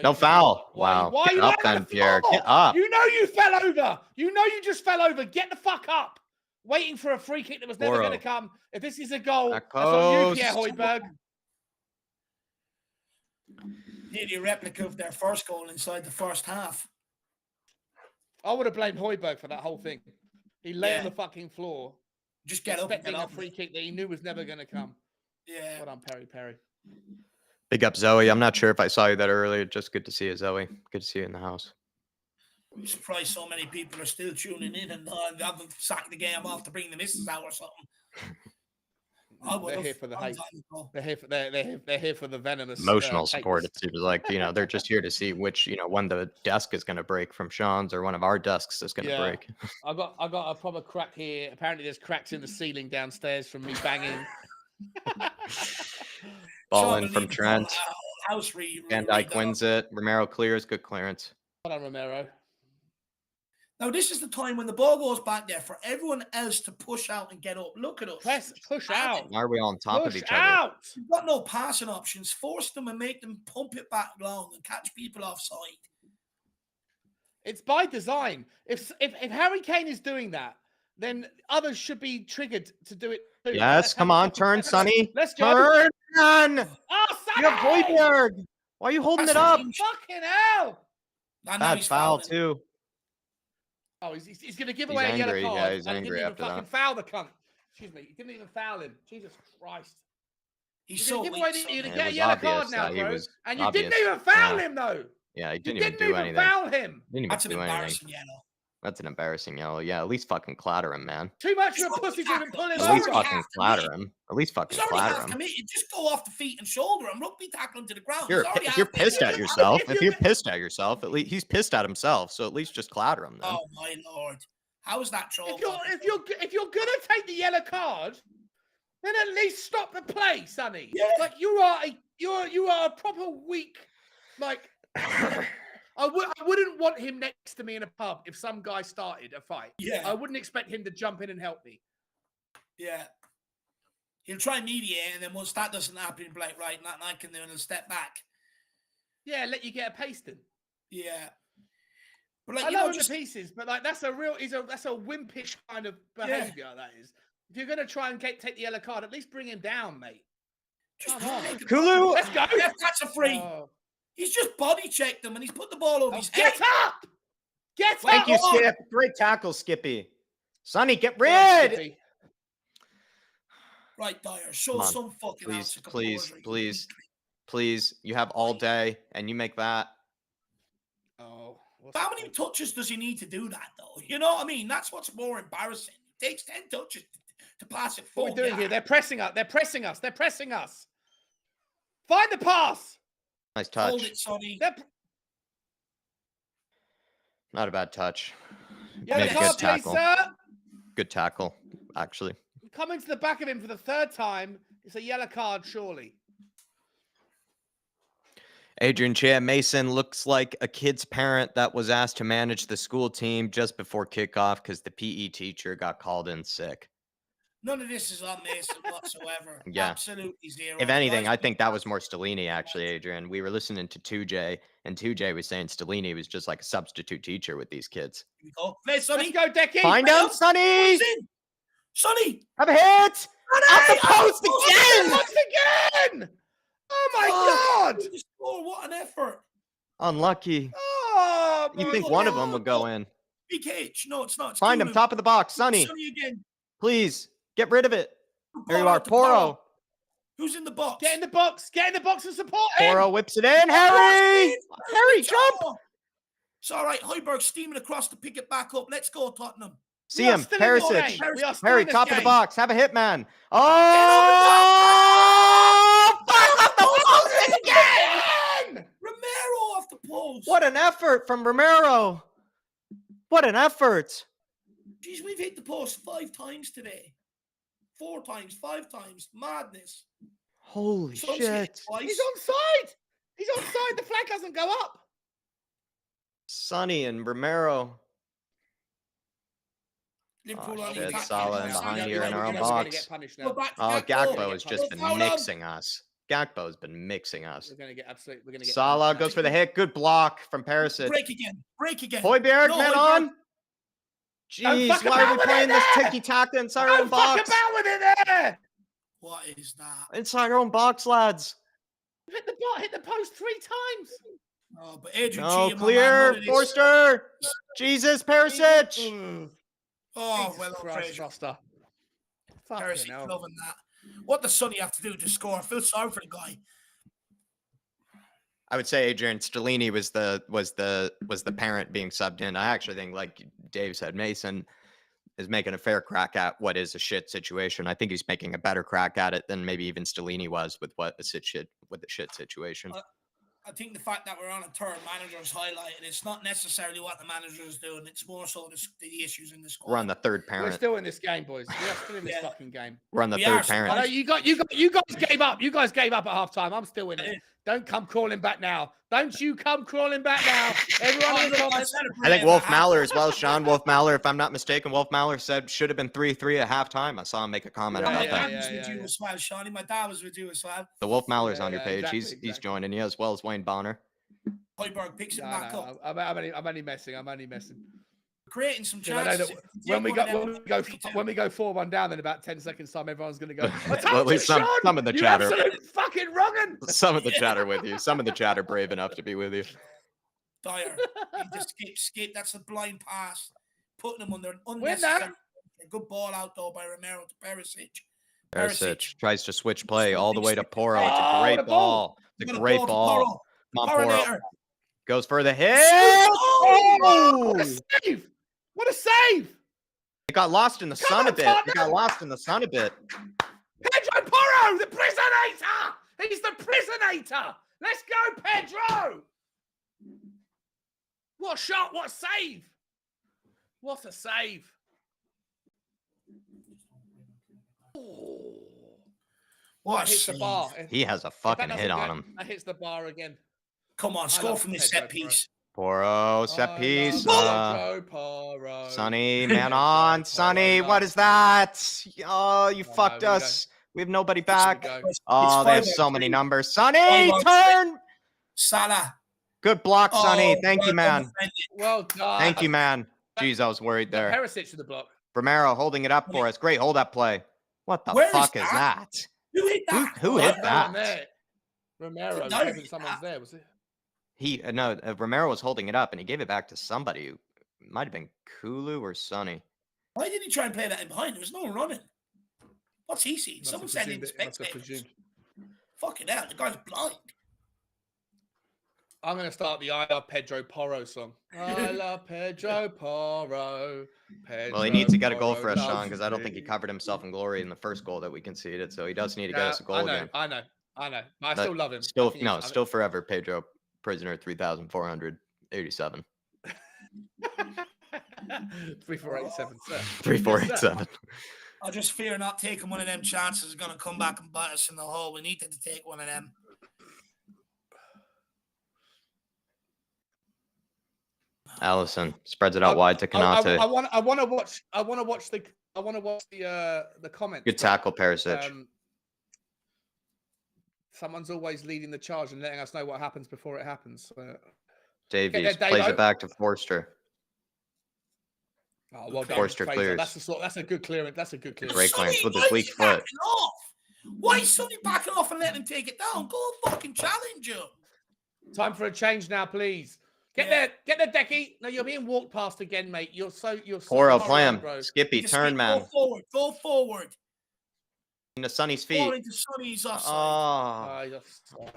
No foul. Wow. Why Get up then, Pierre. Get up. You know you fell over. You know you just fell over. Get the fuck up. Waiting for a free kick that was never going to come. If this is a goal, that's on you, Pierre Højbjerg. Nearly a replica of their first goal inside the first half. I would have blamed Højbjerg for that whole thing. He lay on the fucking floor. Just get up and expecting a free kick that he knew was never going to come. Yeah. Well done, Perry. Big up, Zoe. I'm not sure if I saw you that earlier. Just good to see you, Zoe. Good to see you in the house. I'm surprised so many people are still tuning in and haven't sacked the game off to bring the missus out or something. They're here for the hate. They're here for the venomous emotional support. It seems like they're just here to see which when the desk is going to break from Sean's or one of our desks is going to break. I got a proper crack here. Apparently, there's cracks in the ceiling downstairs from me banging. Ball in from Trent. Van Dijk wins it. Romero clears. Good clearance. Well done, Romero. Now, this is the time when the ball goes back there for everyone else to push out and get up. Look at us. Push out. Why are we all on top of each other? You've got no passing options. Force them and make them pump it back long and catch people offside. It's by design. If Harry Kane is doing that, then others should be triggered to do it too. Yes, come on. Turn, Sonny. Let's go. Turn. Oh, Sonny! You have Højbjerg. Why are you holding it up? Fucking hell. That's foul, too. Oh, he's going to give away a yellow card. Yeah, he's angry after that. Fucking foul the cunt. Excuse me. He didn't even foul him. Jesus Christ. He's so weak. You're going to get a yellow card now, bro. And you didn't even foul him, though. Yeah, he didn't even do anything. Foul him. That's an embarrassing yellow. That's an embarrassing yellow. Yeah, at least fucking clatter him, man. Too much of a pussy to even pull him over. At least fucking clatter him. At least fucking clatter him. Just go off the feet and shoulder him. Rugby tackle him to the ground. If you're pissed at yourself, at least he's pissed at himself. So at least just clatter him. Then. Oh my lord, how is that troll? If you're gonna take the yellow card, then at least stop the play, Sonny. Yeah. Like you are a proper weak. Like I wouldn't want him next to me in a pub if some guy started a fight. Yeah. I wouldn't expect him to jump in and help me. Yeah. He'll try mediate, and then once that doesn't happen, he'll be like, right, nothing I can do, and he'll step back. Yeah, let you get a pasting. Yeah. But like, I you love know, him just to pieces, but like that's a wimpish kind of behavior. That is. If you're gonna try and take the yellow card, at least bring him down, mate. just Come on. take him. Kulu. Let's go. That's a free. Oh. He's just body checked him and he's put the ball over his head. Get up! Get Thank up! Thank you, on. Skip. Great tackle, Skippy. Sonny, get Come on, rid. Skippy. Right, Dyer. Show Come on. some fucking ounce Please, of composure. please, please. You have all day, and you make that. Oh. How many touches does he need to do that, though? You know what I mean? That's what's more embarrassing. It takes 10 touches to pass it What are forward. we doing here? They're pressing us. They're pressing us. They're pressing us. Find the pass. Nice Hold touch. it, Sonny. Not a bad touch. Yeah, Made a good tackle. sir. Good tackle, actually. Coming to the back of him for the third time. It's a yellow card, surely. Adrian Chia Mason looks like a kid's parent that was asked to manage the school team just before kickoff because the PE teacher got called in sick. None of this is on Mason whatsoever. Yeah. Absolutely zero. If anything, I think that was more Stellini, actually, Adrian. We were listening to 2J, and 2J was saying Stellini was just like a substitute teacher with these kids. Here we go. Play, Sonny. Let's go, Decky. Find him, Sonny! He's in. Sonny. Have a hit! Off the post again! Once again! Oh my God! Oh, what an effort. Unlucky. Oh, You my think one of God. them would go in. BKH. No, it's not. It's Find him, Kulu. top of the box. Sonny, Sonny again. please, get rid of it. There you Ball are, out to Poro. Who's in the box? Get in the box. Get in the box and support him. Poro whips it in. Harry! Harry, jump! It's all right. Heiberg steaming across to pick it back up. Let's go, Tottenham. See We are him, still in this Perisic. game. We are still Harry, in this top of the game. box. Have a hit, man. Oh! Fuck off the post again! Romero off the post. What an effort from Romero. What an effort. Jeez, we've hit the post 5 times today. 4 times, 5 times. Madness. Holy Son's hit shit. twice. He's onside. He's onside. The flag doesn't go up. Sonny and Romero. Liverpool Oh, on the shit, attack. Salah in behind here in our own We're gonna box. get punished Go now. back to Oh, Gakpo. Gakpo has just been Foul on. mixing us. Gakpo's been mixing us. We're gonna get absolutely. We're gonna get Salah punished goes now. for the hit. Good block from Perisic. Break again. Break again. Hoiberg, No, man Højbjerg. on. Don't Jeez, fuck why are about we with playing it this there. ticky-taka inside our Don't own fuck box? about with it there. What is that? Inside our own box, lads. Hit the bot. Hit the post 3 times. Oh, but Adrian No, Chia, my man, clear. what it is- Forster. Jesus, Perisic. Mm. Oh, Jesus well, Christ, Fraser. Foster. Fucking Perisic hell. loving that. What does Sonny have to do to score? I feel sorry for the guy. I would say Adrian Stellini was the parent being subbed in. I actually think, like Dave said, Mason is making a fair crack at what is a shit situation. I think he's making a better crack at it than maybe even Stellini was with the shit situation. I think the fact that we're on a third manager is highlighted. It's not necessarily what the manager is doing. It's more so the issues in the squad. We're on the third We're parent. still in this game, boys. We are still in this Yeah. fucking game. We're on the We third are, parent. I know you guys gave up. You guys gave up at halftime. I'm still in it. Don't come crawling back now. Don't you come crawling back now. Everyone in the comments. I think Wolf Maller as well, Sean. Wolf Maller, if I'm not mistaken, Wolf Maller said should have been 3-3 at halftime. I saw him make a comment My about dad that. was with you as well, Shawnee. My dad was with you as well. The Wolf Maller's on your Yeah, page. exactly, He's joining you as well as Wayne Bonner. Højbjerg picks it No, back no, up. I'm only messing. I'm only messing. Creating some 'Cause I know chances. that If you take one of them, when we go 4-1 down in about 10 seconds time, everyone's going to go. I Well, told at least you, some Sean, of the you chatter. absolute fucking wrong'un. Some of the chatter with you. Some of the chatter brave enough to be with you. Dyer, he just escaped. That's a blind pass, putting him under an Win unnecessary. that. A good ball out though by Romero to Perisic. Perisic tries to switch play all the way to Poro. It's Oh, a the great ball. ball. It's a Got great to ball. Come on, Poro. Coronator. Goes for the hit. Oh, what a Oh! save! What a save! It got lost in the Come sun on, a bit. Tottenham. It got lost in the sun a bit. Pedro Porro, the prisonator! He's the prisonator! Let's go, Pedro! What a shot, what a save! What a save! Oh. What That a hits the save. bar. He has a If that fucking doesn't hit go, on him. That hits the bar again. Come on, score love from this Pedro set piece. Poro, set piece. Pedro Porro. Sonny, man on. Sonny, what is that? Oh, you Oh, fucked no, we us. We have nobody Here we back. go. Oh, they have so many numbers. Sonny, turn. Salah. Good block, Sonny. Thank you, well man. defended. Well done. Thank you, man. Jeez, I was worried there. Perisic to the block. Romero holding it up for us. Great hold up play. What the Where is fuck is that? that? Who hit that? Who Oh, hit no one that? there. Romero was No, hoping hit someone's that. there, was it? He no, Romero was holding it up and he gave it back to somebody. Who might have been Kulu or Sonny. Why didn't he try and play that in behind? There was no one running. What's he seen? Must Someone have said in presumed the it, must have spectators. presumed. Fucking hell, the guy's blind. I'm going to start the I Love Pedro Porro song. I love Pedro Porro. Well, he needs to get a goal Porro for us, Sean, loves because I don't think he me. covered himself in glory in the first goal that we conceded. So he does need to get Yeah, us a goal I know, again. I know. But I But still love him. I Still, think he's- still forever, Pedro Prisoner 3,487. 3487, sir. 3487. I just fear not taking one of them chances is going to come back and bite us in the hole. We needed to take one of them. Allison spreads it out wide to Kanate. I want to watch the comments. Good tackle, Perisic. Someone's always leading the charge and letting us know what happens before it happens. Davies there, plays Devo. it back to Forster. Oh, well done, Forster Fraser. clears. That's a good clearance. That's a good clearance. Great clearance with his why weak is he foot. backing off? Why is Sonny backing off and letting him take it down? Go fucking challenge him. Time for a change now, please. Get there, Decky. No, you're being walked past again, mate. You're so Poro, thorough, play him. bro. Skippy, turn, man. Go forward. Into Sonny's Fall feet. into Sonny's offside. Oh,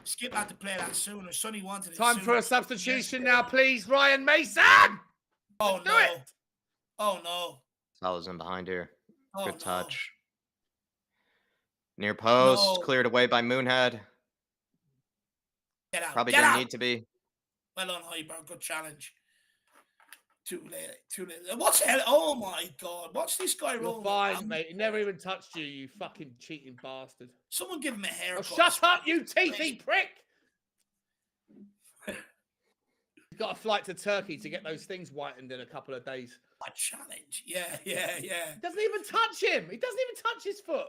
Skip had to play that sooner. Sonny wanted it Time sooner. for a substitution now, please, Ryan Mason. Oh Do no. it. Oh no. Salah's in behind here. Oh, Good no. touch. Near post, No. cleared away by Moonhead. Get out. Probably Get didn't out. need to be. Well done, Hyber. Good challenge. Too late. Too late. What's the hell? Oh my God. What's this guy You're rolling fine, around? mate. He never even touched you, you fucking cheating bastard. Someone give him a Oh, haircut. shut up, you teethy prick! You've got a flight to Turkey to get those things whitened in a couple of days. A challenge. Yeah. He doesn't even touch him. He doesn't even touch his foot.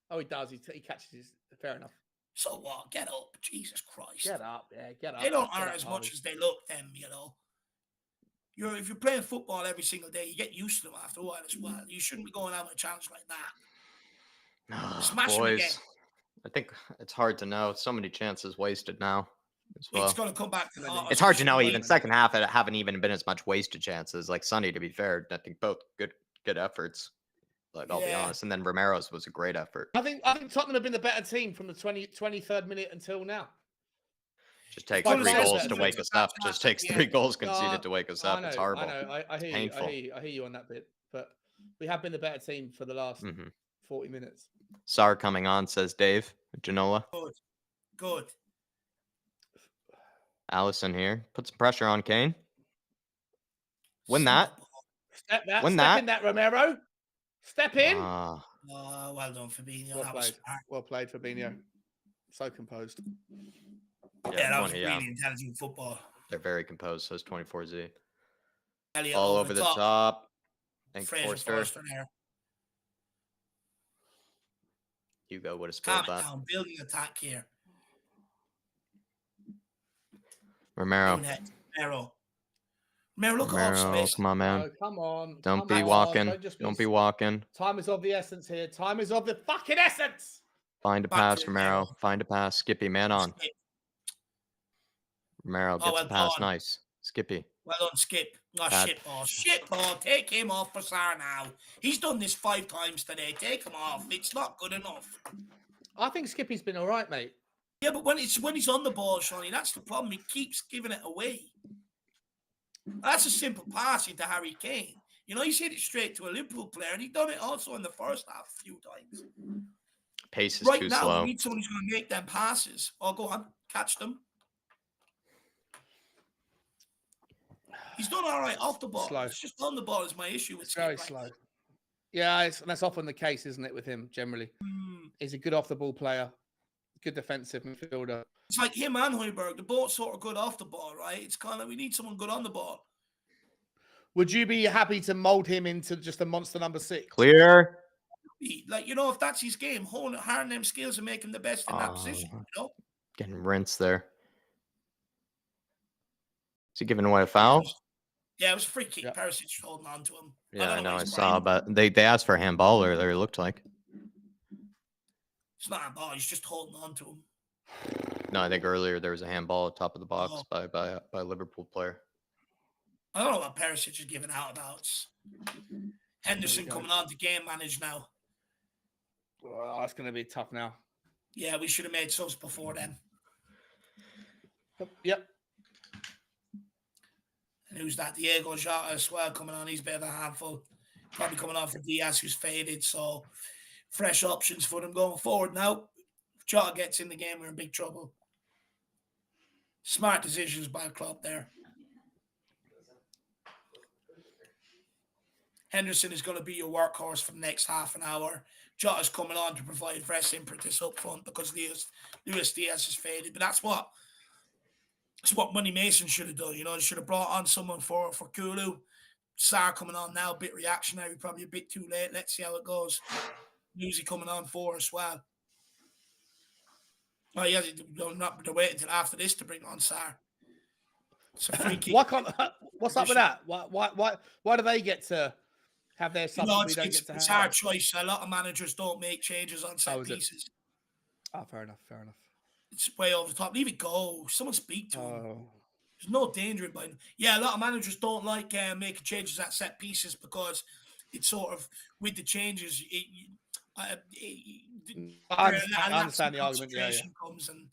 Oh, he does. He catches his. Fair enough. So what? Get up. Jesus Christ. Get up. Yeah, get up. They don't Get hurt up, as Harvey. much as they look, them, you know. If you're playing football every single day, you get used to them after a while as well. You shouldn't be going out with a challenge like that. Smash him again. Boys, I think it's hard to know. So many chances wasted now as well. It's going to come back to the It's hard to know even. Second half, it haven't even been as much wasted chances. Like Sonny, to be fair, I think both good efforts. Like, I'll be honest. And then Romero's was a great effort. I think Tottenham have been the better team from the 23rd minute until now. Just takes Well, 3 it's goals also to the wake us up. Just takes 3 goals conceded to wake us up. It's horrible. I know. I hear Painful. you. I hear you on that bit. But we have been the better team for the last 40 minutes. Sar coming on, says Dave. Genola. Good. Allison here. Put some pressure on Kane. Win that. Step that. Win Step that. in that, Romero. Step in. Ah, Oh, well done, Fabinho. Well That was played. smart. Well played, Fabinho. So composed. Yeah, that was yeah, really intelligent football. they're very composed. Says 24Z. Elliot All over the top. Thanks, Fraser Forster. there. Hugo would have spilled Calm it that. down. Building attack here. Romero. Romero, look off Romero, space. come on, man. Oh, come on. Don't come be on. walking. just Don't be walking. Time is of the essence here. Time is of the fucking essence. Find a Back pass, to the Romero. middle. Find a pass. Skippy, man on. Skip. Romero gets well a pass. done. Nice. Skippy. Well done, Skip. Oh, Bad. shit ball. Take him off for Sar now. He's done this 5 times today. Take him off. It's not good enough. I think Skippy's been all right, mate. Yeah, but when he's on the ball, Shawnee, that's the problem. He keeps giving it away. That's a simple pass into Harry Kane. You know, he's hit it straight to a Liverpool player, and he done it also in the first half a few times. Pace is Right too now, slow. we need someone who's going to make them passes. Oh, go on, catch them. He's done all right off the ball. Slow. It's just on the ball is my issue with It's very Skip. slow. Yeah, and that's often the case, isn't it, with him generally? He's a good off-the-ball player, good defensive midfielder. It's like him and Højbjerg. They're both sort of good off the ball, right? It's kind of, we need someone good on the ball. Would you be happy to mold him into just a monster number 6? Clear. Like, you know, if that's his game, harden them skills and make him the best in that position, you know? Getting rinsed there. Is he giving away a foul? Yeah, it was a free kick. Yeah. Perisic holding on to him. Yeah, I know. what I he's saw, crying. but they asked for a handball earlier. It looked like. It's not a ball. He's just holding on to him. No, I think earlier there was a handball at top of the box Oh. by a Liverpool player. I don't know what Perisic is giving out about. It's Henderson coming on to game manage now. Well, that's going to be tough now. Yeah, we should have made subs before then. Yep. And who's that? Diego Jota as well coming on. He's a bit of a handful. Probably coming on for Diaz, who's faded. So fresh options for them going forward now. If Jota gets in the game, we're in big trouble. Smart decisions by the club there. Henderson is going to be your workhorse for the next half an hour. Jota's coming on to provide fresh impetus up front because Luis Diaz is faded. But that's what Money Mason should have done. You know, he should have brought on someone for Kulu. Sarr coming on now, a bit reactionary, probably a bit too late. Let's see how it goes. Newsy coming on for as well. Oh, yeah, they're waiting until after this to bring on Sarr. It's a free kick. What's up with that? Why do they get to have their subs? It's our choice. A lot of managers don't make changes on set pieces. Oh, fair enough. It's way over the top. Leave it go. Someone speak to him. Oh. There's no danger in buying. Yeah, a lot of managers don't like making changes at set pieces because it's sort of with the changes. I understand the argument. Yeah. Comes and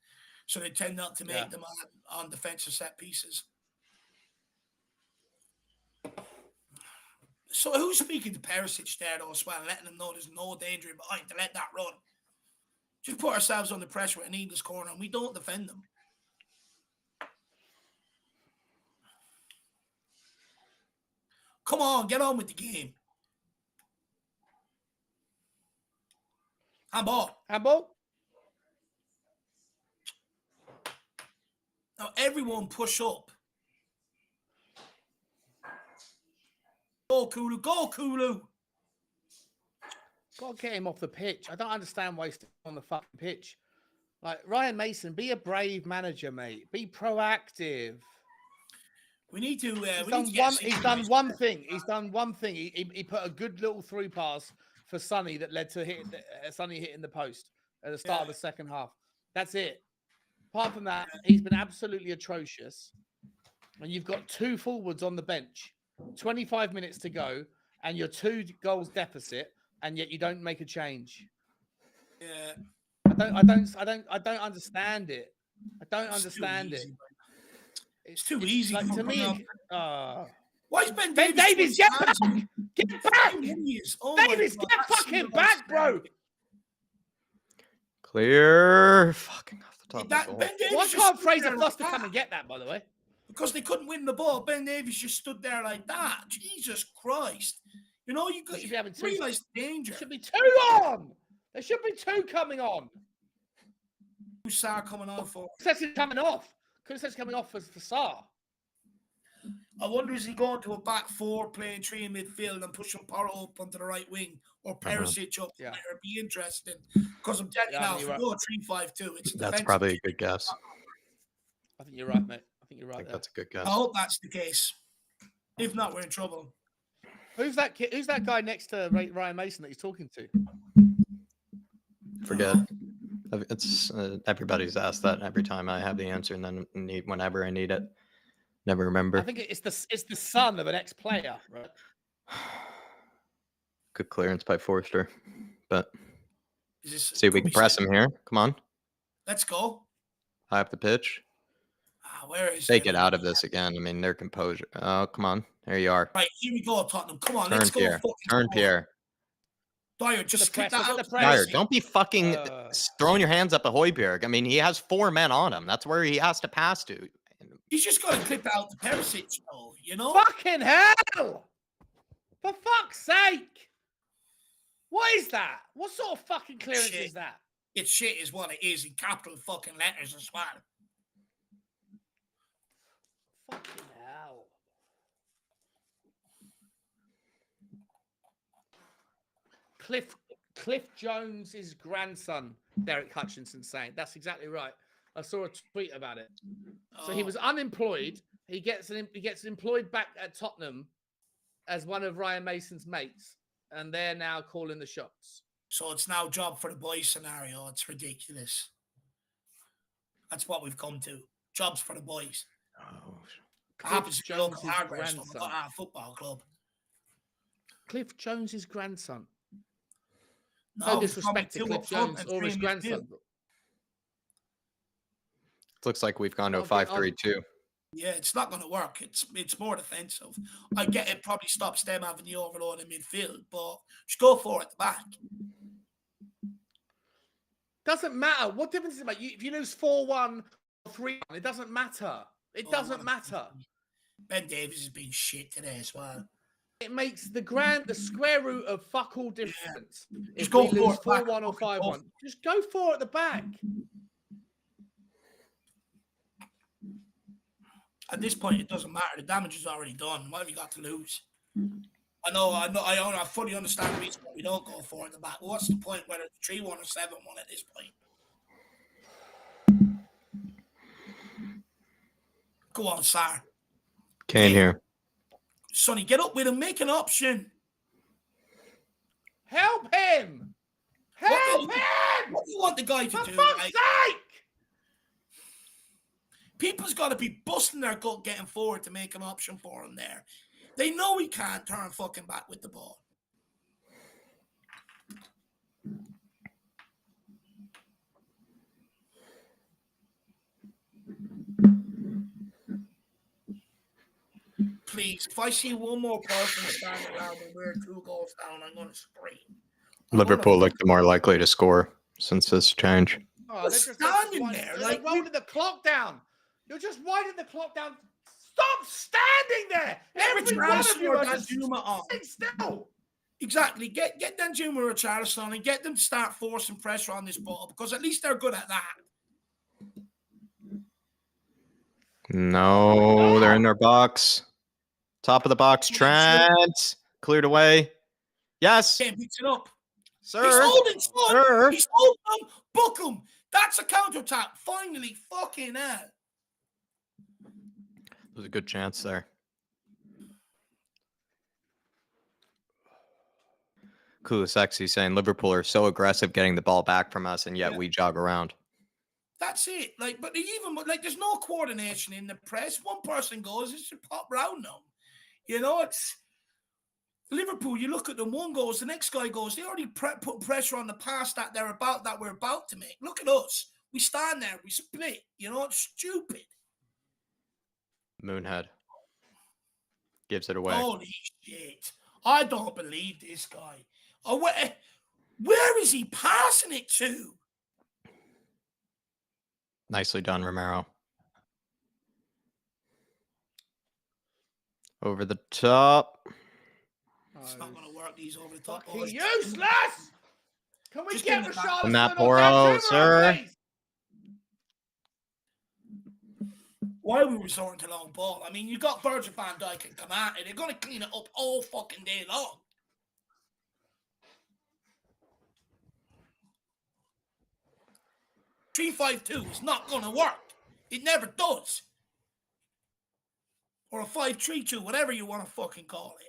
so they tend not to make them on defensive set pieces. So who's speaking to Perisic there though as well, letting them know there's no danger in behind to let that run? Just put ourselves under pressure with a needless corner and we don't defend them. Come on, get on with the game. Handball. Now everyone push up. Go Kulu, go Kulu. Got to get him off the pitch. I don't understand why he's still on the fucking pitch. Like, Ryan Mason, be a brave manager, mate. Be proactive. We need to. He's done one thing. He put a good little through pass for Sonny that led to Sonny hitting the post at the start of the second half. That's it. Apart from that, he's been absolutely atrocious. And you've got two forwards on the bench, 25 minutes to go, and you're 2 goals deficit, and yet you don't make a change. Yeah. I don't understand it. I don't understand it. It's too easy like, to me. Why is Ben Davies? Get back! Get back! Davies, get fucking back, bro! Clear. Fucking off the top. Why can't Fraser Foster come and get that, by the way? Because they couldn't win the ball. Ben Davies just stood there like that. Jesus Christ. You know, you realize the danger. There should be 2 on. There should be 2 coming on. Who's Sarr coming on for? Says he's coming off. Could have said he's coming off for Sarr. I wonder, is he going to a back 4, playing 3 in midfield and pushing Porro up onto the right wing or Perisic up there? It'd be interesting. Because I'm telling you now, if we go 3-5-2, that's probably a good guess. I think you're right, mate. I think you're right. That's a good guess. I hope that's the case. If not, we're in trouble. Who's that kid? Who's that guy next to Ryan Mason that he's talking to? Forget. It's everybody's asked that every time I have the answer, and then whenever I need it, never remember. I think it's the son of an ex-player, right? Good clearance by Forster, but see if we can press him here. Come on, let's go. High up the pitch. Where is they get out of this again? I mean, their composure. Oh, come on, there you are. Right, here we go, Tottenham. Come on, let's go. Turn Pierre. Dyer, just kick that out. Dyer, don't be fucking throwing your hands up at Højbjerg. I mean, he has 4 men on him. That's where he has to pass to. He's just got to clip out the Perisic, though, you know? Fucking hell! For fuck's sake! What is that? What sort of fucking clearance is that? It's shit is what it is in capital fucking letters as well. Fucking hell. Cliff Jones's grandson, Derek Hutchinson, saying that's exactly right. I saw a tweet about it. So he was unemployed he gets employed back at Tottenham as one of Ryan Mason's mates, and they're now calling the shots. So it's now job for the boys scenario. It's ridiculous. That's what we've come to. Jobs for the boys. Oh, Happens to be local Jones's hardware store, grandson. not our football club. Cliff Jones's grandson. No, No he's disrespect to probably Cliff two up front Jones and or his three in midfield. grandson. looks like we've gone to a I'll get- 5-3-2. Yeah, it's not going to work. It's more defensive. I get it probably stops them having the overload in midfield, but just go for it at the back. Doesn't matter. What difference does it make? If you lose 4-1 or 3-1, it doesn't matter. It doesn't matter. Ben Davies has been shit today as well. It makes the square root of fuck all difference. Just If go we for lose it back. 4-1 or Fucking 5-1, go. just go for it at the back. At this point, it doesn't matter. The damage is already done. What have you got to lose? I fully understand the reason why we don't go for it at the back. What's the point whether it's 3-1 or 7-1 at this point? Go on, Sar. Kane here. Sonny, get up with him. Make an option. Help him! Help him! What do you want the guy to For do? fuck's Like, sake! people's got to be busting their gut getting forward to make an option for him there. They know he can't turn fucking back with the ball. Please, if I see one more person standing around when we're 2 goals down, I'm going to scream. Liverpool looked more likely to score since this change. Oh, We're they're just standing there, They're like, rolling the clock down. You're just winding the clock down. Stop standing there. Every one of you are just sitting still. Exactly. Get Danjuma or Richarlison and get them to start forcing pressure on this ball because at least they're good at that. No, they're in their box. Top of the box. Trent. Cleared away. Yes, Can't picks it up. sir. He's holding, son. Sir. He's holding them. Book him. That's a counter attack. Finally, fucking hell. There's a good chance there. Kulisexy saying Liverpool are so aggressive getting the ball back from us, and yet we jog around. That's it. Like, but even like, there's no coordination in the press. One person goes, it should pop round them. You know, it's Liverpool. You look at them. One goes, the next guy goes. They already put pressure on the pass that we're about to make. Look at us. We stand there. We split. You know, it's stupid. Moonhead gives it away. Holy shit! I don't believe this guy. Oh, where is he passing it to? Nicely done, Romero. Over the top. It's not going to work. These over the top Fucking boys. useless. Can we Just get give it back. Richarlison Matt or Porro, Danjuma, sir. please? Why are we resorting to long ball? I mean, you got Virgil van Dijk and Kamara. They're going to clean it up all fucking day long. (3-5-2) is not going to work. It never does. Or a 5-3-2, whatever you want to fucking call it.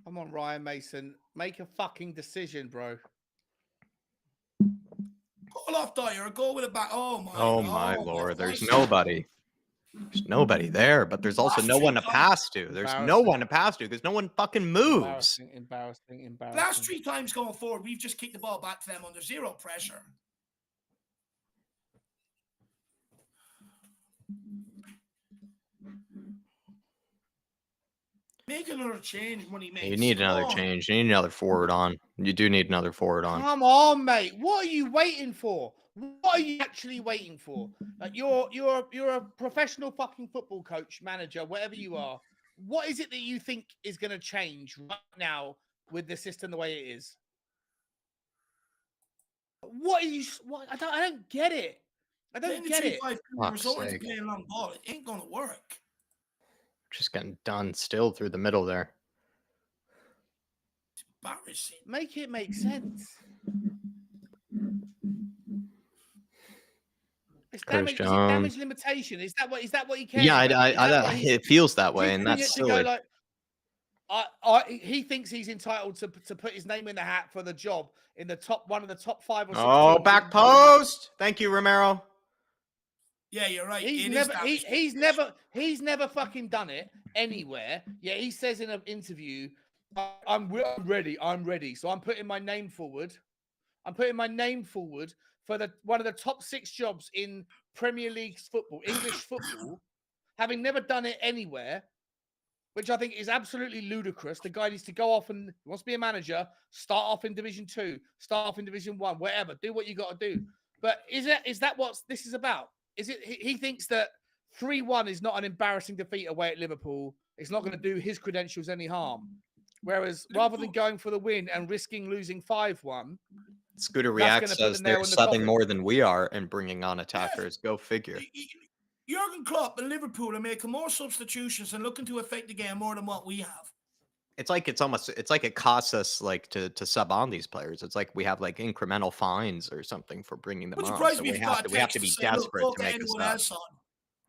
Come on, Ryan Mason. Make a fucking decision, bro. Call off Dyer or go with it back. Oh My lord. There's nobody. There's nobody there, but there's also no one to pass to. There's no one to pass to because no one fucking moves. Embarrassing. Last 3 times going forward, we've just kicked the ball back to them under zero pressure. Make another change when he makes. You need another change. You need another forward on. You do need another forward on. Come on, mate. What are you waiting for? What are you actually waiting for? Like you're a professional fucking football coach, manager, whatever you are. What is it that you think is going to change right now with the system the way it is? What are you? What? I don't get it. I don't get it. Resorting to playing long ball, it ain't gonna work. Just getting done still through the middle there. It's embarrassing. Make it make sense. It's Curtis damage. Is it damage Jones. limitation? Is that what he cares Yeah, about? Is that what it feels that way, he's and doing that's it to go silly. like he thinks he's entitled to put his name in the hat for the job in the one of the top 5 or 6 Oh, teams back in- post. Thank you, Romero. Yeah, you're right. He's never fucking done it anywhere. Yeah, he says in an interview, I'm ready. I'm ready. So I'm putting my name forward. I'm putting my name forward for one of the top 6 jobs in Premier League football, English football, having never done it anywhere, which I think is absolutely ludicrous. The guy needs to go off and wants to be a manager, start off in Division 2, start off in Division 1, whatever. Do what you got to do. But is that what this is about? Is it he thinks that 3-1 is not an embarrassing defeat away at Liverpool? It's not going to do his credentials any harm. Whereas rather than going for the win and risking losing 5-1, Scooter that's React gonna put says the they're nail in the subbing coffin. more than we are and bringing on attackers. Go figure. Jurgen Klopp and Liverpool are making more substitutions and looking to affect the game more than what we have. It's like it costs us like to sub on these players. It's like we have like incremental fines or something for bringing them Which on. surprised So me we if you have got a to text be say, look, desperate don't to get make a anyone sub. else on.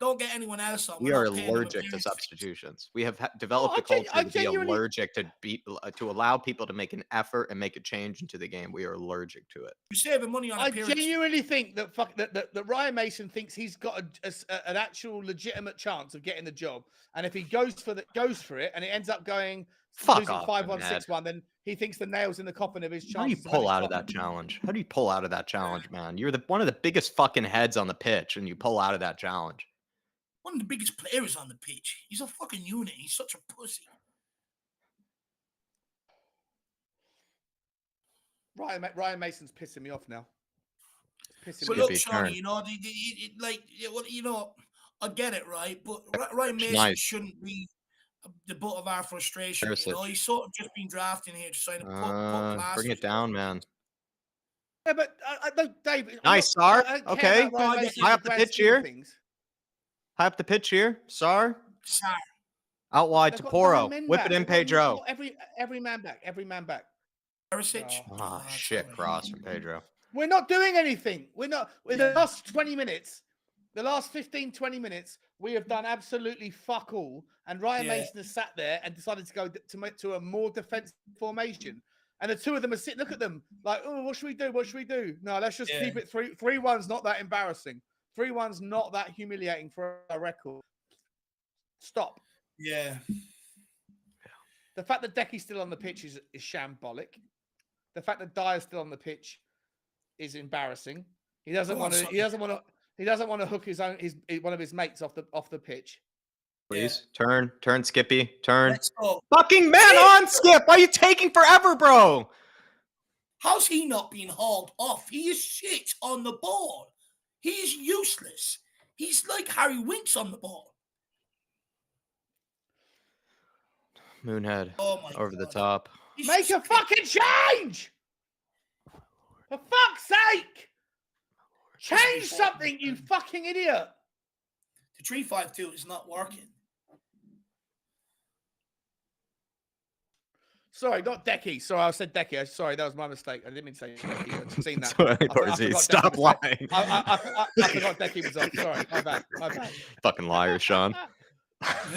Don't get anyone else on. We We're are not paying them allergic to appearance fees. substitutions. We have developed a culture to be allergic to allow people to make an effort and make a change into the game. We are allergic to it. You're saving money on I appearance. genuinely think that Ryan Mason thinks he's got an actual legitimate chance of getting the job, and if he goes for it, and it ends up going losing 5-1, 6-1, then he thinks the nail's in the coffin of his chance. How do you pull out of that challenge? How do you pull out of that challenge, man? You're one of the biggest fucking heads on the pitch, and you pull out of that challenge. One of the biggest players on the pitch. He's a fucking unit. He's such a pussy. Ryan Mason's pissing me off now. But look, Shawnee, you know, I get it, right? But Ryan Mason shouldn't be the butt of our frustration. You know, he's sort of just been drafting here to try to put class. Bring it down, man. Yeah, but Dave. Nice, Sar. Okay, high up the pitch here. High up the pitch here, Sar. Out wide to Poro. Whip it in, Pedro. Every man back. Every man back. Oh, shit, cross from Pedro. We're not doing anything. We're not. In the last 20 minutes, the last 15, 20 minutes, we have done absolutely fuck all. And Ryan Mason has sat there and decided to go to a more defensive formation. And the two of them are sitting, look at them, like, oh, what should we do? What should we do? No, let's just keep it 3-1's not that embarrassing. 3-1's not that humiliating for a record. Stop. Yeah. The fact that Decky's still on the pitch is shambolic. The fact that Dyer's still on the pitch is embarrassing. He doesn't want to hook one of his mates off the pitch. Please turn, Skippy, turn. Let's go. Fucking man on, Skip. Why are you taking forever, bro? How's he not being hauled off? He is shit on the ball. He is useless. He's like Harry Winks on the ball. Moonhead over the top. Make a fucking change! For fuck's sake! Change something, you fucking idiot! The 3-5-2 is not working. Sorry, not Decky. Sorry, I said Decky. Sorry, that was my mistake. I didn't mean to say Decky. I've seen that. Stop lying. I forgot Decky was on. Sorry, my bad. Fucking liar, Sean.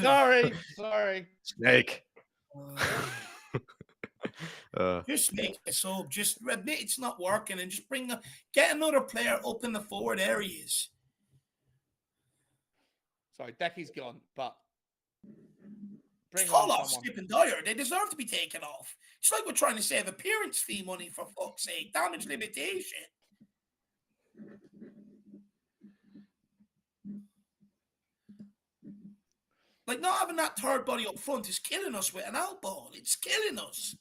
Sorry. Snake. Just make it so. Just admit it's not working and just get another player up in the forward areas. Sorry, Decky's gone, but call off Skip and Dyer. They deserve to be taken off. It's like we're trying to save appearance fee money, for fuck's sake. Damage limitation. Like, not having that third body up front is killing us with an out ball. It's killing us.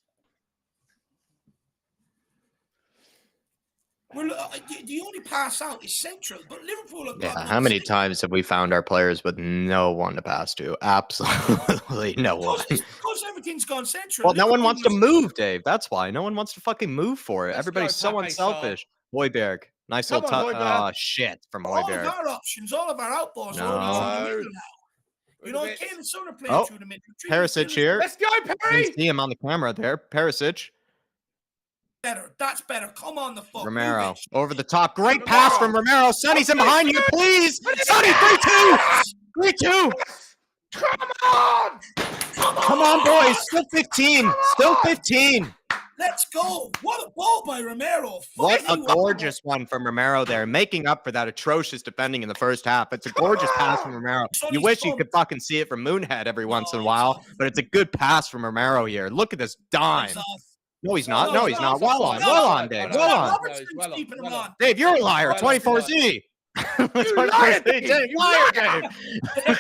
The only pass out is central, but Liverpool have got how many times have we found our players with no one to pass to? Absolutely no one. Because everything's gone central. Well, no one wants to move, Dave. That's why. No one wants to fucking move for it. Everybody's so Pepe, unselfish. Højbjerg. Nice little touch. Oh, shit, from Højbjerg. All of our options, all of our outballs are through the middle now. You know, Kane and Son are playing through the middle. Perisic here. Let's go, Perry! You can see him on the camera there. Perisic. Better. That's better. Come on the fuck. Romero over the top. Great pass from Romero. Sonny's in behind you, please. Sonny, 3-2. 3-2. Come on! Come on, boys. Still 15. Still 15. Let's go. What a ball by Romero. What a Fucking gorgeous one from Romero there, making up for that atrocious defending in the first half. It's a gorgeous pass from Romero. You wish you could fucking see it from Moonhead every once in a while, but it's a good pass from Romero here. Look at this dime. No, he's not. No, he's not. Well on, Dave. Well on. Robertson's keeping him on. Dave, you're a liar. 24Z. You liar, Dave. Dave. You liar, Dave.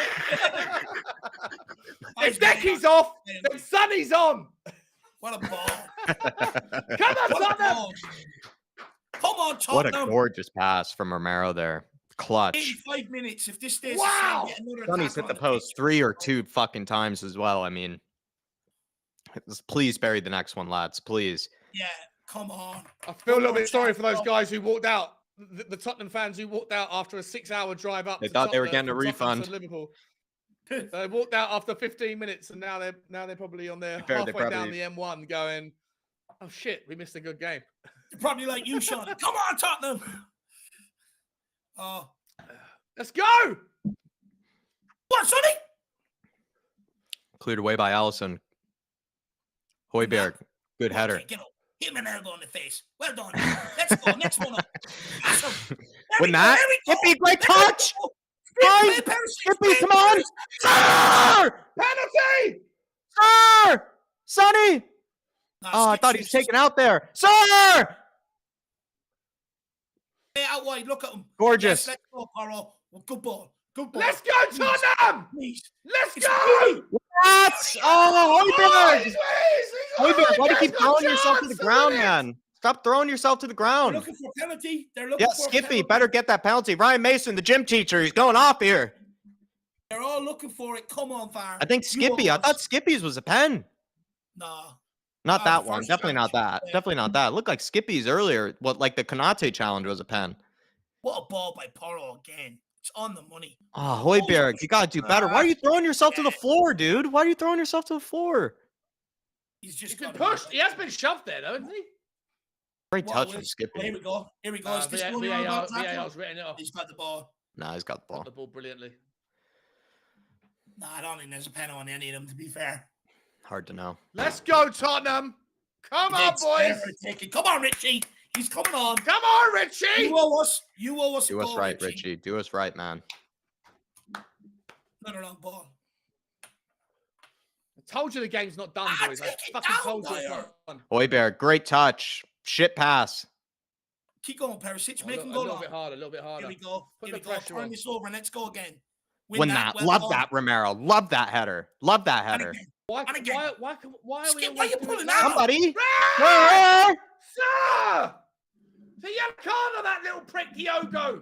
If Decky's off, then Sonny's on. What a ball. Come on, Tottenham. Come on, Tottenham. What a gorgeous pass from Romero there. Clutch. 85 minutes. If this stays Wow. the same, get another Sonny's attack hit the on post pitch. 3 or 2 fucking times as well. I mean, please bury the next one, lads. Please. Yeah, come on. I feel a little bit sorry for those guys who walked out. The Tottenham fans who walked out after a 6-hour drive up. They to thought they were Tottenham, getting a from Tottenham refund. to Liverpool. They walked out after 15 minutes, and now they're probably on their Fair, they halfway down probably- the M1, going, "Oh shit, we missed a good game." They're probably like you, Sean. Come on, Tottenham. Oh, Let's go! what, Sonny? Cleared away by Allison. Hoiberg. Good header. Okay, get up. Hit him an elbow in the face. Well done. Let's go. Next one up. Awesome. With that, Skippy, great touch. Guys, Skippy, come on. Sir! Penalty! Sir! Sonny! Oh, I thought he was taken out there. Sir! Out wide. Look at him. Gorgeous. Yes, let's go, Paro. Well, good ball. Good ball. Let's go, Tottenham! Please. Let's It's go! me. What? Oh, Hoiberg! He's Hoiberg, why do you keep got throwing yourself to chance, the ground, look at man? Stop throwing yourself to the They're ground. looking for a penalty. They're looking Yeah, for a Skippy, penalty. better get that penalty. Ryan Mason, the gym teacher, he's going off here. They're all looking for it. Come on, Var. I think Skippy, I thought Skippy's was a pen. Nah. Not Oh, that the one. first Definitely not challenge. that. Yeah. Definitely not that. It looked like Skippy's earlier. What, like the Konate challenge was a pen. What a ball by Poro again. It's on the money. Oh, Hoiberg, you got to do better. Why are you throwing yourself to the floor, dude? Why are you throwing yourself to the floor? He's just He's been gotta be pushed. He has been shoved there, though, hasn't he? Great What touch was- from Here Skippy. we go. Here we go. Is this going on VAR, about VAR's written it off. He's got the ball. Nah, he's got the Got ball. the ball brilliantly. Nah, I don't think there's a penalty on any of them, to be fair. Hard to know. Let's go, Tottenham! Come on, boys! Come on, Richie. He's coming on. Come on, Richie! You owe us. You owe us. Do a us goal, right, Richie. Do us right, man. Another long ball. I told you the game's not done, boys. I take it fucking down, told you it's Dyer. not done. Hoiberg, great touch. Shit pass. Keep going, Perisic. Make him A go little long. bit harder, a little bit harder. Here we go. Put Here the we go. pressure Turn on. this over and let's go again. Win that. well Love done. that, Romero. Love that header. Love that And header. again. Why And again. are we Skip, always why you doing pulling that? out? Somebody. Ray! Sir! Sir! The yellow card on that little prick Diogo.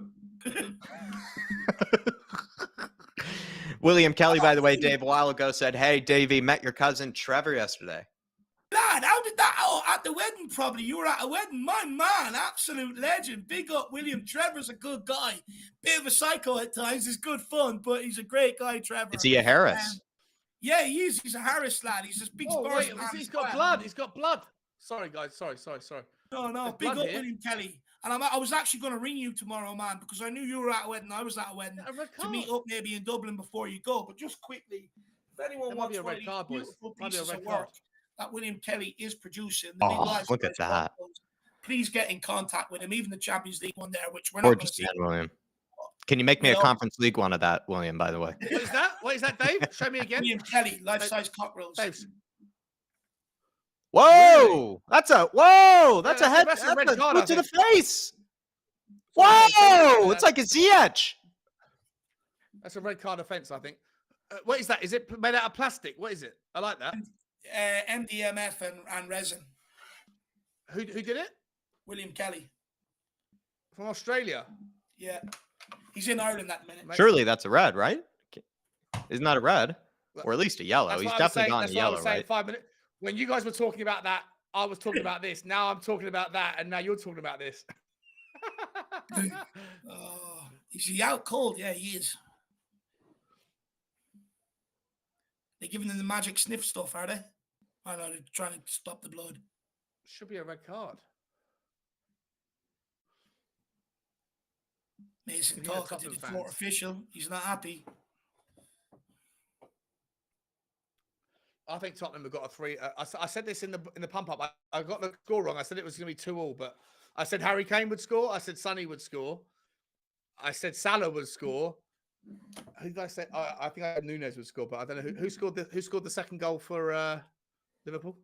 William Kelly, by the way, Dave, a while ago said, "Hey, Davey, met your cousin Trevor yesterday." Lad, how did that? Oh, at the wedding, probably. You were at a wedding. My man, absolute legend. Big up, William. Trevor's a good guy. Bit of a psycho at times. It's good fun, but he's a great guy, Trevor. Is he a Harris? Yeah, he is. He's a Harris lad. He's just big Oh, Spurs wait, fan he's as got well. blood. He's got blood. Sorry, guys. Sorry. No, There's big blood up here. William Kelly. And I was actually going to ring you tomorrow, man, because I knew you were at a wedding. I was at a wedding. A red To meet card. up maybe in Dublin before you go. But just quickly, if anyone There might wants be a one red of card, these boys. beautiful Might be a pieces red of card. work that William Kelly is producing, the big Oh, live look at size that. photos, please get in contact with him. Even the Champions League one there, which we're not going to Gorgeous see. man, William. Can you make me a No. Conference League one of that, William, by the way? What is that? What is that, Dave? Show me again. William Kelly, life-size cock rolls. Dave. Whoa! That's a that's a- head. that's a That's red a card, I foot to the think. face. Sorry, Whoa! It's like a Ziyech. That's a red card offence, I think. What is that? Is it made out of plastic? What is it? I like that. MDMF and resin. Who did it? William Kelly. From Australia. Yeah. He's in Ireland that minute. Mate. Surely that's a red, right? Isn't that a red? Or at least a yellow. That's He's what I was definitely saying- gone that's to what I yellow, was saying right? 5 minutes. When you guys were talking about that, I was talking about this. Now I'm talking about that, and now you're talking about this. Oh, is he out cold? Yeah, he is. They're giving him the magic sniff stuff, are they? I know, they're trying to stop the blood. Should be a red card. Mason Can you hear talking to the Tottenham fourth fans? official. He's not happy. I think Tottenham have got a 3. I said this in the pump up. I got the score wrong. I said it was going to be 2-2, but I said Harry Kane would score. I said Sonny would score. I said Salah would score. Who did I say? I think I had Nunes would score, but I don't know who scored the second goal for Liverpool.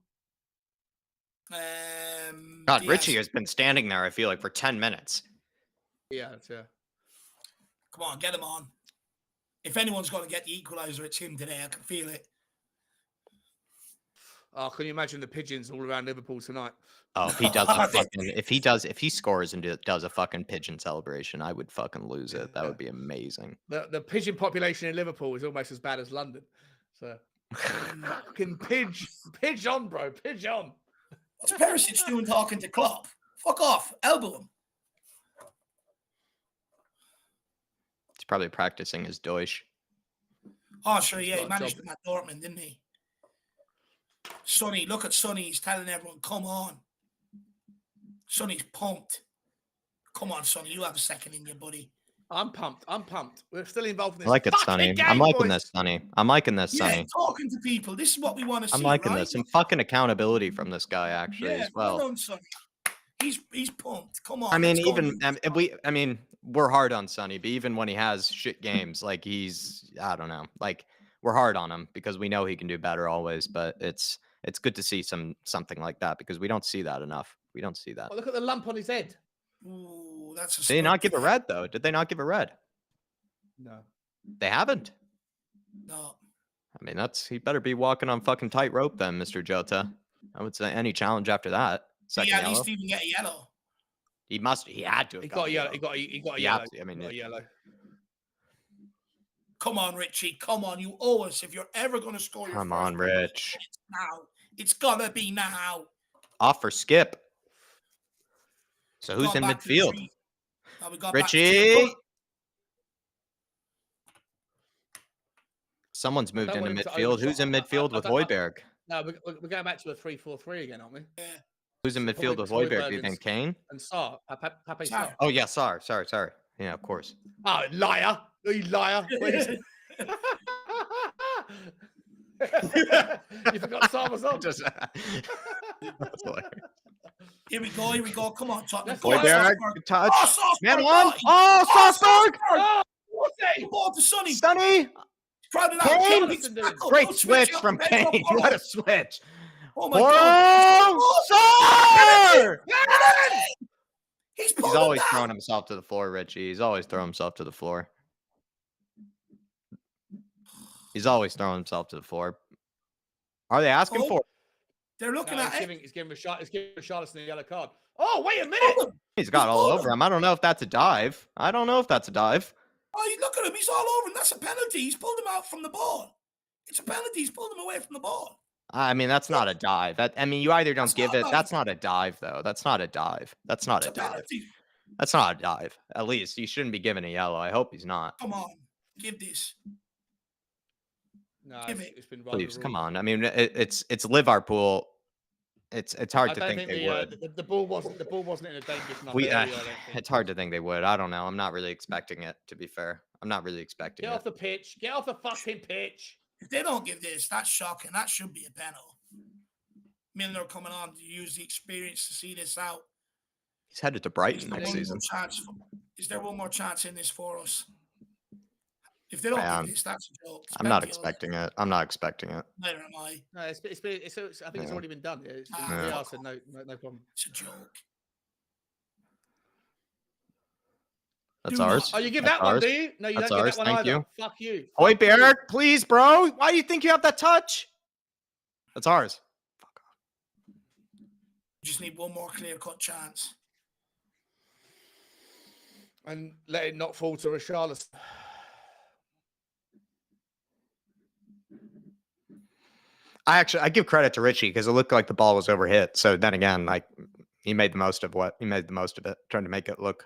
God, Diaz. Richie has been standing there, I feel like, for 10 minutes. Yeah. Come on, get him on. If anyone's going to get the equaliser, it's him today. I can feel it. Oh, can you imagine the pigeons all around Liverpool tonight? Oh, if he scores and does a fucking pigeon celebration, I would fucking lose it. That would be amazing. The pigeon population in Liverpool is almost as bad as London. So fucking pidge on, bro. Pidge on. What's Perisic doing talking to Klopp? Fuck off. Elbow him. He's probably practicing his Deutsch. Oh, sure, yeah. got He a managed job. him at Dortmund, didn't he? Sonny, look at Sonny. He's telling everyone, come on. Sonny's pumped. Come on, Sonny. You have a second in you, buddy. I'm pumped. We're still involved in this. I like it, Sonny. Game, I'm liking boys. this, Sonny. I'm liking this, Yeah, Sonny. talking to people. This is what we want to see, I'm liking right? this. And fucking accountability from this guy, actually, Yeah, as well. done, Sonny. He's pumped. Come on. I mean, let's go. we're hard on Sonny, but even when he has shit games, like I don't know, like we're hard on him because we know he can do better always. But it's good to see something like that because we don't see that enough. We don't see that. Oh, look at the lump on his head. Ooh, that's a Did they not give a spurt. red though? Did they not give a red? No. They haven't. No. I mean, he better be walking on fucking tightrope then, Mr. Jota. I would say any challenge after that. Second Yeah, at yellow. least even get a yellow. He had to have He got a yellow. He got a yellow. I mean, He got a yellow. Come on, Richie. Come on. You owe us. If you're ever going to score your Come first on, goal, Rich. it's now. It's going to be now. Off for Skip. So who's Gone in back to the midfield? tree. Now we got back to the Richie. front. Someone's moved don't into want him to midfield. Who's in midfield with Højbjerg? No, we're going back to a 3-4-3 again, aren't we? Yeah. Who's in midfield with Højbjerg? Do you think Kane? And Sarr. Pape Sarr. Sarr. Oh yeah, sorry. Yeah, of course. Oh, liar. You liar. you forgot Sarr was on. Just that's hilarious. Here we go. Come on, Tottenham. That's Come on, Højbjerg, Salzburg. good touch. Oh, Salzburg, Man on. naughty. Oh, Salzburg. Oh, what's that? Come on to Sonny. Sonny. Crowded out. Kane. Kane beats tackle. Great No switch up from and then Kane. go What a forward. switch. Oh my God. Oh, Sarr! He's He's always throwing down. himself to the floor, Richie. He's always throwing himself to the floor. He's always throwing himself to the floor. Are they asking for? They're looking No, at it. he's giving Richarlison a yellow card. Oh, wait a minute. He's got all over him. I don't know if that's a dive. Oh, you look at him. He's all over him. That's a penalty. He's pulled him out from the ball. It's a penalty. He's pulled him away from the ball. I mean, that's not a dive. You either don't That's give not a it. dive. That's not a dive, though. That's not a dive. It's a penalty. That's not a dive. At least he shouldn't be given a yellow. I hope he's not. Come on. Give this. No, Give it. it's been Please, come on. I mean, it's Liverpool. It's hard to think they would. The ball wasn't in a dangerous enough We, area, I don't think. it's hard to think they would. I don't know. I'm not really expecting it. To be fair, I'm not really expecting Get it. off the pitch. Get off the fucking pitch. If they don't give this, that's shocking. That should be a penalty. Milner coming on to use the experience to see this out. He's headed to Brighton next season. Is there one more chance in this for us? If they don't give this, that's a joke. I'm not expecting it. Neither am I. No, I think it's already been done. VR said no problem. It's a joke. That's Do not. ours. Oh, you give That's that one, ours. do you? No, you That's don't ours. give that one Thank either. you. Fuck you. Højbjerg, please, bro. Why do you think you have that touch? That's ours. Fuck off. You just need one more clear-cut chance. And let it not fall to Richarlison. I give credit to Richie because it looked like the ball was overhit. So then again, like he made the most of it, trying to make it look,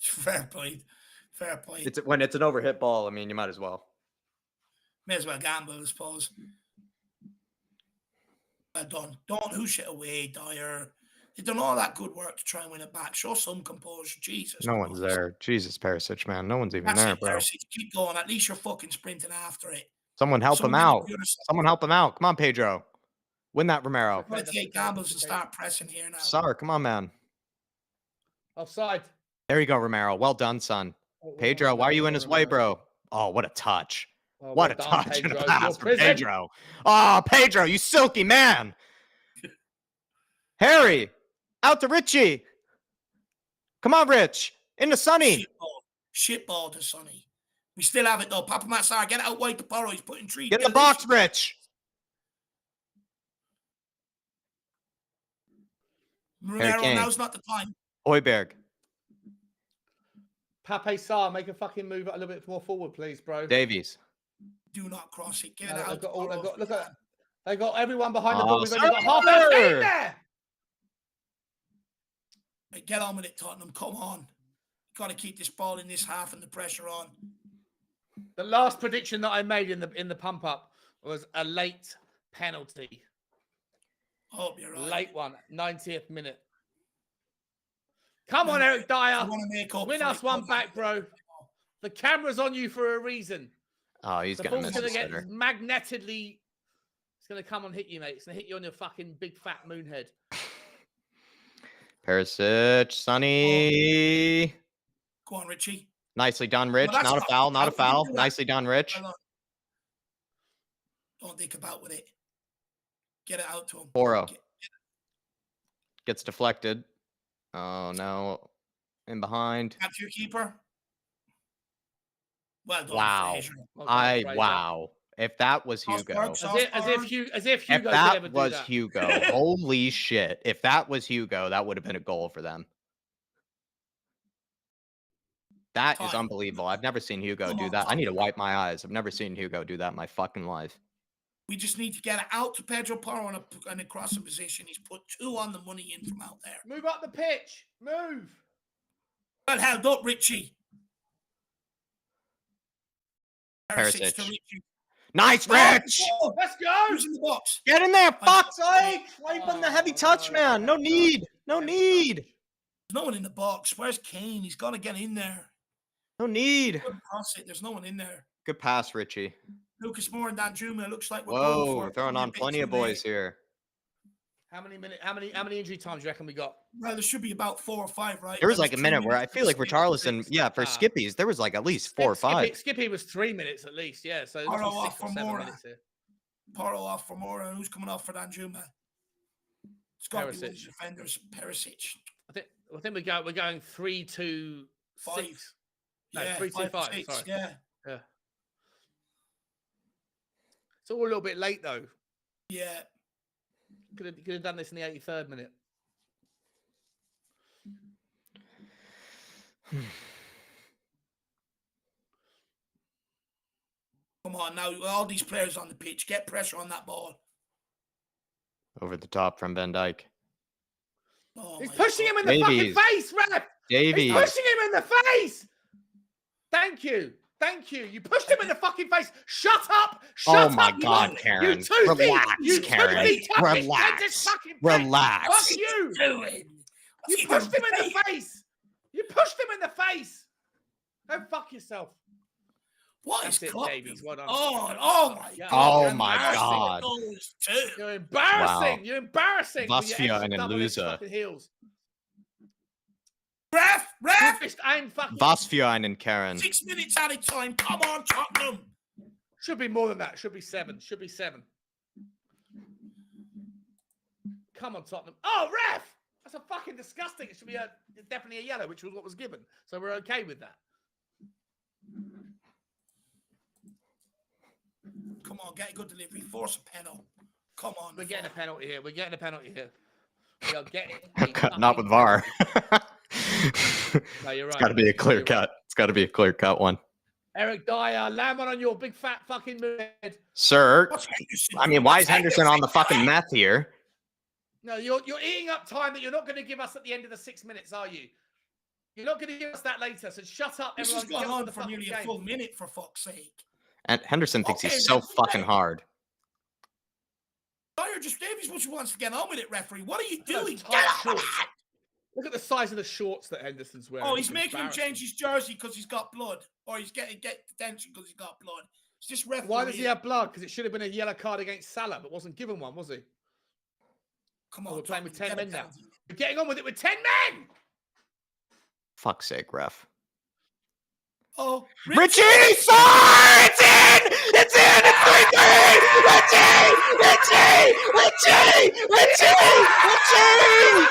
Fair point. Fair point. When it's an overhit ball. I mean, you might as well. May as well gamble, I suppose. Well done. Don't hoosh it away, Dyer. They've done all that good work to try and win it back. Show some composure. Jesus. No one's Christ. there. Jesus, Perisic, man. No one's even That's there, it, bro. Perisic. Keep going. At least you're fucking sprinting after it. Someone help him Someone out. the other side. Someone help him out. Come on, Pedro. Win that, Romero. Okay, Let's take gambles and start pressing here now. Sar, come on, man. Offside. There you go, Romero. Well done, son. Pedro, why are you in his way, bro? Oh, what a touch. Oh, What well a done, touch and a Pedro. pass You're from prison. Pedro. Oh, Pedro, you silky man. Harry, out to Richie. Come on, Rich. Into Sonny. Shitball to Sonny. We still have it, though. Papa Matsar, get out wide to Porro. He's putting three. Get in the box, Rich. Romero, Kane. now's not the time. Højbjerg. Pape Sarr, make a fucking move a little bit more forward, please, bro. Davies. Do not cross it. Get it They've out. got, Porro. look at they got everyone behind the ball. We've only sir. got half our team there. Hey, get on with it, Tottenham. Come on. Got to keep this ball in this half and the pressure on. The last prediction that I made in the pump up was a late penalty. Hope you're right. Late one, 90th minute. Come on, Eric Dyer. Win us one back, bro. The camera's on you for a reason. Oh, he's The going to ball's miss going to the get sitter. magnetically. It's going to come and hit you, mate. It's going to hit you on your fucking big fat moon head. Perisic, Sonny. Go on, Richie. Nicely done, Rich. that's Not a not- foul, not a how can you foul. do that? Nicely done, Rich. Hold on. Don't think about with it. Get it out to him. Porro. Gets deflected. Oh, no. In behind. Capture your keeper. Well done, Wow. Fraser. Well done, Fraser. Wow. If that was Hugo. Cross As if Hugo If could ever that do was that. Hugo, holy shit. If that was Hugo, that would have been a goal for them. That is Time. unbelievable. I've never seen Hugo Come do on, that. I need to Tom. wipe my eyes. I've never seen Hugo do that in my fucking life. We just need to get it out to Pedro Porro in a crossing position. He's put 2 on the money in from out there. Move up the pitch. Move. Well held up, Richie. Perisic. to Richie. Nice, Rich! Oh, let's go. Who's in the box? Get in there, fuck's I- sake! Why you putting the heavy touch, man? No need. No need. There's no one in the box. Where's Kane? He's got to get in there. No need. Couldn't cross it. There's no one in there. Good pass, Richie. Lucas Moore and Dan Juma. Looks like we're going for Whoa, it. throwing Probably a on bit plenty too of boys late. here. How many injury times do you reckon we got? Well, there should be about 4 or 5, right? There was That like a 2 minute where I minutes feel like for Richarlison, yeah, for Ah. Skippies, there was like at least 4 or 5. Skippy was 3 minutes at least, yeah. So it must Porro be off 6 or for 7 Moura. minutes here. Porro off for Moore, and who's coming off for Dan Juma? It's got to be one of Perisic. the defenders. Perisic. I think we're going 3-2-6. 5. No, Yeah, 3-2-5. 5, 6, Sorry. yeah. Yeah. It's all a little bit late though. Yeah. Could have done this in the 83rd minute. Come on now, all these players on the pitch, get pressure on that ball. Over the top from Van Dijk. Oh, He's my pushing God. him in the Davies. fucking face, ref! He's Davies. pushing him in the face! Thank you. Thank you. You pushed him in the fucking face. Shut up! Shut Oh up! my you God, You Karen. toothy! Relax, You Karen. toothy tuppy! Relax. Get this fucking prick. Relax. Fuck you! Doing? You pushed him in the face! You pushed him in the face! Go fuck yourself. What is That's it, Klopp Davies. Well done. Oh my Yeah. God. Oh my Embarrassing God. goals too. You're embarrassing. Wow. You're embarrassing. with your Vasfia extra and double-edged loser. fucking heels. Ref! Just aim fucking. Vasfjorn and Karen. 6 minutes at a time. Come on, Tottenham. Should be more than that. Should be 7. Should be 7. Come on, Tottenham. Oh, ref! That's a fucking disgusting. It should be definitely a yellow, which was what was given. So we're okay with that. Come on, get a good delivery. Force a penalty. Come on. We're getting a penalty here. We're getting a penalty here. We are getting Not with VAR. No, you're right. It's got to be a clear You're right. cut. It's got to be a clear cut one. Eric Dyer, land one on your big fat fucking head. Sir, What's Henderson I mean, doing? why What's is Henderson on the fucking meth here? No, you're eating up time that you're not going to give us at the end of the 6 minutes, are you? You're not going to give us that later. So shut up, This everyone. has gone Get on the for fucking nearly a game. full minute, for fuck's sake. And Henderson thinks Okay, he's so then, fucking okay. hard. Dyer just wants to get on with it, referee. What are you doing? Tight Get on with shorts. it! Look at the size of the shorts that Henderson's wearing. Oh, he's It's making him embarrassing. change his jersey because he's got blood, or he's getting detention because he's got blood. It's just referee. Why does he have blood? Because it should have been a yellow card against Salah, but wasn't given one, was he? Come Oh, on, we're playing with 10 get a men now. penalty. We're getting on with it with 10 men! Fuck's sake, ref. Oh, Richie! Score! It's in! It's in! It's 3-3! Richie! Richie! Richie! Richie! Richie!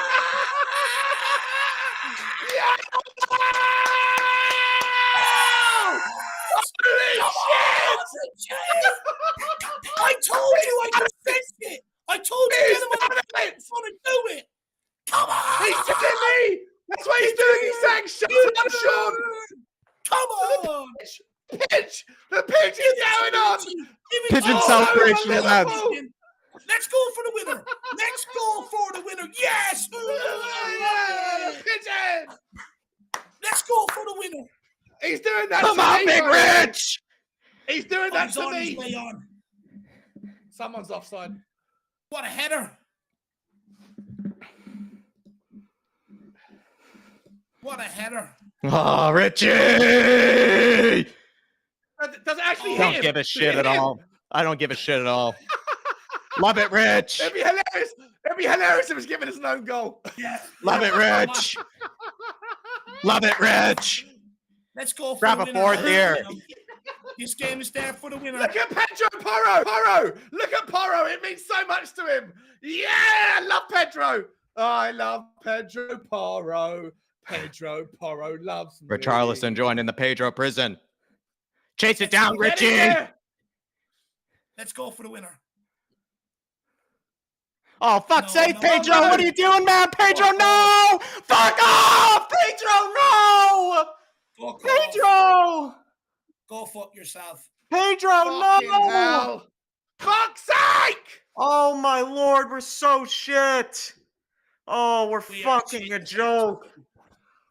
Holy shit! I told you I could fix it. I told you get him on the He's want to do it. Come on! He's telling me! That's what he's doing! He's saying, shut up, Sean! Come on! Pitch! The pitch is going on! Pigeon celebration, lads. Let's go for the winner! Let's go for the winner! Yes! Yeah, pigeon! Let's go for the winner! He's doing that Come to on, me, Big bro. Rich! He's doing that He's to on his me. way on. Someone's offside. What a header! What a header! Oh, Richie! Does it actually hit Don't him? give a Does it shit hit at him? all. I don't give a shit at all. Love it, Rich. It'd be hilarious. It'd be hilarious if he was giving us an own goal. Yeah. Love it, Rich. Love it, Rich. Let's go for Grab the a winner. fourth here. This game is there for the winner. Look at Pedro Porro. Porro. Look at Porro. It means so much to him. Yeah, I love Pedro. I love Pedro Porro. Pedro Porro loves me. Richarlison joined in the Pedro prison. Chase it down, Get in Richie. there. Let's go for the winner. Oh, fuck's No, sake, no, Pedro. no. What are you doing, man? Pedro, no. Fuck off. Pedro, no. Fuck off. Pedro. Go fuck yourself. Pedro, Fucking no. hell. Fuck's sake. Oh, my Lord. We're so shit. Oh, we're We are fucking shit. a joke.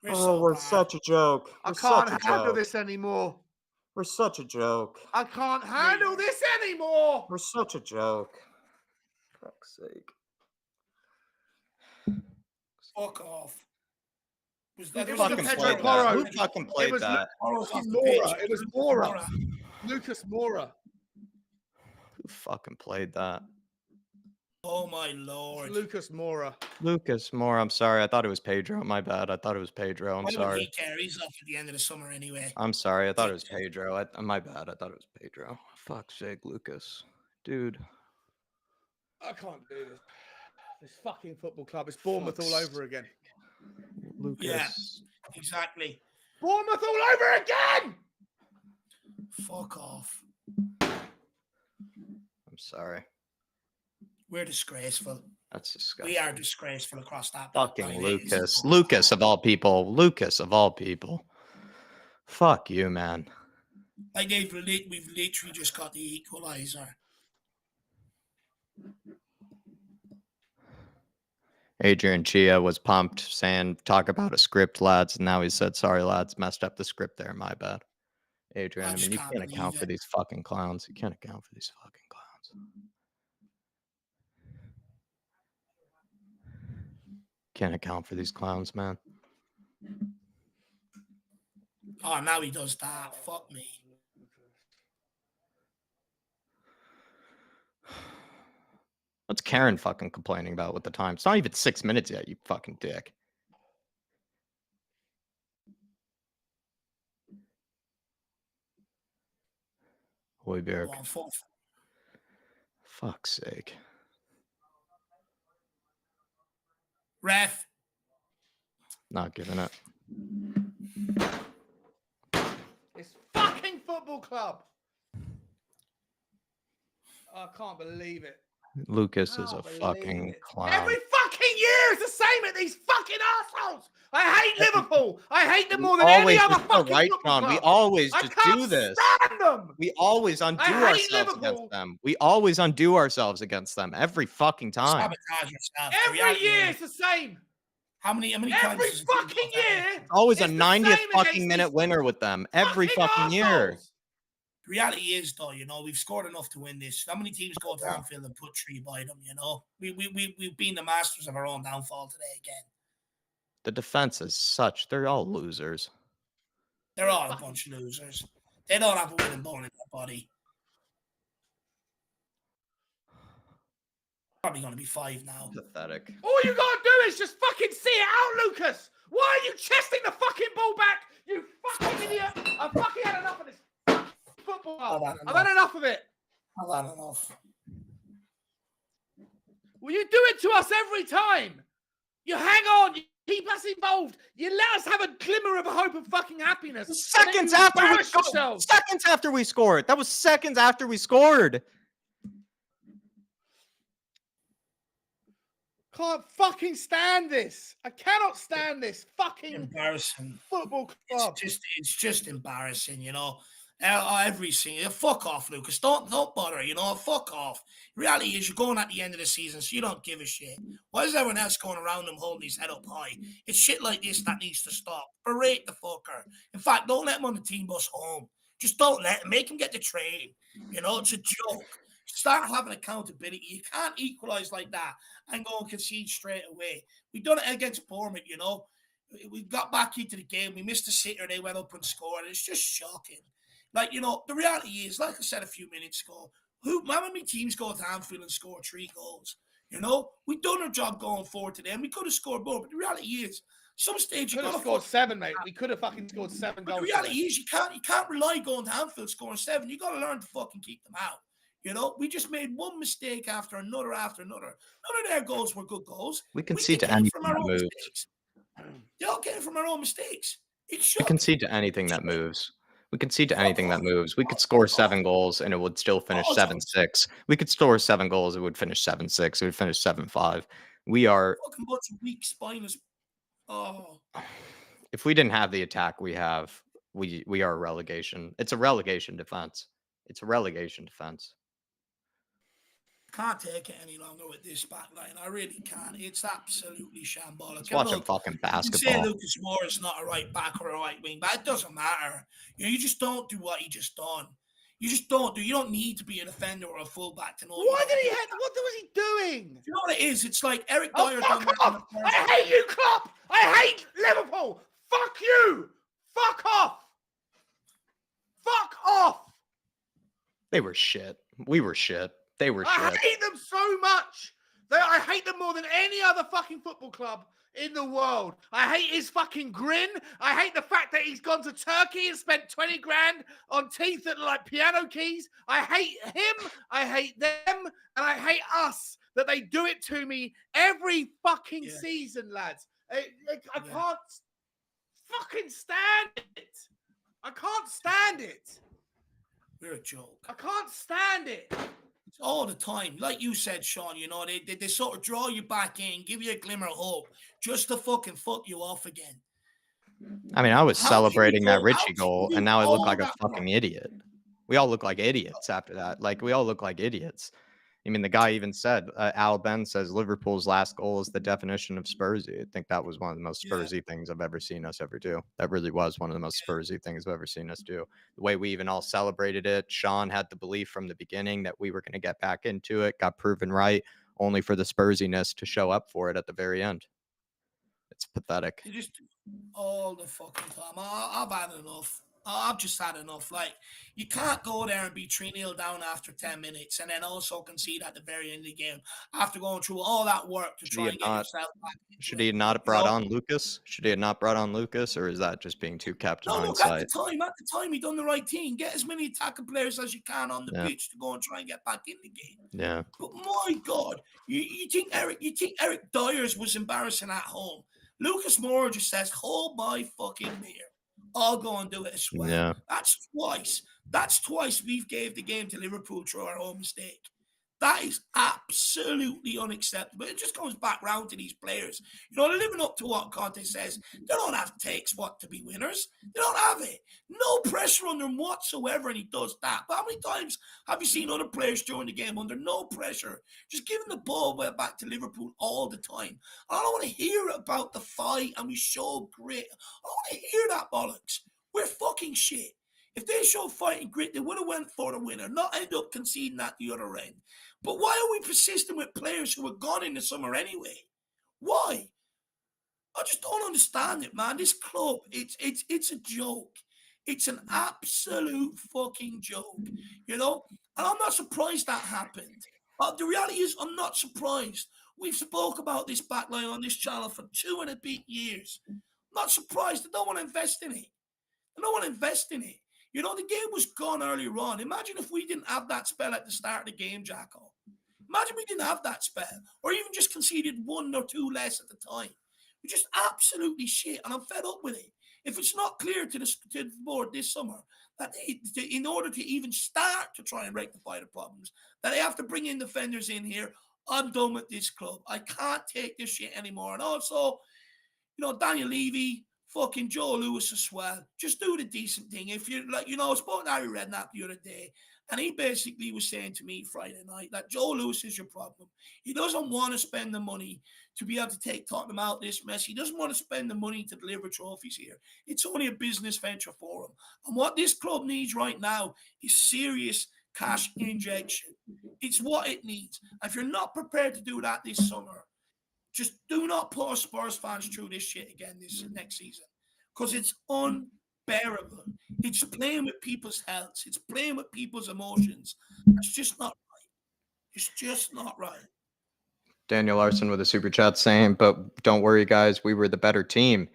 We're Oh, so we're bad. such a joke. I We're can't such a handle joke. this anymore. We're such a joke. I can't handle this anymore. We're such a joke. Fuck's sake. Fuck off. Was Who that fucking was played Pedro that? Porro. Who fucking played was that? Porro's off the Mora. pitch. It was Mora. Lucas Moura. Who fucking played that? Oh my Lord. Lucas Moura. Lucas Moore. I'm sorry. I thought it was Pedro. My bad. I thought it was Pedro. I'm Why would sorry. he care? He's off at the end of the summer anyway. I'm sorry. I thought it was Pedro. My bad. I thought it was Pedro. Fuck's sake, Lucas. Dude. I can't do this. This fucking football club. It's Bournemouth all Fuck's over again. Lucas. Yeah. Exactly. Bournemouth all over again. Fuck off. I'm sorry. We're disgraceful. That's disgusting. We are disgraceful across that. Fucking line. Lucas. Lucas of all people. Lucas of all people. Fuck you, man. Like we've literally just got the equalizer. Adrian Chia was pumped, saying, talk about a script, lads. And now he said, sorry, lads, messed up the script there. My bad. Adrian, I I just mean, you can't can't account believe for it. these fucking clowns. You can't account for these fucking clowns. Can't account for these clowns, man. Oh, now he does that. Fuck me. What's Karen fucking complaining about with the time? It's not even 6 minutes yet, you fucking dick. Hoiberg. Go on, fourth. Fuck's sake. Ref. Not giving it. This fucking football club. I can't believe it. Lucas is a Can't believe fucking it. clown. Every fucking year is the same at these fucking assholes. I hate Liverpool. I hate them more than any other it's the fucking right, football Sean. We club. always I just can't do this. stand them. We always undo hate ourselves Liverpool. against them. We always undo ourselves against them every fucking time. Sabotage yourself. The Every reality year is- it's the same. How many times? Every has it fucking been done? year. Always a It's the 90th same fucking against minute these winner with them every fucking year. arseholes. The reality is, though, you know, we've scored enough to win this. How many teams go to Anfield and put 3 by them, you know? We've been the masters of our own downfall today again. The defense is such. They're all losers. They're all a bunch of losers. They don't have a winning ball in their body. Probably going to be 5 now. Pathetic. All you gotta do is just fucking see it out, Lucas. Why are you chesting the fucking ball back? You fucking idiot. I've fucking had enough of this fucking football. I've had enough of it. I've had enough. Well, you do it to us every time. You hang on. You keep us involved. You let us have a glimmer of a hope of fucking happiness. Seconds after we scored. Seconds after we scored. That was seconds after we scored. Can't fucking stand this. I cannot stand this fucking embarrassing football club. It's just embarrassing, you know. Every single fuck off, Lucas. Don't bother, you know. Fuck off. Reality is, you're going at the end of the season, so you don't give a shit. Why is everyone else going around them holding his head up high? It's shit like this that needs to stop. Berate the fucker. In fact, don't let him on the team bus home. Just don't let him. Make him get the train. You know, it's a joke. Start having accountability. You can't equalize like that and go and concede straight away. We've done it against Bournemouth, you know. We got back into the game. We missed a sitter. They went up and scored. It's just shocking. Like, you know, the reality is, like I said a few minutes ago, how many teams go to Anfield and score 3 goals? You know, we've done our job going forward today, and we could have scored more. But the reality is, some stage you could have scored 7, mate. We could have fucking scored 7 goals. The reality is, you can't rely going to Anfield scoring 7. You got to learn to fucking keep them out. You know, we just made one mistake after another after another. None of their goals were good goals. We concede to anything that moves. They all came from our own mistakes. We concede to anything that moves. We concede to anything that moves. We could score 7 goals and it would still finish 7-6. We could score 7 goals, it would finish 7-6. It would finish 7-5. We are fucking bunch of weak spineless. Oh. If we didn't have the attack we have, we are a relegation. It's a relegation defense. It's a relegation defense. Can't take it any longer with this back line. I really can't. It's absolutely shambolic. Let's watch him fucking basketball. You say Lucas Moore is not a right back or a right wing, but it doesn't matter. You know, you just don't do what he just done. You just don't do. You don't need to be a defender or a fullback to know. Why did he hit? What was he doing? You know what it is? It's like Eric Dyer. Fuck off! I hate you, Klopp. I hate Liverpool. Fuck you. Fuck off. Fuck off. They were shit. We were shit. They were shit. I hate them so much. I hate them more than any other fucking football club in the world. I hate his fucking grin. I hate the fact that he's gone to Turkey and spent 20 grand on teeth that are like piano keys. I hate him. I hate them. And I hate us that they do it to me every fucking season, lads. I can't fucking stand it. I can't stand it. We're a joke. I can't stand it. It's all the time. Like you said, Sean, you know, they sort of draw you back in, give you a glimmer of hope, just to fucking fuck you off again. I mean, I was celebrating that Richie goal, and now I look like a fucking idiot. We all look like idiots after that. Like, we all look like idiots. I mean, the guy even said, Al Ben says Liverpool's last goal is the definition of Spursy. I think that was one of the most Spursy things I've ever seen us ever do. That really was one of the most Spursy things I've ever seen us do. The way we even all celebrated it. Sean had the belief from the beginning that we were going to get back into it, got proven right, only for the Spursiness to show up for it at the very end. It's pathetic. You just all the fucking time. I've had enough. I've just had enough. Like, you can't go there and be 3-0 down after 10 minutes and then also concede at the very end of the game after going through all that work to try and get yourself back. Should he have not brought on Lucas? Should he have not brought on Lucas, or is that just being too captain hindsight? At the time, he done the right thing. Get as many attacking players as you can on the pitch to go and try and get back in the game. Yeah. But my God, you think Eric Dyers was embarrassing at home? Lucas Moura just says, "Hold my fucking beer. I'll go and do it as well." Yeah. That's twice we've gave the game to Liverpool through our own mistake. That is absolutely unacceptable. It just comes back round to these players. You know, they're living up to what Conte says. They don't have takes to be winners. They don't have it. No pressure on them whatsoever, and he does that. But how many times have you seen other players during the game under no pressure, just giving the ball back to Liverpool all the time? I don't want to hear about the fight and we show grit. I don't want to hear that bollocks. We're fucking shit. If they show fighting grit, they would have went for the winner, not end up conceding at the other end. But why are we persisting with players who were gone in the summer anyway? Why? I just don't understand it, man. This club, it's a joke. It's an absolute fucking joke, you know? And I'm not surprised that happened. But the reality is, I'm not surprised. We've spoke about this backline on this channel for 2.5 years. I'm not surprised. They don't want to invest in it. They don't want to invest in it. You know, the game was gone earlier on. Imagine if we didn't have that spell at the start of the game, Jacko. Imagine we didn't have that spell, or even just conceded 1 or 2 less at the time. We're just absolutely shit, and I'm fed up with it. If it's not clear to the board this summer that in order to even start to try and rectify the problems, that they have to bring in defenders in here, I'm done with this club. I can't take this shit anymore. And also, you know, Daniel Levy, fucking Joe Lewis as well. Just do the decent thing. If you're like, you know, I spoke to Harry Redknapp the other day, and he basically was saying to me Friday night that Joe Lewis is your problem. He doesn't want to spend the money to be able to take Tottenham out this mess. He doesn't want to spend the money to deliver trophies here. It's only a business venture for him. And what this club needs right now is serious cash injection. It's what it needs. If you're not prepared to do that this summer, just do not put us Spurs fans through this shit again this next season, because it's unbearable. It's playing with people's health. It's playing with people's emotions. It's just not right. It's just not right. Daniel Larson with a super chat saying, but don't worry, guys, we were the better team.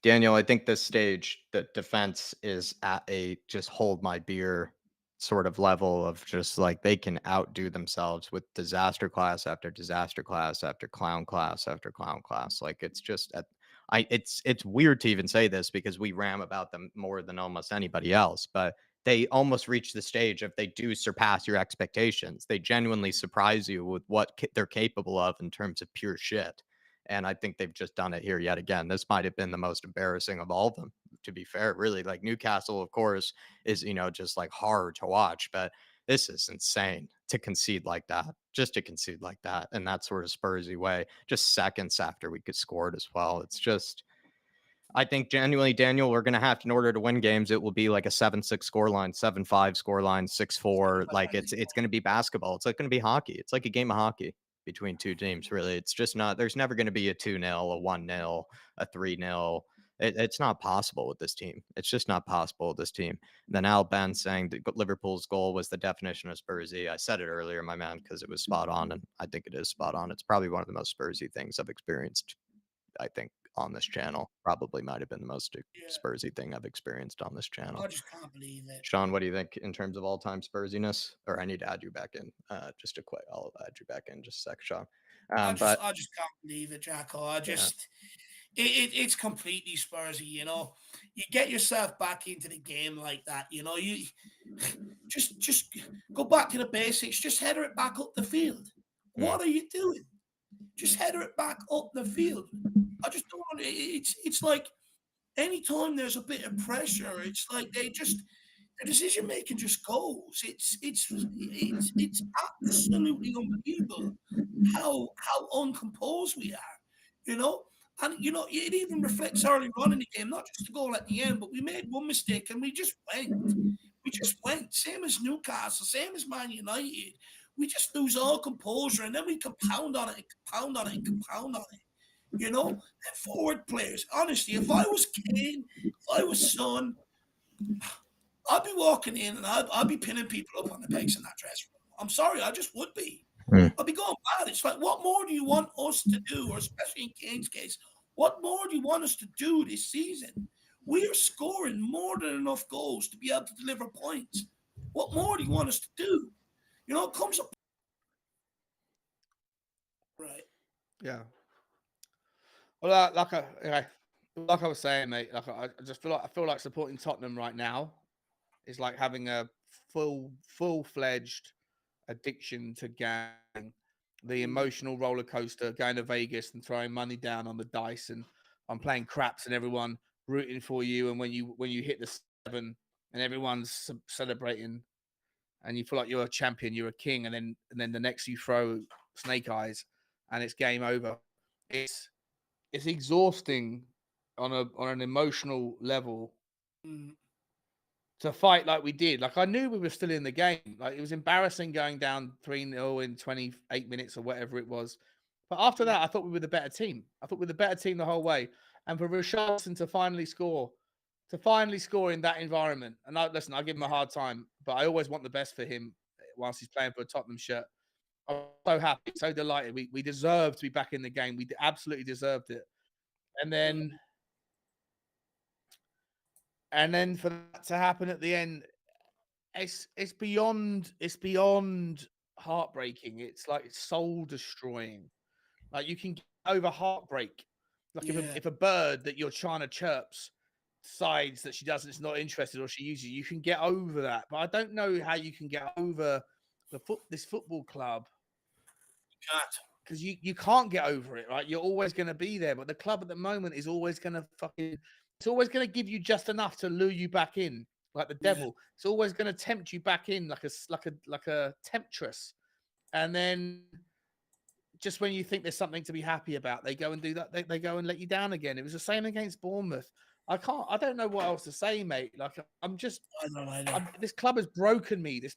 Daniel, I think this stage, the defense is at a just hold my beer sort of level of just like they can outdo themselves with disaster class after disaster class after clown class after clown class. Like it's just it's weird to even say this because we ram about them more than almost anybody else, but they almost reach the stage if they do surpass your expectations. They genuinely surprise you with what they're capable of in terms of pure shit. And I think they've just done it here yet again. This might have been the most embarrassing of all of them, to be fair. Really, like Newcastle, of course, is, you know, just like hard to watch, but this is insane to concede like that, just to concede like that in that sort of Spursy way, just seconds after we could score it as well. It's just, I think genuinely, Daniel, we're going to have to, in order to win games, it will be like a 7-6 scoreline, 7-5 scoreline, 6-4. Like it's going to be basketball. It's like going to be hockey. It's like a game of hockey between two teams, really. It's just not, there's never going to be a 2-0, a 1-0, a 3-0. It's not possible with this team. It's just not possible with this team. And then Al Ben saying that Liverpool's goal was the definition of Spursy. I said it earlier, my man, because it was spot on, and I think it is spot on. It's probably one of the most Spursy things I've experienced, I think, on this channel. Probably might have been the most Spursy thing I've experienced on this channel. I just can't believe it. Sean, what do you think in terms of all-time Spursiness? Or I need to add you back in just to quit. I'll add you back in just a sec, Sean. I just can't believe it, Jacko. It's completely Spursy, you know. You get yourself back into the game like that, you know. You just go back to the basics. Just header it back up the field. What are you doing? Just header it back up the field. I just don't want it's like anytime there's a bit of pressure, it's like the decision making just goes. It's absolutely unbelievable how uncomposed we are, you know. And you know, it even reflects early on in the game, not just the goal at the end, but we made one mistake and we just went. We just went. Same as Newcastle, same as Man United. We just lose all composure, and then we compound on it and compound on it and compound on it. You know, and forward players. Honestly, if I was Kane, if I was Son, I'd be walking in and I'd be pinning people up on the pegs in that dressing room. I'm sorry, I just would be. I'd be going mad. It's like, what more do you want us to do, or especially in Kane's case, what more do you want us to do this season? We are scoring more than enough goals to be able to deliver points. What more do you want us to do? You know, it comes up. Right. Yeah. Well, like I was saying, mate, like I just feel like supporting Tottenham right now is like having a full-fledged addiction to gambling, the emotional roller coaster, going to Vegas and throwing money down on the dice, and I'm playing craps and everyone rooting for you, and when you hit the 7 and everyone's celebrating, and you feel like you're a champion, you're a king, and then the next you throw snake eyes, and it's game over. It's exhausting on an emotional level. to fight like we did. Like, I knew we were still in the game. Like, it was embarrassing going down 3-0 in 28 minutes or whatever it was. But after that, I thought we were the better team. I thought we were the better team the whole way. And for Richarlison to finally score in that environment. And listen, I give him a hard time, but I always want the best for him whilst he's playing for a Tottenham shirt. I'm so happy, so delighted. We deserved to be back in the game. We absolutely deserved it. And then for that to happen at the end, it's beyond heartbreaking. It's like soul destroying. Like, you can get over heartbreak. Like, if a bird that you're trying to chirps decides that she's not interested, or she uses you can get over that. But I don't know how you can get over this football club. You can't. Because you can't get over it, right? You're always going to be there, but the club at the moment is always going to it's always going to give you just enough to lure you back in, like the devil. It's always going to tempt you back in, like a temptress. And then just when you think there's something to be happy about, they go and do that. They go and let you down again. It was the same against Bournemouth. I don't know what else to say, mate. Like, I know. This club has broken me. This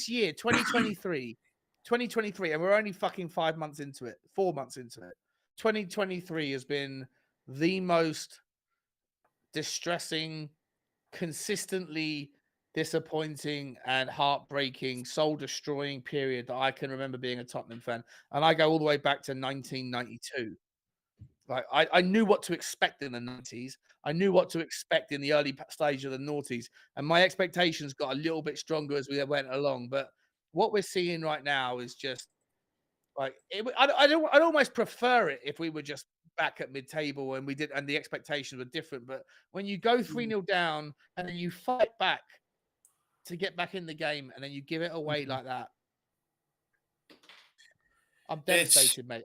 year, 2023. 2023, and we're only fucking 4 months into it. 2023 has been the most distressing, consistently disappointing and heartbreaking, soul-destroying period that I can remember being a Tottenham fan. And I go all the way back to 1992. Like, I knew what to expect in the 90s. I knew what to expect in the early stage of the noughties. And my expectations got a little bit stronger as we went along. But what we're seeing right now is just like, I'd almost prefer it if we were just back at mid-table and the expectations were different. But when you go 3-0 down and then you fight back to get back in the game and then you give it away like that, I'm devastated, mate.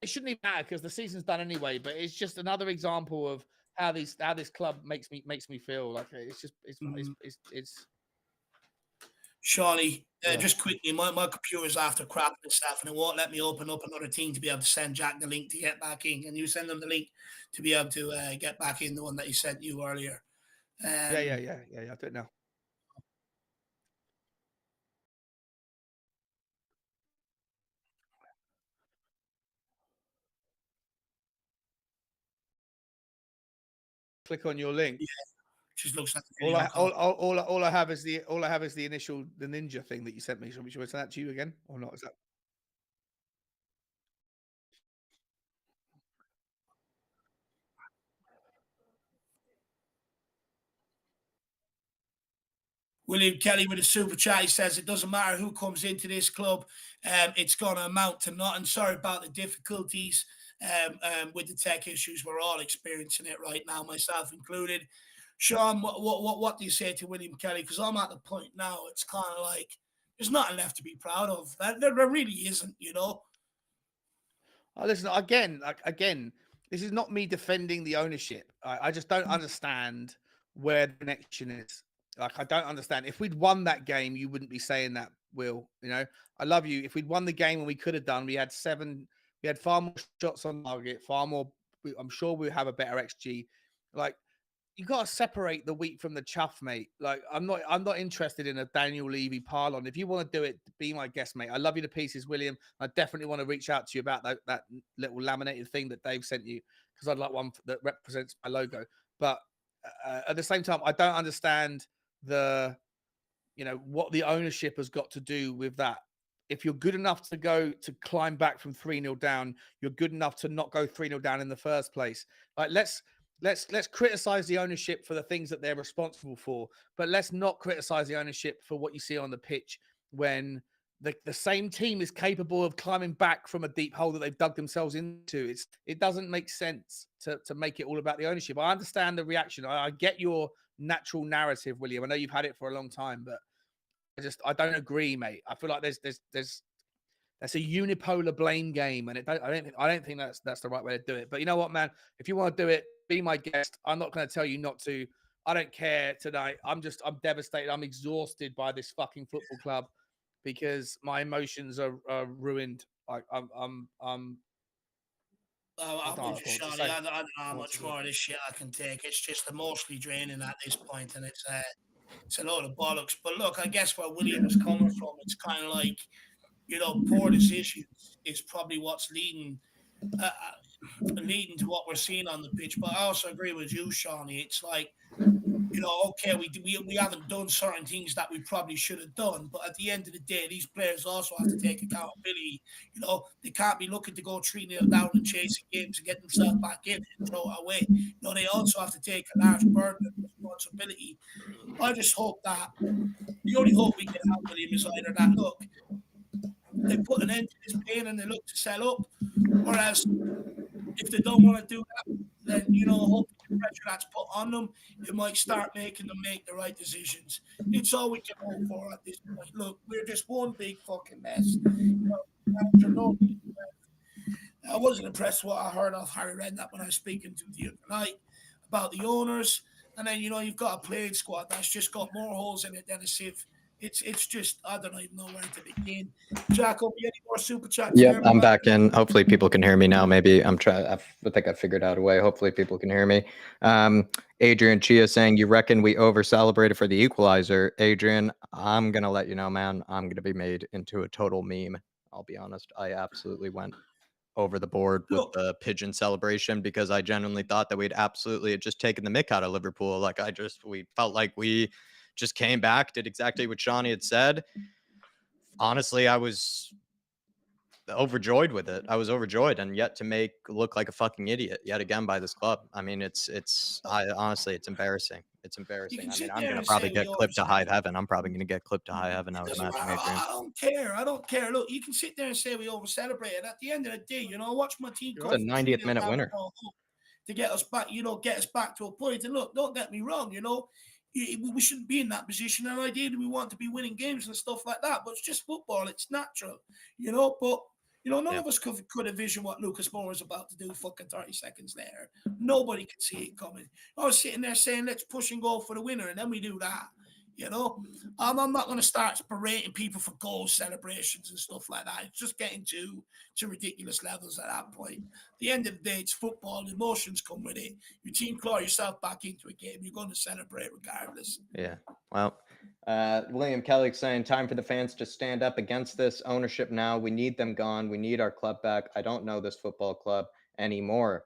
It shouldn't even matter because the season's done anyway. But it's just another example of how this club makes me feel. Like, it's Shawnee, just quickly, my computer's after crap and stuff, and it won't let me open up another team to be able to send Jack the link to get back in. Can you send them the link to be able to get back in, the one that he sent you earlier? Yeah. I don't know. Click on your link. Yeah, just looks like all I have is the initial ninja thing that you sent me. Should we send that to you again or not? Is that William Kelly with a super chat? He says it doesn't matter who comes into this club, it's going to amount to nothing. Sorry about the difficulties with the tech issues. We're all experiencing it right now, myself included. Sean, what do you say to William Kelly? Because I'm at the point now, it's kind of like there's nothing left to be proud of. There really isn't, you know. Listen, again, this is not me defending the ownership. I just don't understand where the connection is. Like, I don't understand. If we'd won that game, you wouldn't be saying that, Will. You know, I love you. If we'd won the game, and we could have done, we had far more shots on target, far more. I'm sure we have a better XG. Like, you got to separate the wheat from the chaff, mate. Like, I'm not interested in a Daniel Levy pylon. If you want to do it, be my guest, mate. I love you to pieces, William. I definitely want to reach out to you about that little laminated thing that Dave sent you, because I'd like one that represents my logo. But at the same time, I don't understand what the ownership has got to do with that. If you're good enough to climb back from 3-0 down, you're good enough to not go 3-0 down in the first place. Like, let's criticize the ownership for the things that they're responsible for, but let's not criticize the ownership for what you see on the pitch when the same team is capable of climbing back from a deep hole that they've dug themselves into. It doesn't make sense to make it all about the ownership. I understand the reaction. I get your natural narrative, William. I know you've had it for a long time, but I don't agree, mate. I feel like that's a unipolar blame game, and I don't think that's the right way to do it. But you know what, man? If you want to do it, be my guest. I'm not going to tell you not to. I don't care tonight. I'm devastated. I'm exhausted by this fucking football club because my emotions are ruined. Like, I'm I'm don't know with you, what to Shawny. say. I don't know how What to much do. more of this shit I can take. It's just emotionally draining at this point, and it's a load of bollocks. But look, I guess where William is coming from, it's kind of like, poor decisions is probably what's leading to what we're seeing on the pitch. But I also agree with you, Shawnee. It's like, okay, we haven't done certain things that we probably should have done, but at the end of the day, these players also have to take accountability. They can't be looking to go 3-0 down and chasing games and get themselves back in and throw it away. They also have to take a large burden of responsibility. I just hope that the only hope we can have with him is either that, look, they put an end to this pain and they look to sell up, whereas if they don't want to do that, then, hopefully the pressure that's put on them, it might start making them make the right decisions. It's all we can hope for at this point. Look, we're just one big fucking mess. I wasn't impressed with what I heard of Harry Redknapp when I was speaking to the other night about the owners. And then, you've got a playing squad that's just got more holes in it than a sieve. It's just, I don't even know where to begin. Jacob, you any more super chats? Yep, I'm back in. Hopefully people can hear me now. Maybe I think I figured out a way. Hopefully people can hear me. Adrian Chia saying, you reckon we over celebrated for the equalizer? Adrian, I'm going to let you know, man, I'm going to be made into a total meme. I'll be honest. I absolutely went over the board with the pigeon celebration because I genuinely thought that we'd absolutely just taken the mick out of Liverpool. We felt like we just came back, did exactly what Shawnee had said. Honestly, I was overjoyed with it. I was overjoyed, and yet to make look like a fucking idiot yet again by this club. I mean, honestly, it's embarrassing. It's embarrassing. I mean, I'm gonna probably get clipped to high heaven. I'm probably gonna get clipped to high heaven. I would imagine. I don't care. I don't care. Look, you can sit there and say we over celebrated. At the end of the day, watch my team. It's a 90th minute winner to get us back. Get us back to a point. And look, don't get me wrong. We shouldn't be in that position. And ideally, we want to be winning games and stuff like that. But it's just football. It's natural. But none of us could envision what Lucas Moura is about to do fucking 30 seconds later. Nobody could see it coming. I was sitting there saying, let's push and go for the winner, and then we do that. I'm not going to start berating people for goal celebrations and stuff like that. It's just getting to ridiculous levels at that point. At the end of the day, it's football. The emotions come with it. Your team claw yourself back into a game. You're going to celebrate regardless. Yeah. Well, William Kelly saying, time for the fans to stand up against this ownership now. We need them gone. We need our club back. I don't know this football club anymore.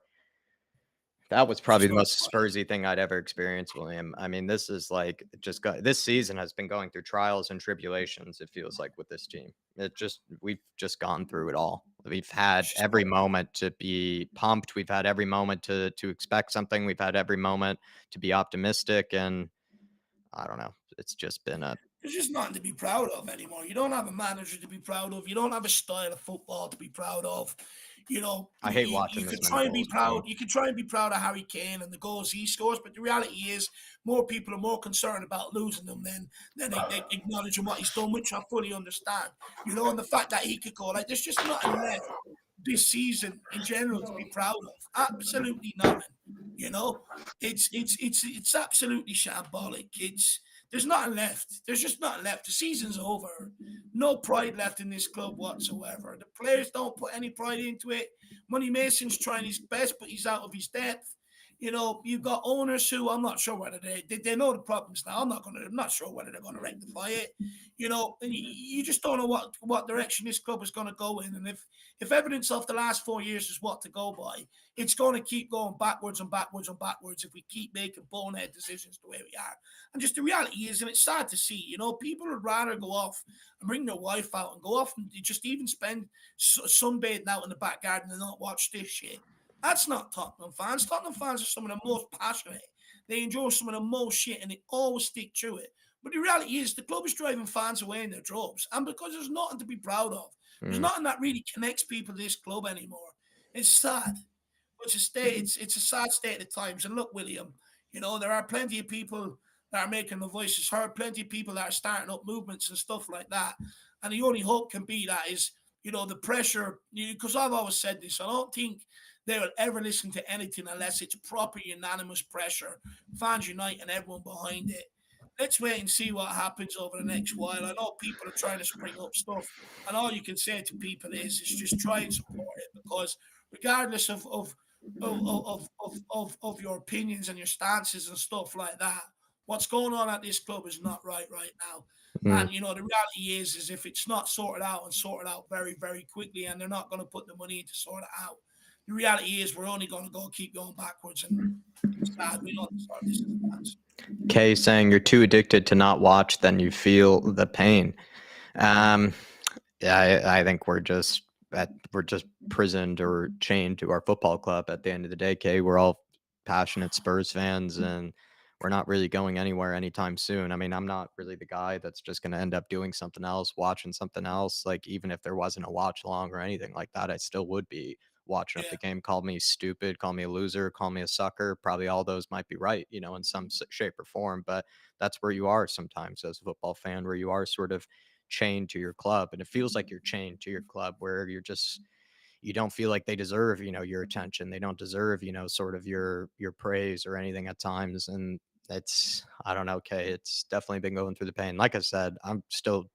That was probably the most Spursy thing I'd ever experienced, William. I mean, this is like this season has been going through trials and tribulations, it feels like, with this team. We've just gone through it all. We've had every moment to be pumped. We've had every moment to expect something. We've had every moment to be optimistic. And I don't know. It's just been there's just nothing to be proud of anymore. You don't have a manager to be proud of. You don't have a style of football to be proud of. I hate watching you this. Could try and be proud. You can try and be proud of Harry Kane and the goals he scores, but the reality is, more people are more concerned about losing them than they acknowledging what he's done, which I fully understand. And the fact that he could go, like, there's just nothing left this season in general to be proud of. Absolutely nothing. It's absolutely shambolic. There's nothing left. There's just nothing left. The season's over. No pride left in this club whatsoever. The players don't put any pride into it. Money Mason's trying his best, but he's out of his depth. You've got owners who I'm not sure whether they know the problems now. I'm not sure whether they're going to rectify it. And you just don't know what direction this club is going to go in. And if evidence of the last 4 years is what to go by, it's going to keep going backwards and backwards and backwards if we keep making bonehead decisions the way we are. And just the reality is, and it's sad to see, people would rather go off and bring their wife out and go off and just even spend sunbathing out in the back garden and not watch this shit. That's not Tottenham fans. Tottenham fans are some of the most passionate. They enjoy some of the most shit and they always stick to it. But the reality is the club is driving fans away in their droves. And because there's nothing to be proud of. There's nothing that really connects people to this club anymore. It's sad. It's a sad state of times. And look, William, there are plenty of people that are making the voices heard, plenty of people that are starting up movements and stuff like that. And the only hope can be that is, the pressure, because I've always said this, I don't think they will ever listen to anything unless it's proper unanimous pressure. Fans unite and everyone behind it. Let's wait and see what happens over the next while. I know people are trying to spring up stuff, and all you can say to people is just try and support it, because regardless of your opinions and your stances and stuff like that, what's going on at this club is not right now. And the reality is if it's not sorted out and sorted out very, very quickly, and they're not going to put the money in to sort it out, the reality is we're only going to keep going backwards. And it's sad. We don't start this as fans. Kay saying you're too addicted to not watch, then you feel the pain. Yeah, I think we're just prisoned or chained to our football club at the end of the day. Kay, we're all passionate Spurs fans, and we're not really going anywhere anytime soon. I mean, I'm not really the guy that's just going to end up doing something else, watching something else. Like, even if there wasn't a watch along or anything like that, I still would be watching up the game. Call me stupid, call me a loser, call me a sucker. Probably all those might be right, in some shape or form. But that's where you are sometimes as a football fan, where you are sort of chained to your club. And it feels like you're chained to your club, where you don't feel like they deserve, your attention. They don't deserve, sort of your praise or anything at times. And I don't know, Kay, it's definitely been going through the pain. Like I said, I'm still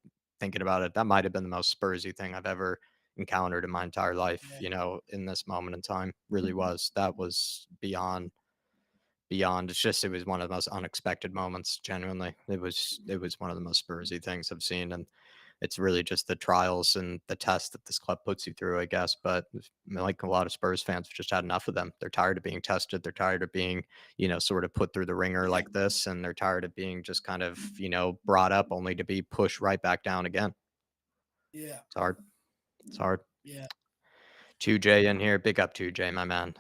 thinking about it. That might have been the most Spursy thing I've ever encountered in my entire life, in this moment in time. Really was. That was beyond. It was one of the most unexpected moments. Genuinely, it was one of the most Spursy things I've seen. And it's really just the trials and the tests that this club puts you through, I guess. But like a lot of Spurs fans have just had enough of them. They're tired of being tested. They're tired of being, sort of put through the ringer like this. And they're tired of being just kind of, brought up only to be pushed right back down again. Yeah. It's hard. Yeah. 2J in here. Big up 2J, my man.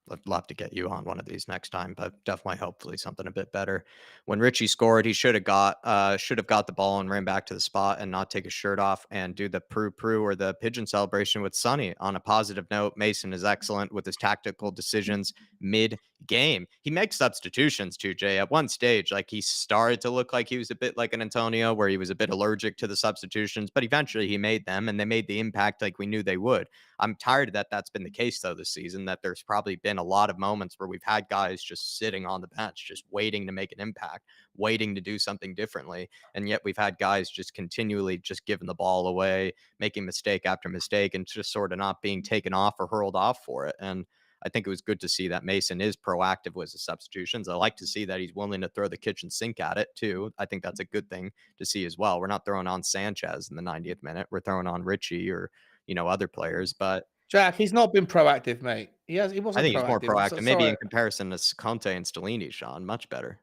I'd love to get you on one of these next time, but definitely, hopefully, something a bit better. When Richie scored, he should have got the ball and ran back to the spot and not take his shirt off and do the prue or the pigeon celebration with Sonny. On a positive note, Mason is excellent with his tactical decisions mid-game. He makes substitutions, 2J. At one stage, like, he started to look like he was a bit like an Antonio, where he was a bit allergic to the substitutions, but eventually he made them, and they made the impact like we knew they would. I'm tired of that. That's been the case, though, this season, that there's probably been a lot of moments where we've had guys just sitting on the bench, just waiting to make an impact, waiting to do something differently. And yet we've had guys just continually just giving the ball away, making mistake after mistake, and just sort of not being taken off or hurled off for it. And I think it was good to see that Mason is proactive with his substitutions. I like to see that he's willing to throw the kitchen sink at it, too. I think that's a good thing to see as well. We're not throwing on Sanchez in the 90th minute. We're throwing on Richie or other players. But Jack, he's not been proactive, mate. He wasn't. I think proactive. he's more proactive. So, maybe in comparison to Conte and Stellini, Sean, much better.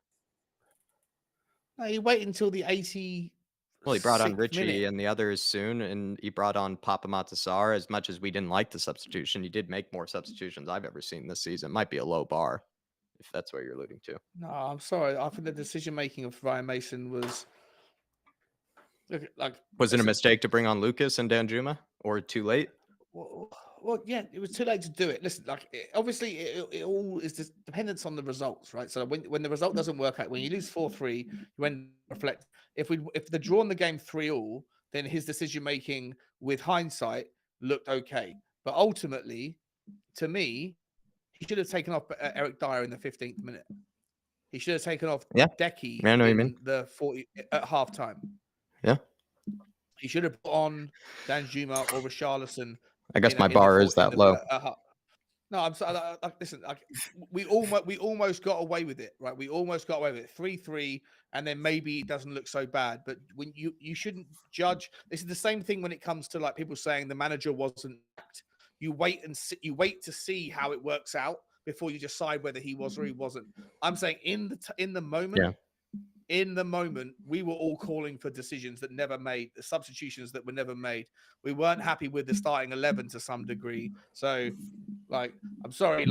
No, he waited until the 80. Well, he brought on Richie and the others soon, and he brought on Papa Matassar. As much as we didn't like the substitution, he did make more substitutions I've ever seen this season. Might be a low bar, if that's what you're alluding to. No, I'm sorry. I think the decision making of Ryan Mason was like. Was it a mistake to bring on Lucas and Danjuma, or too late? Well, yeah, it was too late to do it. Listen, obviously, it all is just dependence on the results, right? So when the result doesn't work out, when you lose 4-3, you then reflect. If they're drawing the game 3-3, then his decision making, with hindsight, looked okay. But ultimately, to me, he should have taken off Eric Dyer in the 15th minute. He should have taken off Decky in the 40 at halftime. Yeah. He should have put on Danjuma or Richarlison. I guess my bar is that low. No, I'm sorry. Listen, we almost got away with it, right? We almost got away with it. 3-3, and then maybe it doesn't look so bad. But when you shouldn't judge. This is the same thing when it comes to like people saying the manager wasn't. You wait to see how it works out before you decide whether he was or he wasn't. I'm saying in the moment. Yeah. In the moment, we were all calling for decisions that never made, the substitutions that were never made. We weren't happy with the starting 11 to some degree. So, I'm sorry,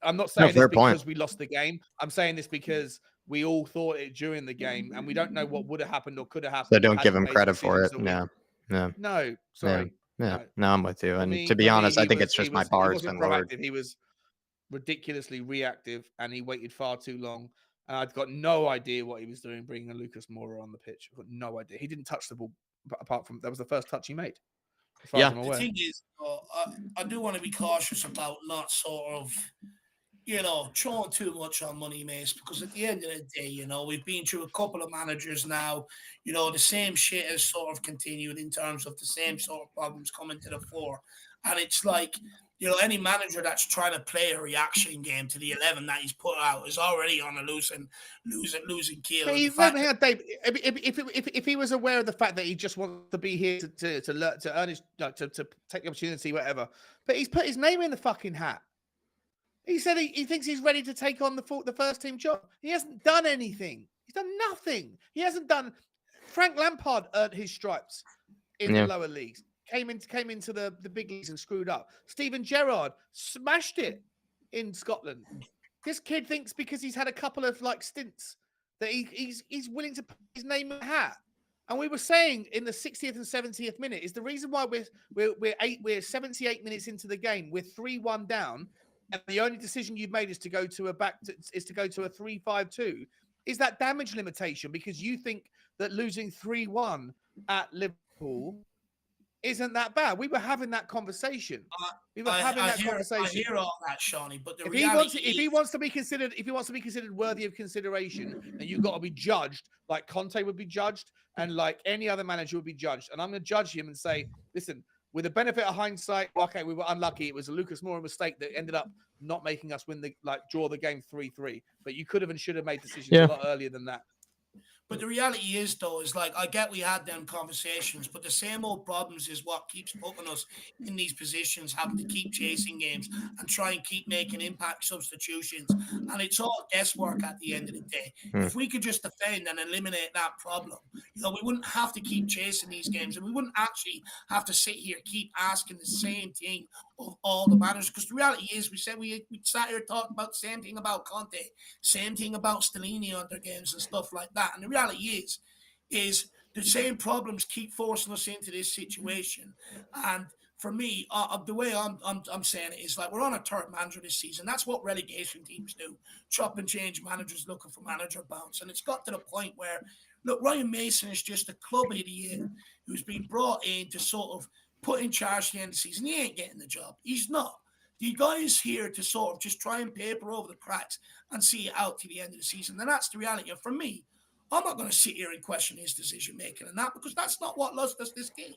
I'm not saying this because we lost the game. I'm saying this because we all thought it during the game, and we don't know what would have happened or could have happened. So don't give him credit for it. No, sorry. No, I'm with you. And to be honest, I think it's just my bar has been lowered. He was ridiculously reactive, and he waited far too long. I'd got no idea what he was doing, bringing a Lucas Moura on the pitch. I've got no idea. He didn't touch the ball, apart from that was the first touch he made. Yeah. The thing is, I do want to be cautious about not sort of, throwing too much on money, mates, because at the end of the day, we've been through a couple of managers now. The same shit has sort of continued in terms of the same sort of problems coming to the fore. And it's like, any manager that's trying to play a reaction game to the 11 that he's put out is already on a losing keel. But hang on, Dave. If he was aware of the fact that he just wants to be here to learn, to earn his, to take the opportunity, whatever, but he's put his name in the fucking hat. He said he thinks he's ready to take on the first team job. He hasn't done anything. He's done nothing. He hasn't done. Frank Lampard earned his stripes in the lower leagues. Came into the big leagues and screwed up. Steven Gerrard smashed it in Scotland. This kid thinks because he's had a couple of stints that he's willing to put his name in the hat. And we were saying in the 60th and 70th minute is the reason why we're 78 minutes into the game. We're 3-1 down, and the only decision you've made is to go to a 3-5-2. Is that damage limitation because you think that losing 3-1 at Liverpool isn't that bad? We were having that conversation. I hear all that, Shawnee. But if he wants to be considered worthy of consideration, then you've got to be judged like Conte would be judged, and like any other manager would be judged. And I'm going to judge him and say, listen, with the benefit of hindsight, okay, we were unlucky. It was a Lucas Moura mistake that ended up not making us draw the game 3-3. But you could have and should have made decisions a lot earlier than that. But the reality is, though, is I get we had them conversations, but the same old problems is what keeps putting us in these positions, having to keep chasing games and try and keep making impact substitutions. And it's all guesswork at the end of the day. If we could just defend and eliminate that problem, we wouldn't have to keep chasing these games, and we wouldn't actually have to sit here keep asking the same thing of all the managers. Because the reality is, we sat here talking about the same thing about Conte, same thing about Stellini under games and stuff like that. And the reality is the same problems keep forcing us into this situation. And for me, the way I'm saying it is we're on a third manager this season. That's what relegation teams do: chop and change managers looking for manager bounce. And it's got to the point where, look, Ryan Mason is just a club idiot who's been brought in to sort of put in charge at the end of the season. He ain't getting the job. He's not. The guy is here to sort of just try and paper over the cracks and see it out to the end of the season. And that's the reality. And for me, I'm not going to sit here and question his decision-making and that, because that's not what lost us this game.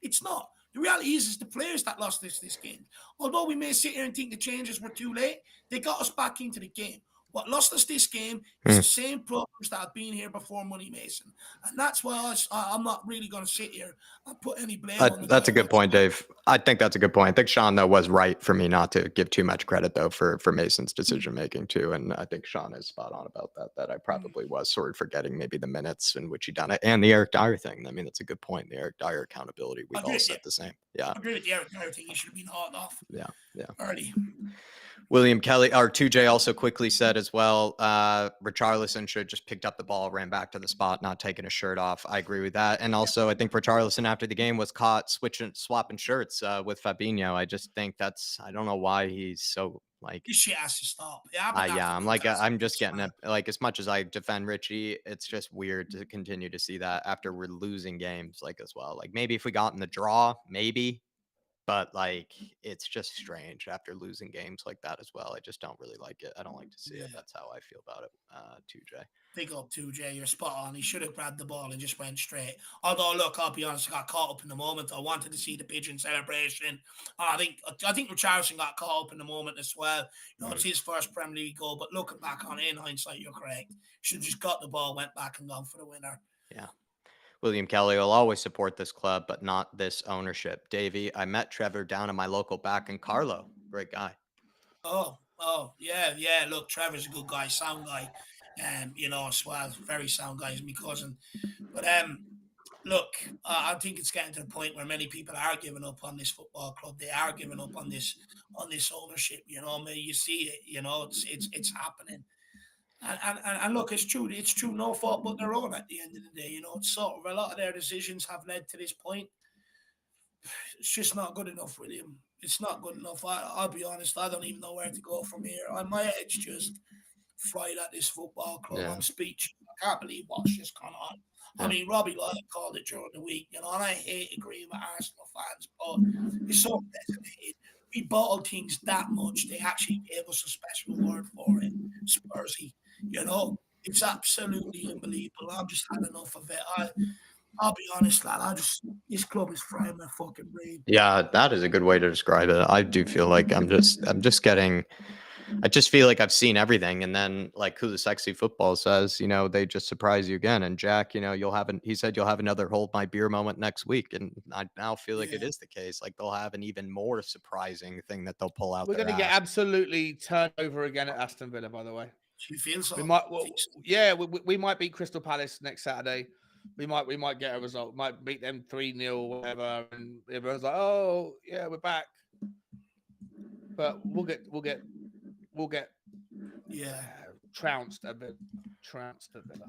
It's not. The reality is the players that lost us this game. Although we may sit here and think the changes were too late, they got us back into the game. What lost us this game is the same problems that have been here before Money Mason. And that's why I'm not really going to sit here and put any blame on the That's a good point, Dave. I think that's a good point. I think Sean, though, was right for me not to give too much credit, though, for Mason's decision-making, too. And I think Sean is spot on about that I probably was sort of forgetting maybe the minutes in which he done it. And the Eric Dyer thing. I mean, that's a good point. The Eric Dyer accountability. We've all said the same. Yeah. I agree with the Eric Dyer thing. He should have been hauled off. Yeah. Early. William Kelly, or 2J also quickly said as well, Richarlison should have just picked up the ball, ran back to the spot, not taking his shirt off. I agree with that. And also, I think Richarlison after the game was caught swapping shirts with Fabinho. I just think I don't know why he's so this shit has to stop. I'm just getting it. As much as I defend Richie, it's just weird to continue to see that after we're losing games as well. Maybe if we got in the draw, maybe. But it's just strange after losing games like that as well. I just don't really like it. I don't like to see it. That's how I feel about it. 2J. Big up 2J. You're spot on. He should have grabbed the ball and just went straight. Although, look, I'll be honest, I got caught up in the moment. I wanted to see the pigeon celebration. I think Richarlison got caught up in the moment as well. It's his first Premier League goal. But looking back on it, in hindsight, you're correct. Should have just got the ball, went back and gone for the winner. Yeah. William Kelly will always support this club, but not this ownership. Davey, I met Trevor down in my local back in Carlo. Great guy. Oh, yeah. Look, Trevor's a good guy, sound guy. As well, very sound guy. He's my cousin. But look, I think it's getting to the point where many people are giving up on this football club. They are giving up on this ownership. You see it. It's happening. And look, it's true. It's true. No fault but their own at the end of the day. It's sort of a lot of their decisions have led to this point. It's just not good enough, William. It's not good enough. I'll be honest. I don't even know where to go from here. My head's just fried at this football club. I'm speechless. I can't believe what's just gone on. I mean, Robbie Lloyd called it during the week, and I hate agreeing with Arsenal fans, but it's so designated. We bottled things that much. They actually gave us a special word for it. Spursy. It's absolutely unbelievable. I've just had enough of it. I'll be honest, lad. This club is frying my fucking brain. Yeah, that is a good way to describe it. I do feel like I'm just getting. I just feel like I've seen everything, and then like who the sexy football says, they just surprise you again. And Jack, he said you'll have another hold my beer moment next week, and I now feel like it Yeah. is the case. Like they'll have an even more surprising thing that they'll pull out. We're their going to get ass. absolutely turned over again at Aston Villa, by the way. Do you feel so? We might, we might beat Crystal Palace next Saturday. We might get a result. Might beat them 3-0, whatever, and everyone's like, "Oh, yeah, we're back." But we'll get trounced a bit. Trounced a bit.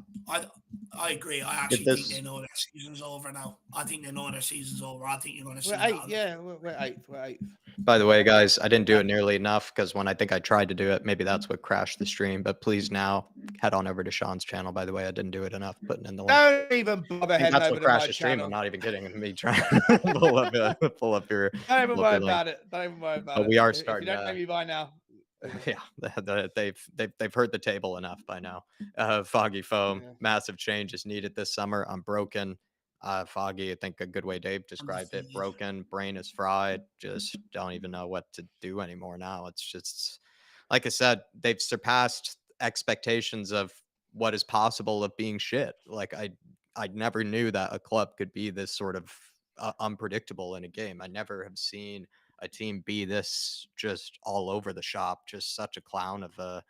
I agree. I actually think they know their season's over now. I think they know their season's over. I think you're going to see we're eighth. Yeah, we're eighth. We're eighth. By the way, guys, I didn't do it nearly enough because when I think I tried to do it, maybe that's what crashed the stream. But please now head on over to Sean's channel. By the way, I didn't do it enough putting in the link. Don't even bother heading that's over what to my crashed the stream. channel. I'm not even kidding. Me trying to pull up your. Don't even worry about it. Don't even worry about it. We are If starting. you don't know me by now. Yeah, they've heard the table enough by now. Foggy foam, massive change is needed this summer. I'm broken. Foggy, I think a good way Dave described it. Broken, brain is fried. Just don't even know what to do anymore now. It's just like I said, they've surpassed expectations of what is possible of being shit. Like I never knew that a club could be this sort of unpredictable in a game. I never have seen a team be this just all over the shop, just such a clown of a.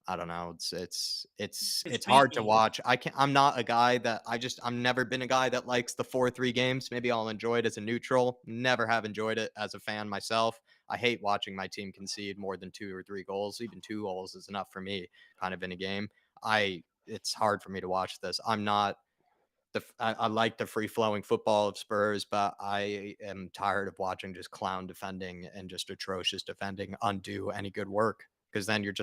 I don't know. It's hard to watch. I'm not a guy that I'm never been a guy that likes the 4-3 games. Maybe I'll enjoy it as a neutral. Never have enjoyed it as a fan myself. I hate watching my team concede more than 2 or 3 goals. Even 2 goals is enough for me kind of in a game. It's hard for me to watch this. I'm not I like the free flowing football of Spurs, but I am tired of watching just clown defending and just atrocious defending undo any good work. Because then you're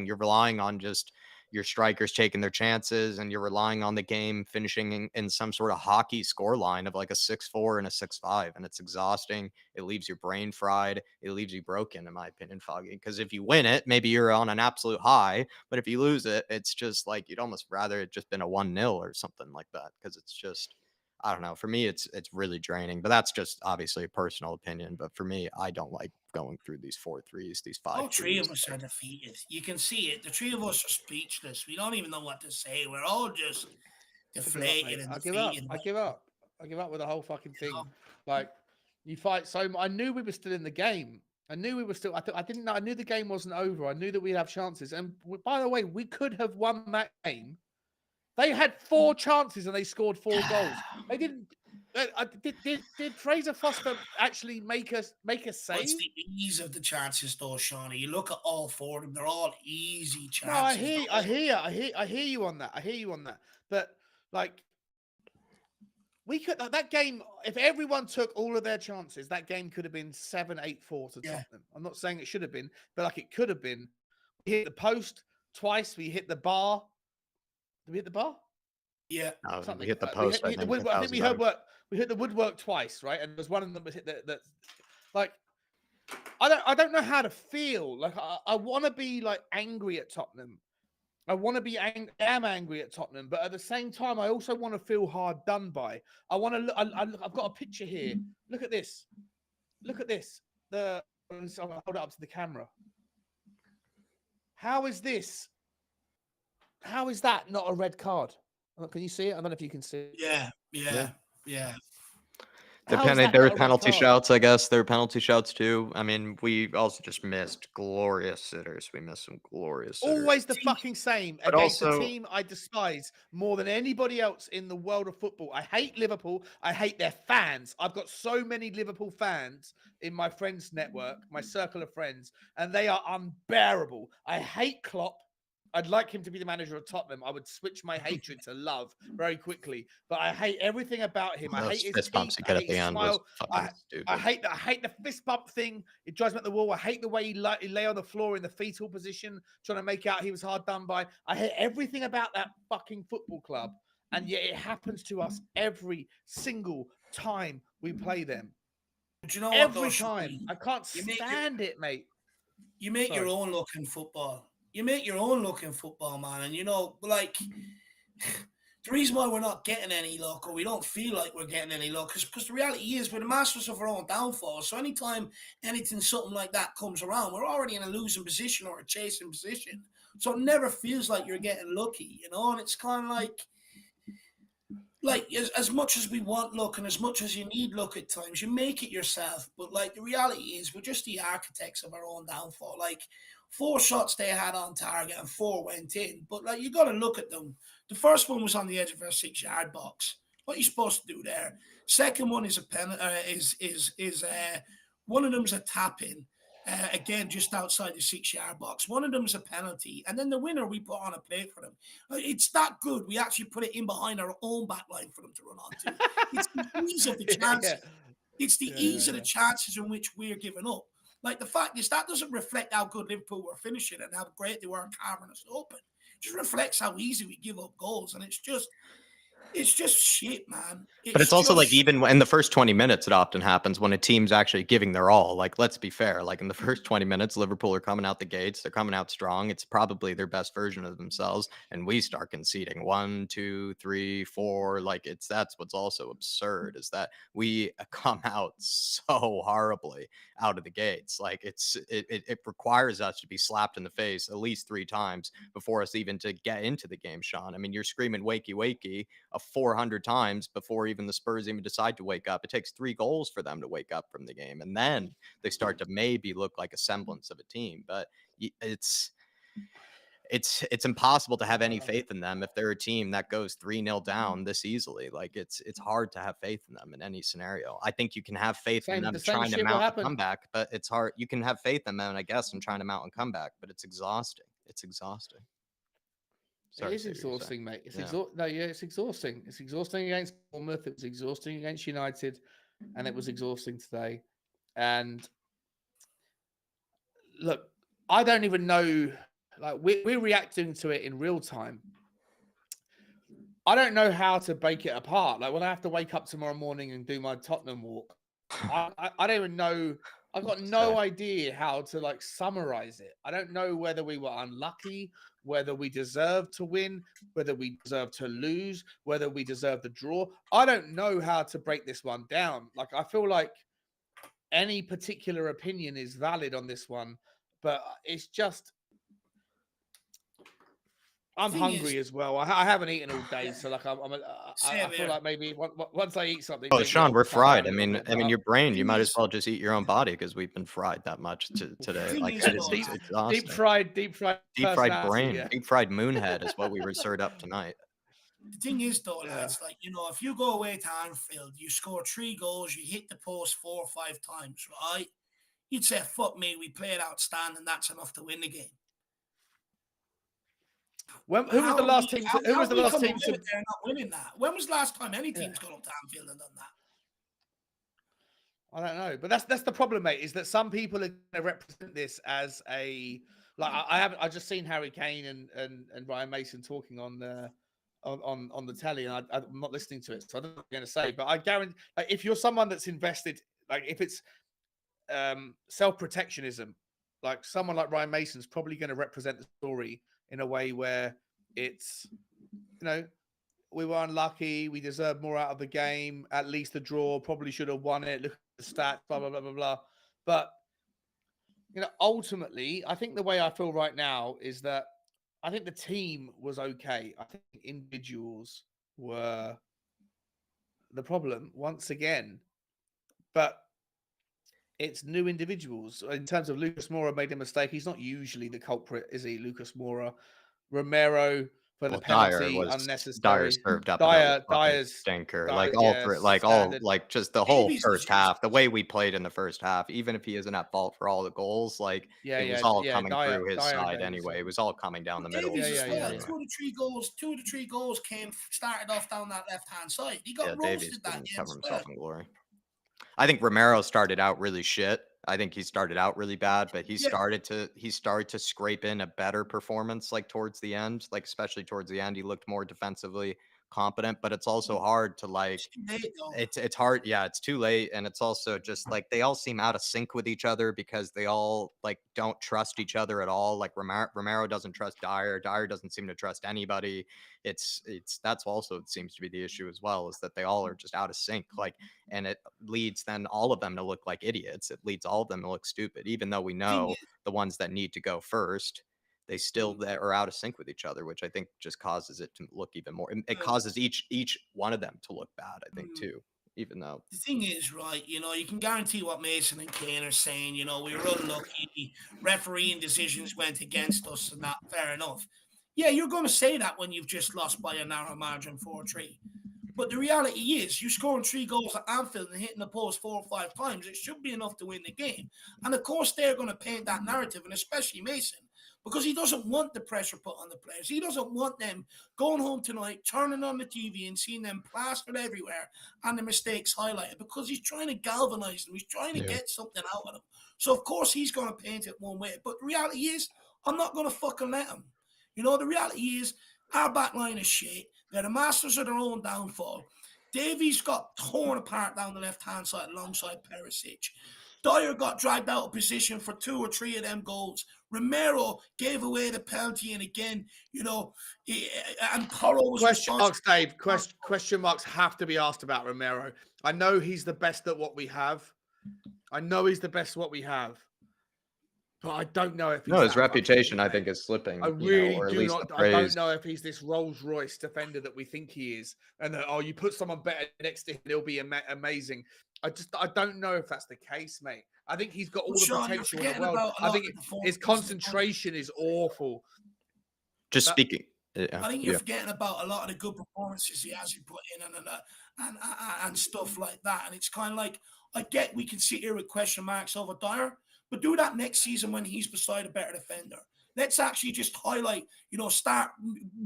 you're relying on just your strikers taking their chances, and you're relying on the game finishing in some sort of hockey score line of like a 6-4 and a 6-5. And it's exhausting. It leaves your brain fried. It leaves you broken, in my opinion, Foggy. Because if you win it, maybe you're on an absolute high. But if you lose it, it's just like you'd almost rather it just been a 1-0 or something like that. Because it's just, I don't know. For me, it's really draining. But that's just obviously a personal opinion. But for me, I don't like going through these 4-3s, these 5-3s. All 3 of us are defeated. You can see it. The 3 of us are speechless. We don't even know what to say. We're all just deflated and defeated. I give up. I give up with the whole fucking thing. Like, you fight so much. I knew we were still in the game. I knew we were still. I didn't know. I knew the game wasn't over. I knew that we'd have chances. And by the way, we could have won that game. They had 4 chances and they scored 4 goals. They didn't. Did Fraser Foster actually make us save? It's the ease of the chances, though, Shawnee. You look at all 4 of them; they're all easy chances. No, I hear you on that. I hear you on that. But like, we could that game. If everyone took all of their chances, that game could have been 7-8-4 to Tottenham. I'm not saying it should have been, but like it could have been. We hit the post twice. We hit the bar. Did we hit the bar? Yeah, we hit the post. I think we hit the woodwork twice, right? And there's one of them that hit the like. I don't know how to feel. Like I want to be like angry at Tottenham. I want to be am angry at Tottenham, but at the same time, I also want to feel hard done by. I want to look. I've got a picture here. Look at this. Look at this. I'm gonna hold it up to the camera. How is this? How is that not a red card? Can you see it? I don't know if you can see it. Yeah. There were penalty shouts, I guess. There were penalty shouts too. I mean, we also just missed glorious sitters. We missed some glorious sitters. Always the fucking same against a team I despise more than anybody else in the world of football. I hate Liverpool. I hate their fans. I've got so many Liverpool fans in my friends network, my circle of friends, and they are unbearable. I hate Klopp. I'd like him to be the manager of Tottenham. I would switch my hatred to love very quickly. But I hate everything about him. I hate his fist bumps he got at the end. I hate the fist bump thing. It drives me up the wall. I hate the way he lay on the floor in the fetal position, trying to make out he was hard done by. I hate everything about that fucking football club. And yet it happens to us every single time we play them. But you know every time. I can't stand it, mate. You make your own looking football. You make your own looking football, man. And, like, the reason why we're not getting any luck, or we don't feel like we're getting any luck, is because the reality is we're the masters of our own downfall. So anytime something like that comes around, we're already in a losing position or a chasing position. So it never feels like you're getting lucky, you know. And it's kind of like as much as we want luck and as much as you need luck at times, you make it yourself. But like the reality is, we're just the architects of our own downfall. Like 4 shots they had on target and 4 went in. But like you got to look at them. The first one was on the edge of our 6-yard box. What are you supposed to do there? Second one is a pen. One of them is a tap in. Again, just outside the 6-yard box. One of them is a penalty. And then the winner we put on a plate for them. It's that good. We actually put it in behind our own back line for them to run onto. It's the ease of the chances. It's the ease of the chances in which we're giving up. Like the fact is that doesn't reflect how good Liverpool were finishing and how great they were carving us open. It just reflects how easy we give up goals. And it's just shit, man. But it's also like even in the first 20 minutes, it often happens when a team's actually giving their all. Like, let's be fair. Like in the first 20 minutes, Liverpool are coming out the gates. They're coming out strong. It's probably their best version of themselves. And we start conceding 1, 2, 3, 4. Like that's what's also absurd is that we come out so horribly out of the gates. Like it requires us to be slapped in the face at least 3 times before us even to get into the game, Sean. I mean, you're screaming wakey, wakey 400 times before even the Spurs even decide to wake up. It takes 3 goals for them to wake up from the game. And then they start to maybe look like a semblance of a team. But it's impossible to have any faith in them if they're a team that goes 3-0 down this easily. Like it's hard to have faith in them in any scenario. I think you can have faith in them trying to mount a comeback, but it's hard. You can have faith in them, I guess, in trying to mount a comeback, but it's exhausting. It's exhausting. It is exhausting, mate. It's it's exhausting. It's exhausting against Bournemouth. It was exhausting against United, and it was exhausting today. And look, I don't even know. Like we're reacting to it in real time. I don't know how to break it apart. Like when I have to wake up tomorrow morning and do my Tottenham walk, I don't even know. I've got no idea how to like summarize it. I don't know whether we were unlucky, whether we deserve to win, whether we deserve to lose, whether we deserve the draw. I don't know how to break this one down. Like I feel like any particular opinion is valid on this one, but it's just I'm hungry as well. I haven't eaten all day, so like I feel like maybe once I eat something. Oh, Sean, we're fried. I mean, your brain. You might as well just eat your own body because we've been fried that much today. Like it's exhausting. Deep fried brain, yeah. deep fried moonhead is what we were served up tonight. The thing is, though, lads, like if you go away to Anfield, you score 3 goals, you hit the post 4 or 5 times, right? You'd say, "Fuck me, we played outstanding. That's enough to win the game." Who was the last team? Who was the last team? They're not winning that. When was the last time any team's gone up to Anfield and done that? I don't know, but that's the problem, mate. Is that some people are going to represent this as a like I just seen Harry Kane and Ryan Mason talking on the telly, and I'm not listening to it, so I don't know what I'm going to say. But I guarantee, like, if you're someone that's invested, like if it's self-protectionism, like someone like Ryan Mason's probably going to represent the story in a way where it's, we were unlucky, we deserved more out of the game, at least the draw, probably should have won it, look at the stats, blah, blah, blah, blah, blah. But, ultimately, I think the way I feel right now is that I think the team was okay. I think individuals were the problem once again. But it's new individuals. In terms of Lucas Moura made a mistake. He's not usually the culprit, is he? Lucas Moura. Romero for the penalty, unnecessary. Dyer served up Dyer's stinker. Just the whole first half, the way we played in the first half, even if he isn't at fault for all the goals, it was all coming through his side anyway. It was all coming down the middle. 2 of the 3 goals started off down that left-hand side. He got roasted that game. Cover himself in glory. I think Romero started out really shit. I think he started out really bad, but he started to scrape in a better performance towards the end, especially towards the end. He looked more defensively competent, but it's also hard to like. It's too late, though. It's hard. Yeah, it's too late. And it's also just like they all seem out of sync with each other because they all like don't trust each other at all. Like Romero doesn't trust Dyer. Dyer doesn't seem to trust anybody. That's also it seems to be the issue as well, is that they all are just out of sync. Like, and it leads then all of them to look like idiots. It leads all of them to look stupid, even though we know the ones that need to go first, they still are out of sync with each other, which I think just causes it to look even more. It causes each one of them to look bad, I think, too, even though. The thing is, right, you can guarantee what Mason and Kane are saying. We were unlucky. Refereeing decisions went against us, and that, fair enough. Yeah, you're going to say that when you've just lost by a narrow margin 4-3. But the reality is, you're scoring 3 goals at Anfield and hitting the post 4 or 5 times. It should be enough to win the game. And of course, they're going to paint that narrative, and especially Mason, because he doesn't want the pressure put on the players. He doesn't want them going home tonight, turning on the TV and seeing them plastered everywhere and the mistakes highlighted, because he's trying to galvanize them. He's trying to get something out of them. So, of course, he's going to paint it one way. But the reality is, I'm not going to fucking let him. The reality is, our back line is shit. They're the masters of their own downfall. Davies got torn apart down the left-hand side alongside Perisic. Dyer got dragged out of position for 2 or 3 of them goals. Romero gave away the penalty, and again, and Porro was question marks, Dave. Question marks have to be asked about Romero. I know he's the best at what we have. But I don't know if he's his reputation, I think, is slipping. I really do not. I don't know if he's this Rolls Royce defender that we think he is, and that you put someone better next to him, it'll be amazing. I don't know if that's the case, mate. I think he's got all the potential in the world. I think his concentration is awful. Just speaking. I think you're forgetting about a lot of the good performances he has put in and stuff like that. And it's kind of like, I get we can sit here with question marks over Dyer, but do that next season when he's beside a better defender. Let's actually just highlight, start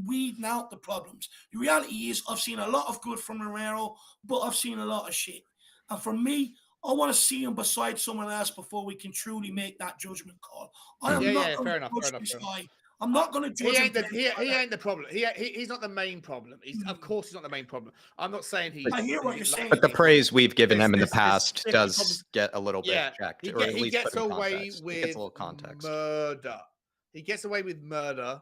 weeding out the problems. The reality is, I've seen a lot of good from Romero, but I've seen a lot of shit. And for me, I want to see him beside someone else before we can truly make that judgment call. I am not going to judge this guy. I'm not going to judge him. He ain't the problem. He's not the main problem. Of course, he's not the main problem. I'm not saying he's. I hear what you're saying. But the praise we've given him in the past does get a little bit checked. He gets away with murder. He gets away with murder.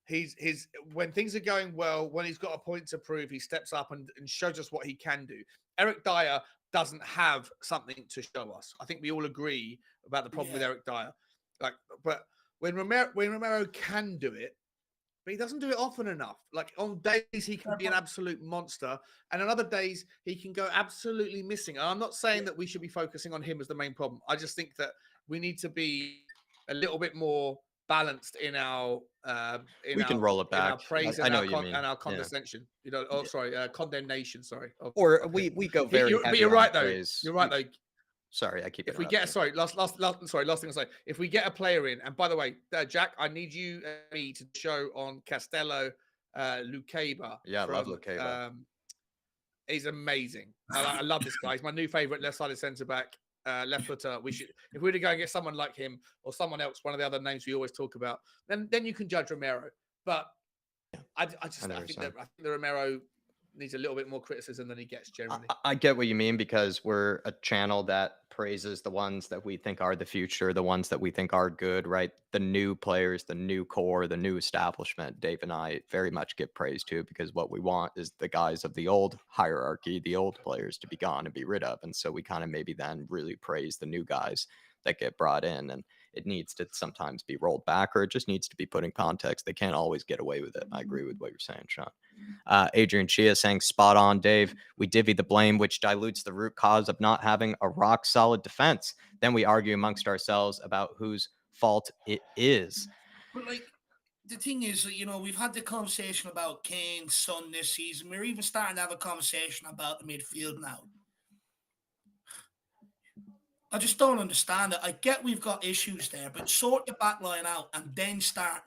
He's when things are going well, when he's got a point to prove, he steps up and shows us what he can do. Eric Dyer doesn't have something to show us. I think we all agree about the problem with Eric Dyer. But when Romero can do it, but he doesn't do it often enough. Like, on days he can be an absolute monster, and on other days he can go absolutely missing. And I'm not saying that we should be focusing on him as the main problem. I just think that we need to be a little bit more balanced in our can roll it back. In our praise and our condescension. Condemnation. Sorry. Or we go very. But you're right though. You're right though. Sorry, I keep. If we get last thing I'll say. If we get a player in, and by the way, Jack, I need you and me to show on Castello, Lukeba. Yeah, I love Lukeba. He's amazing. I love this guy. He's my new favorite left-sided centre back, left footer. We should, if we were to go and get someone like him or someone else, one of the other names we always talk about, then you can judge Romero. But I think the Romero needs a little bit more criticism than he gets generally. I get what you mean, because we're a channel that praises the ones that we think are the future, the ones that we think are good, right? The new players, the new core, the new establishment. Dave and I very much give praise to, because what we want is the guys of the old hierarchy, the old players, to be gone and be rid of. And so we kind of maybe then really praise the new guys that get brought in, and it needs to sometimes be rolled back, or it just needs to be put in context. They can't always get away with it. I agree with what you're saying, Sean. Adrian Chia saying, spot on, Dave. We divvy the blame, which dilutes the root cause of not having a rock solid defense. Then we argue amongst ourselves about whose fault it is. But the thing is, we've had the conversation about Kane's son this season. We're even starting to have a conversation about the midfield now. I just don't understand it. I get we've got issues there, but sort the back line out and then start,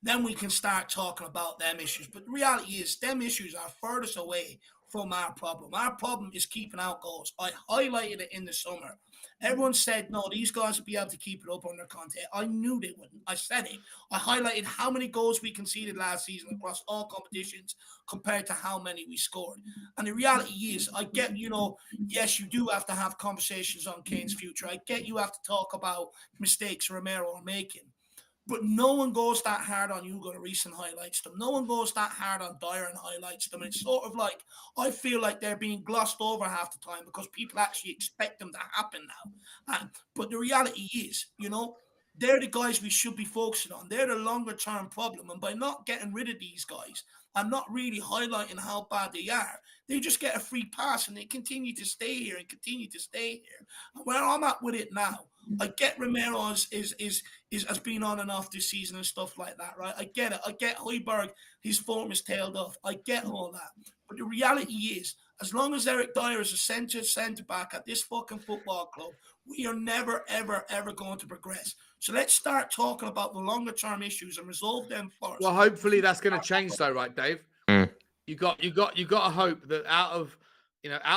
then we can start talking about them issues. But the reality is, them issues are furthest away from our problem. Our problem is keeping out goals. I highlighted it in the summer. Everyone said, no, these guys will be able to keep it up under Conte. I knew they wouldn't. I said it. I highlighted how many goals we conceded last season across all competitions compared to how many we scored. And the reality is, I get, yes, you do have to have conversations on Kane's future. I get you have to talk about mistakes Romero are making. But no one goes that hard on Hugo Lloris and highlights them. No one goes that hard on Dyer and highlights them. It's sort of like, I feel like they're being glossed over half the time because people actually expect them to happen now. But the reality is, they're the guys we should be focusing on. They're the longer term problem. And by not getting rid of these guys and not really highlighting how bad they are, they just get a free pass and they continue to stay here and continue to stay here. And where I'm at with it now, I get Romero has been on and off this season and stuff like that, right? I get it. I get Højbjerg, his form is tailed off. I get all that. But the reality is, as long as Eric Dyer is a centre back at this fucking football club, we are never, ever, ever going to progress. So let's start talking about the longer term issues and resolve them first. Well, hopefully that's going to change, though, right, Dave? Mm. You got to hope that out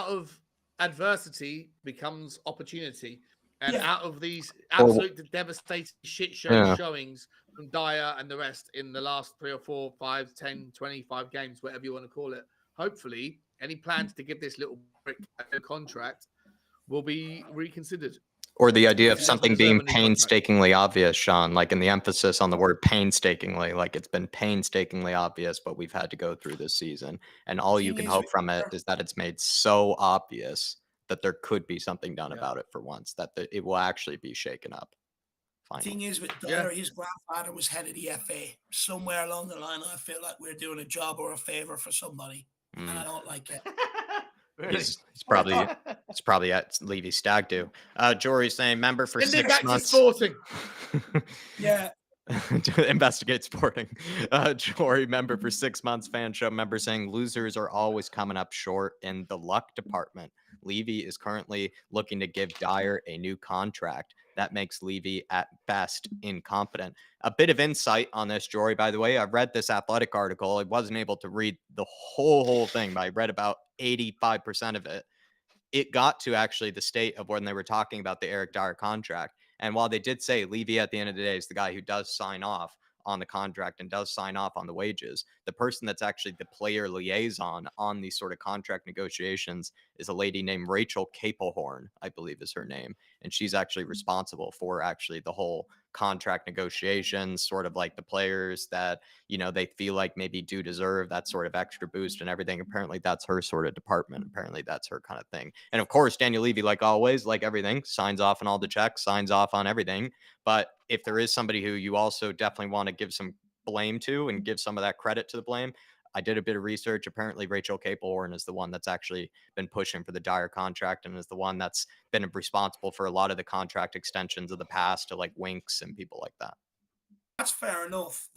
of adversity becomes opportunity. And out of these absolute devastating shit show showings from Dyer and the rest in the last 3 or 4, 5, 10, 25 games, whatever you want to call it, hopefully any plans to give this little prick a contract will be reconsidered. Or the idea of something being painstakingly obvious, Sean, like in the emphasis on the word painstakingly, like it's been painstakingly obvious, but we've had to go through this season. And all you can hope from it is that it's made so obvious that there could be something done about it for once, that it will actually be shaken up. The thing is, with Dyer, his grandfather was head of the FA. Somewhere along the line, I feel like we're doing a job or a favor for somebody, and I don't like it. It's probably at Levy's stag do. Jory's saying member for 6 months. Sporting. Yeah. To investigate sporting. Jory member for 6 months. Fan show member saying losers are always coming up short in the luck department. Levy is currently looking to give Dyer a new contract. That makes Levy at best incompetent. A bit of insight on this, Jory, by the way. I read this Athletic article. I wasn't able to read the whole thing, but I read about 85% of it. It got to actually the state of when they were talking about the Eric Dyer contract. And while they did say Levy at the end of the day is the guy who does sign off on the contract and does sign off on the wages, the person that's actually the player liaison on these sort of contract negotiations is a lady named Rachel Capelhorn, I believe is her name. And she's actually responsible for actually the whole contract negotiations, sort of like the players that, they feel like maybe do deserve that sort of extra boost and everything. Apparently that's her sort of department. Apparently that's her kind of thing. And of course, Daniel Levy, like always, like everything, signs off on all the checks, signs off on everything. But if there is somebody who you also definitely want to give some blame to and give some of that credit to the blame, I did a bit of research. Apparently, Rachel Capelhorn is the one that's actually been pushing for the Dyer contract and is the one that's been responsible for a lot of the contract extensions of the past to like Winks and people like that. That's fair enough.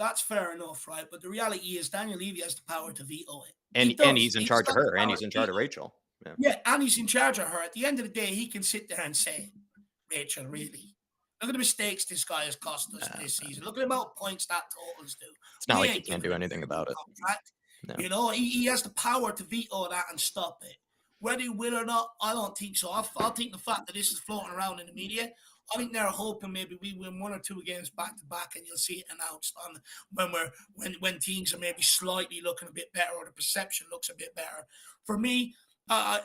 Right? But the reality is Daniel Levy has the power to veto it. And he's in charge of her, and he's in charge of Rachel. Yeah, and he's in charge of her. At the end of the day, he can sit there and say, Rachel, really? Look at the mistakes this guy has cost us this season. Look at the amount of points that totals do. It's not like he can't do anything about it. No. He has the power to veto that and stop it. Whether he will or not, I don't think so. I think the fact that this is floating around in the media, I think they're hoping maybe we win 1 or 2 games back to back, and you'll see it announced on when teams are maybe slightly looking a bit better or the perception looks a bit better. For me, I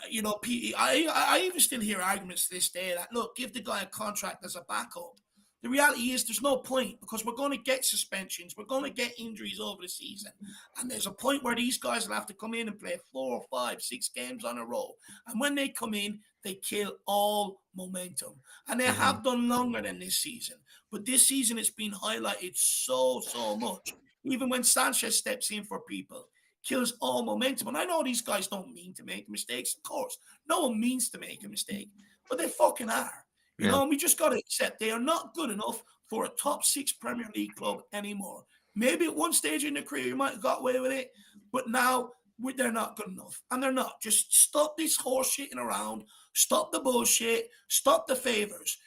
even still hear arguments to this day that, look, give the guy a contract as a backup. The reality is there's no point because we're going to get suspensions. We're going to get injuries over the season. And there's a point where these guys will have to come in and play 4 or 5, 6 games on a row. And when they come in, they kill all momentum. And they have done longer than this season. But this season it's been highlighted so much. Even when Sanchez steps in for people, kills all momentum. And I know these guys don't mean to make mistakes. Of course, no one means to make a mistake. But they fucking are. And we just got to accept they are not good enough for a top 6 Premier League club anymore. Maybe at one stage in their career you might have got away with it, but now they're not good enough. And they're not. Just stop this horse shitting around. Stop the bullshit. Stop the favors.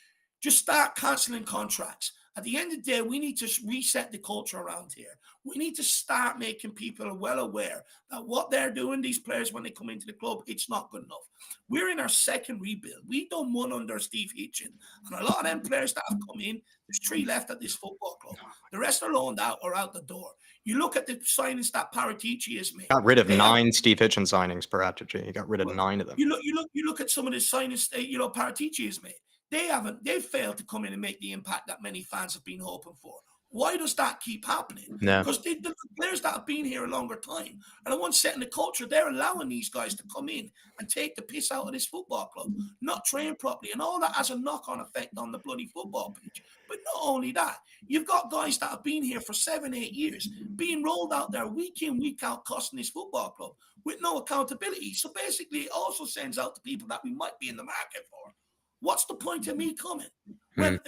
Just start cancelling contracts. At the end of the day, we need to reset the culture around here. We need to start making people well aware that what they're doing, these players, when they come into the club, it's not good enough. We're in our second rebuild. We've done one under Steve Hitchin. And a lot of them players that have come in, there's 3 left at this football club. The rest are loaned out or out the door. You look at the signings that Paratici has made. Got rid of 9 Steve Hitchin signings, Paratici. He got rid of 9 of them. You look at some of the signings, Paratici has made. They've failed to come in and make the impact that many fans have been hoping for. Why does that keep happening? No. Because the players that have been here a longer time and the ones setting the culture, they're allowing these guys to come in and take the piss out of this football club, not train properly. And all that has a knock-on effect on the bloody football pitch. But not only that, you've got guys that have been here for 7, 8 years, being rolled out there week in, week out, costing this football club with no accountability. So basically, it also sends out to people that we might be in the market for. What's the point of me coming? When,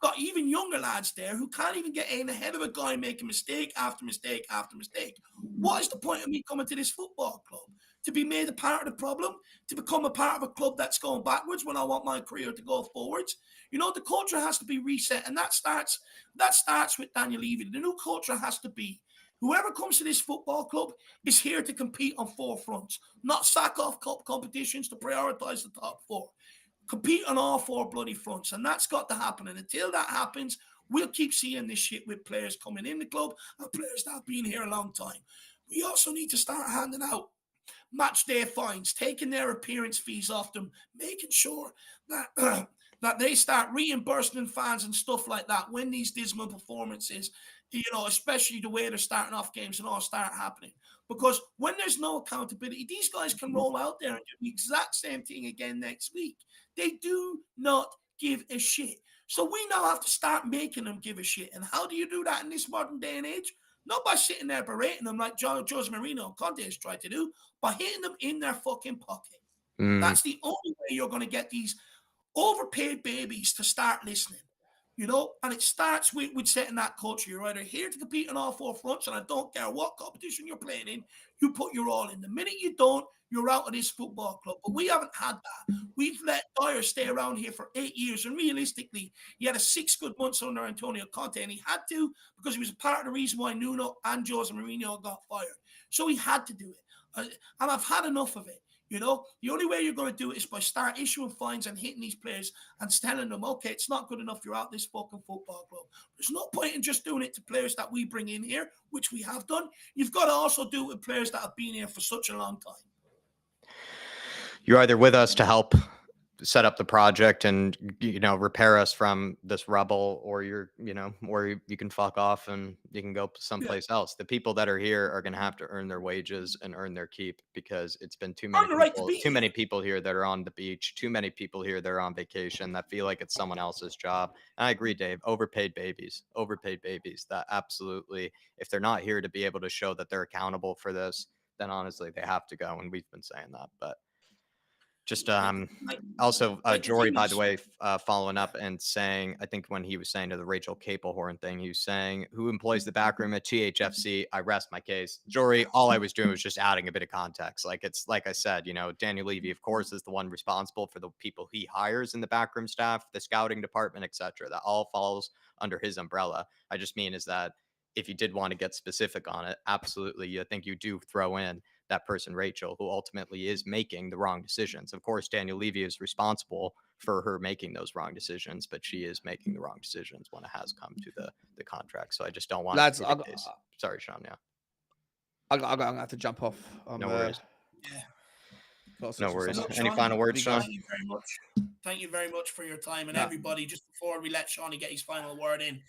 got even younger lads there who can't even get in ahead of a guy making mistake after mistake after mistake. What is the point of me coming to this football club? To be made a part of the problem? To become a part of a club that's going backwards when I want my career to go forwards? The culture has to be reset, and that starts with Daniel Levy. The new culture has to be whoever comes to this football club is here to compete on 4 fronts, not sack off cup competitions to prioritize the top 4. Compete on all 4 bloody fronts, and that's got to happen. And until that happens, we'll keep seeing this shit with players coming in the club and players that have been here a long time. We also need to start handing out match day fines, taking their appearance fees off them, making sure that that they start reimbursing fans and stuff like that when these dismal performances, especially the way they're starting off games and all start happening. Because when there's no accountability, these guys can roll out there and do the exact same thing again next week. They do not give a shit. So we now have to start making them give a shit. And how do you do that in this modern day and age? Not by sitting there berating them like Jose Mourinho and Conte has tried to do, by hitting them in their fucking pocket. That's the only way you're going to get these overpaid babies to start listening. And it starts with setting that culture. You're either here to compete on all 4 fronts, and I don't care what competition you're playing in, you put your all in. The minute you don't, you're out of this football club. But we haven't had that. We've let Dyer stay around here for 8 years, and realistically, he had a 6 good months under Antonio Conte, and he had to because he was a part of the reason why Nuno and Jose Mourinho got fired. So he had to do it. And I've had enough of it. The only way you're going to do it is by start issuing fines and hitting these players and telling them, okay, it's not good enough. You're out this fucking football club. There's no point in just doing it to players that we bring in here, which we have done. You've got to also do it with players that have been here for such a long time. You're either with us to help set up the project and, repair us from this rubble, or or you can fuck off and you can go someplace else. The people that are here are going to have to earn their wages and earn their keep, because it's been too many people here that are on the beach, too many people here that are on vacation that feel like it's someone else's job. And I agree, Dave, overpaid babies that absolutely, if they're not here to be able to show that they're accountable for this, then honestly, they have to go. And we've been saying that, but just also Jory, by the way, following up and saying, I think when he was saying to the Rachel Capelhorn thing, he was saying, who employs the backroom at THFC? I rest my case. Jory, all I was doing was just adding a bit of context. Like I said, Daniel Levy, of course, is the one responsible for the people he hires in the backroom staff, the scouting department, etc. That all falls under his umbrella. I just mean is that if you did want to get specific on it, absolutely, I think you do throw in that person, Rachel, who ultimately is making the wrong decisions. Of course, Daniel Levy is responsible for her making those wrong decisions, but she is making the wrong decisions when it has come to the contract. So I just don't want Lads, to be the case. Sorry, Sean. Yeah. I'm going to have to jump off. No worries. No worries. Look, Any Sean, final words, Sean? Thank you very much. Thank you very much for your time. And everybody, just before we let Shawnee get his final word in,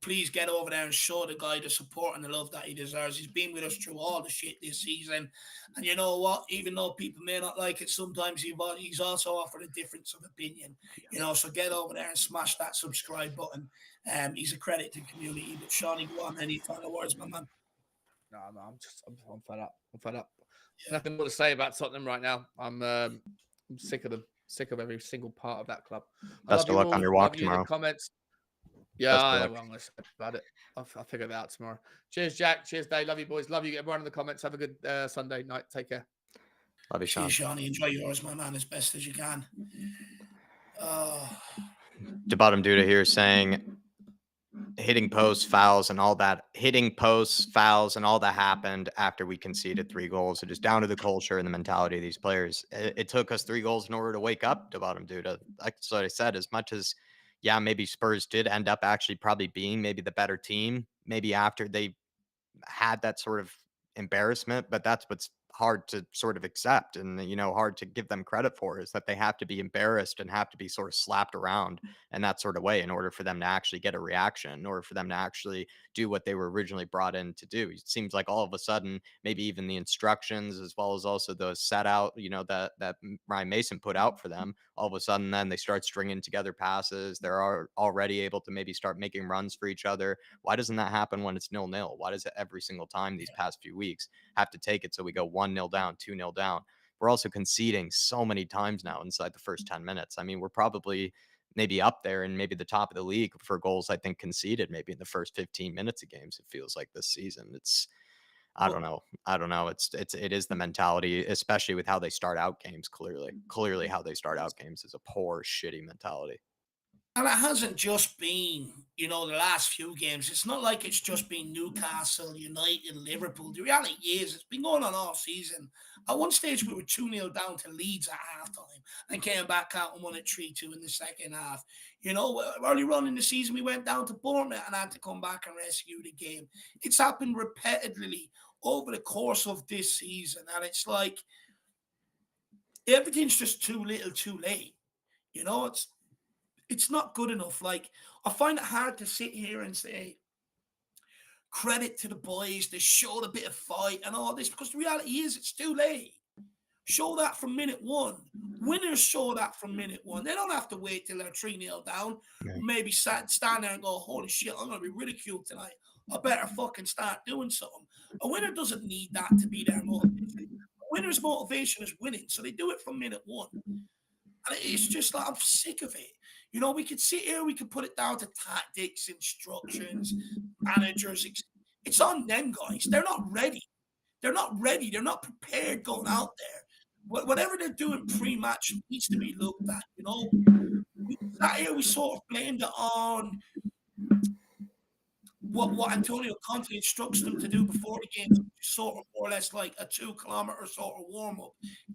please get over there and show the guy the support and the love that he deserves. He's been with us through all the shit this season. And you know what? Even though people may not like it, sometimes he's also offered a difference of opinion. So get over there and smash that subscribe button. He's a credit to the community. But Shawnee, go on. Any final words, my man? No, I'm fed up. I'm fed up. Nothing more to say about Tottenham right now. I'm sick of every single part of that club. Best of luck on your walk tomorrow. In the comments. Yeah, I'm going to say about it. I'll figure that out tomorrow. Cheers, Jack. Cheers, Dave. Love you, boys. Love you. Everyone in the comments. Have a good Sunday night. Take care. Love you, Sean. Cheers, Shawnee. Enjoy yours, my man, as best as you can. The bottom dude here saying, hitting posts, fouls, and all that. Hitting posts, fouls, and all that happened after we conceded 3 goals. It is down to the culture and the mentality of these players. It took us 3 goals in order to wake up to bottom due to, like what I said, as much as, yeah, maybe Spurs did end up actually probably being maybe the better team, maybe after they had that sort of embarrassment, but that's what's hard to sort of accept and hard to give them credit for, is that they have to be embarrassed and have to be sort of slapped around in that sort of way in order for them to actually get a reaction, in order for them to actually do what they were originally brought in to do. It seems like all of a sudden, maybe even the instructions as well as also the set out, that Ryan Mason put out for them, all of a sudden then they start stringing together passes. They're already able to maybe start making runs for each other. Why doesn't that happen when it's 0-0? Why does it every single time these past few weeks have to take it so we go 1-0 down, 2-0 down? We're also conceding so many times now inside the first 10 minutes. I mean, we're probably maybe up there and maybe the top of the league for goals, I think, conceded maybe in the first 15 minutes of games, it feels like this season. I don't know. I don't know. It is the mentality, especially with how they start out games. Clearly how they start out games is a poor, shitty mentality. And it hasn't just been, the last few games. It's not like it's just been Newcastle, United, Liverpool. The reality is it's been going on all season. At one stage, we were 2-0 down to Leeds at halftime and came back out and won it 3-2 in the second half. Early on in the season, we went down to Bournemouth and had to come back and rescue the game. It's happened repeatedly over the course of this season. And it's like everything's just too little, too late. It's not good enough. Like, I find it hard to sit here and say credit to the boys. They showed a bit of fight and all this, because the reality is it's too late. Show that from minute one. Winners show that from minute one. They don't have to wait till they're 3-0 down. Yeah. Maybe stand there and go, holy shit, I'm going to be ridiculed tonight. I better fucking start doing something. A winner doesn't need that to be their motivation. A winner's motivation is winning. So they do it from minute one. And it's just like, I'm sick of it. We could sit here, we could put it down to tactics, instructions, managers. It's on them, guys. They're not ready. They're not ready. They're not prepared going out there. Whatever they're doing pre-match needs to be looked at. We sat here, we sort of blamed it on what Antonio Conte instructs them to do before the game, sort of more or less like a 2-kilometer sort of warm-up,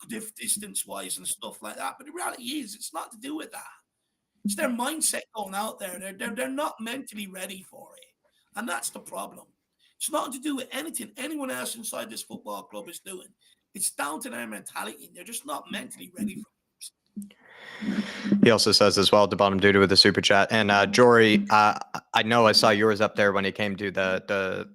distance-wise and stuff like that. But the reality is, it's not to do with that. It's their mindset going out there. They're not mentally ready for it. And that's the problem. It's not to do with anything anyone else inside this football club is doing. It's down to their mentality. They're just not mentally ready for it. He also says as well, to bottom due to with the super chat. And Jory, I know I saw yours up there when it came to the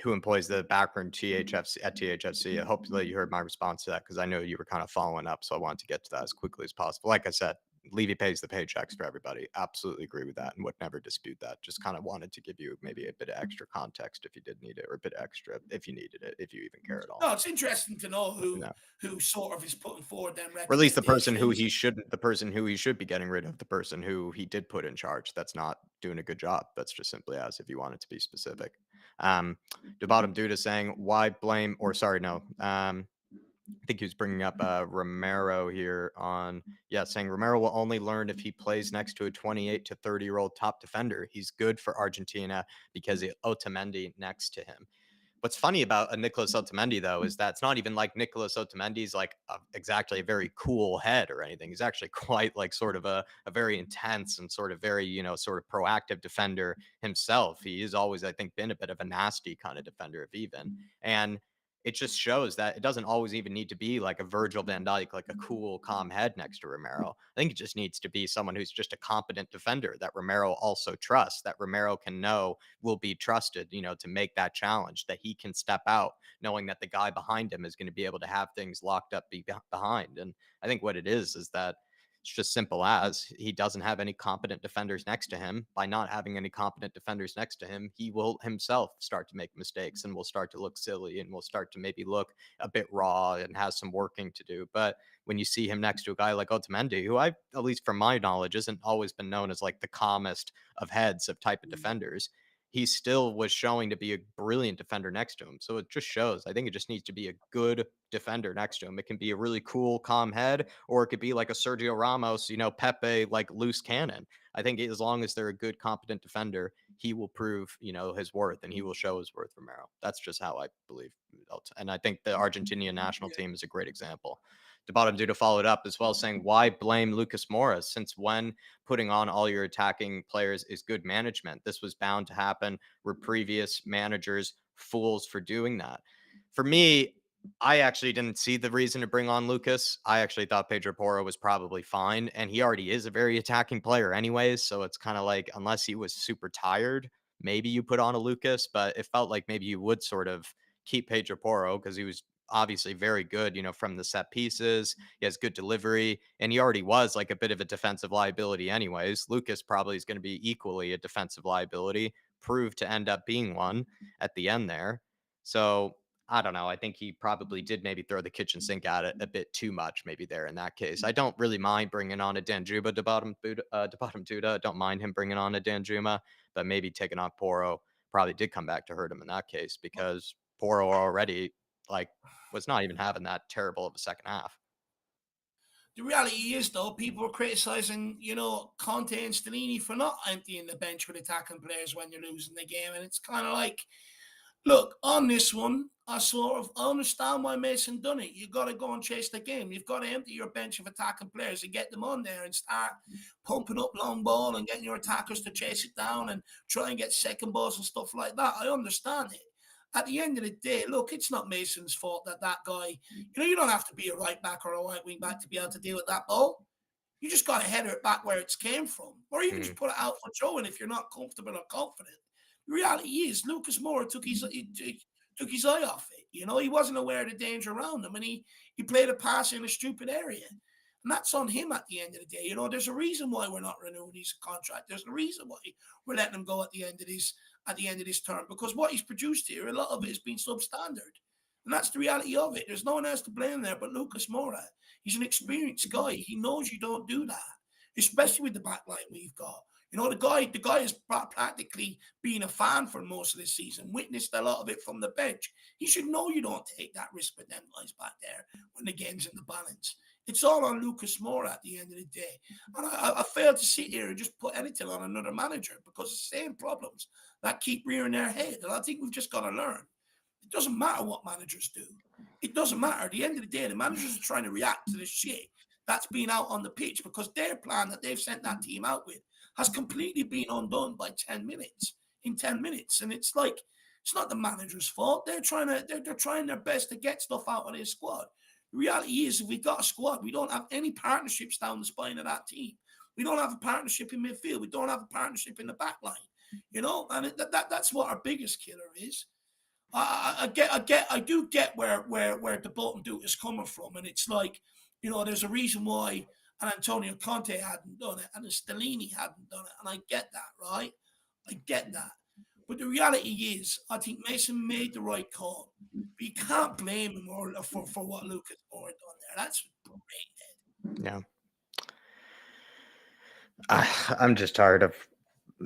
who employs the backroom THFC at THFC. Hopefully you heard my response to that, because I know you were kind of following up. So I wanted to get to that as quickly as possible. Like I said, Levy pays the paychecks for everybody. Absolutely agree with that and would never dispute that. Just kind of wanted to give you maybe a bit of extra context if you did need it, or a bit extra if you needed it, if you even care at all. No, it's interesting to know who sort of is putting forward them recommendations. Or at least the person who he should be getting rid of, the person who he did put in charge that's not doing a good job. That's just simply as, if you wanted to be specific. The bottom dude is saying, why blame, or sorry, no. I think he was bringing up Romero here saying Romero will only learn if he plays next to a 28 to 30-year-old top defender. He's good for Argentina because of Otamendi next to him. What's funny about Nicolas Otamendi, though, is that it's not even like Nicolas Otamendi's like exactly a very cool head or anything. He's actually quite like sort of a very intense and sort of very, sort of proactive defender himself. He has always, I think, been a bit of a nasty kind of defender, if even. And it just shows that it doesn't always even need to be like a Virgil van Dijk, like a cool, calm head next to Romero. I think it just needs to be someone who's just a competent defender that Romero also trusts, that Romero can know will be trusted, to make that challenge, that he can step out knowing that the guy behind him is going to be able to have things locked up behind. And I think what it is that it's just simple as he doesn't have any competent defenders next to him. By not having any competent defenders next to him, he will himself start to make mistakes and will start to look silly and will start to maybe look a bit raw and has some working to do. But when you see him next to a guy like Otamendi, who I, at least from my knowledge, isn't always been known as like the calmest of heads of type of defenders, he still was showing to be a brilliant defender next to him. So it just shows. I think it just needs to be a good defender next to him. It can be a really cool, calm head, or it could be like a Sergio Ramos, Pepe, like loose cannon. I think as long as they're a good, competent defender, he will prove, his worth, and he will show his worth, Romero. That's just how I believe. And I think the Argentinian national team is a great example. The bottom due to follow it up as well, saying, why blame Lucas Moura? Since when putting on all your attacking players is good management? This was bound to happen. Were previous managers fools for doing that? For me, I actually didn't see the reason to bring on Lucas. I actually thought Pedro Porro was probably fine, and he already is a very attacking player anyways, so it's kind of like, unless he was super tired, maybe you put on a Lucas, but it felt like maybe you would sort of keep Pedro Porro because he was obviously very good, from the set pieces. He has good delivery, and he already was like a bit of a defensive liability anyways. Lucas probably is going to be equally a defensive liability, proved to end up being one at the end there. So I don't know. I think he probably did maybe throw the kitchen sink at it a bit too much, maybe there in that case. I don't really mind bringing on a Danjuma to bottom Duda. I don't mind him bringing on a Danjuma, but maybe taking off Porro probably did come back to hurt him in that case, because Porro already was not even having that terrible of a second half. The reality is, though, people are criticizing, Conte and Stellini for not emptying the bench with attacking players when you're losing the game. And it's kind of like, look, on this one, I understand why Mason done it. You got to go and chase the game. You've got to empty your bench of attacking players and get them on there and start pumping up long ball and getting your attackers to chase it down and try and get second balls and stuff like that. I understand it. At the end of the day, look, it's not Mason's fault that guy, you don't have to be a right back or a right wing back to be able to deal with that ball. You just got to header it back where it's came from. Or even just put it out for throwing if you're not comfortable or confident. The reality is, Lucas Moura took his eye off it. He wasn't aware of the danger around him, and he played a pass in a stupid area. And that's on him at the end of the day. There's a reason why we're not renewing his contract. There's a reason why we're letting him go at the end of this term, because what he's produced here, a lot of it has been substandard. And that's the reality of it. There's no one else to blame there but Lucas Moura. He's an experienced guy. He knows you don't do that, especially with the back line we've got. The guy has practically been a fan for most of this season, witnessed a lot of it from the bench. He should know you don't take that risk with them guys back there when the game's in the balance. It's all on Lucas Moura at the end of the day. And I fail to sit here and just put anything on another manager, because the same problems that keep rearing their head. And I think we've just got to learn. It doesn't matter what managers do. It doesn't matter. At the end of the day, the managers are trying to react to the shit that's been out on the pitch, because their plan that they've sent that team out with has completely been undone by 10 minutes. And it's like, it's not the manager's fault. They're trying their best to get stuff out of their squad. The reality is, if we've got a squad, we don't have any partnerships down the spine of that team. We don't have a partnership in midfield. We don't have a partnership in the back line. And that's what our biggest killer is. I do get where the bottom dude is coming from, and it's like, there's a reason why and Antonio Conte hadn't done it, and Stellini hadn't done it, and I get that, right? I get that. But the reality is, I think Mason made the right call. But you can't blame him for what Lucas Moura done there. That's brain dead. Yeah. I'm just tired of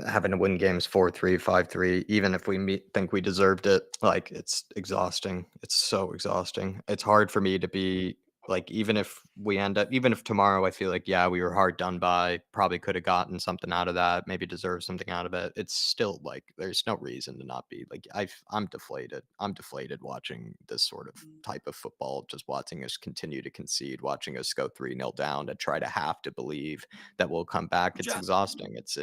having to win games 4-3, 5-3, even if we think we deserved it. Like, it's exhausting. It's so exhausting. It's hard for me to be like, even if tomorrow I feel like, yeah, we were hard done by, probably could have gotten something out of that, maybe deserved something out of it. It's still like, there's no reason to not be like, I'm deflated. I'm deflated watching this sort of type of football, just watching us continue to concede, watching us go 3-0 down to try to have to believe that we'll come back. It's exhausting. It's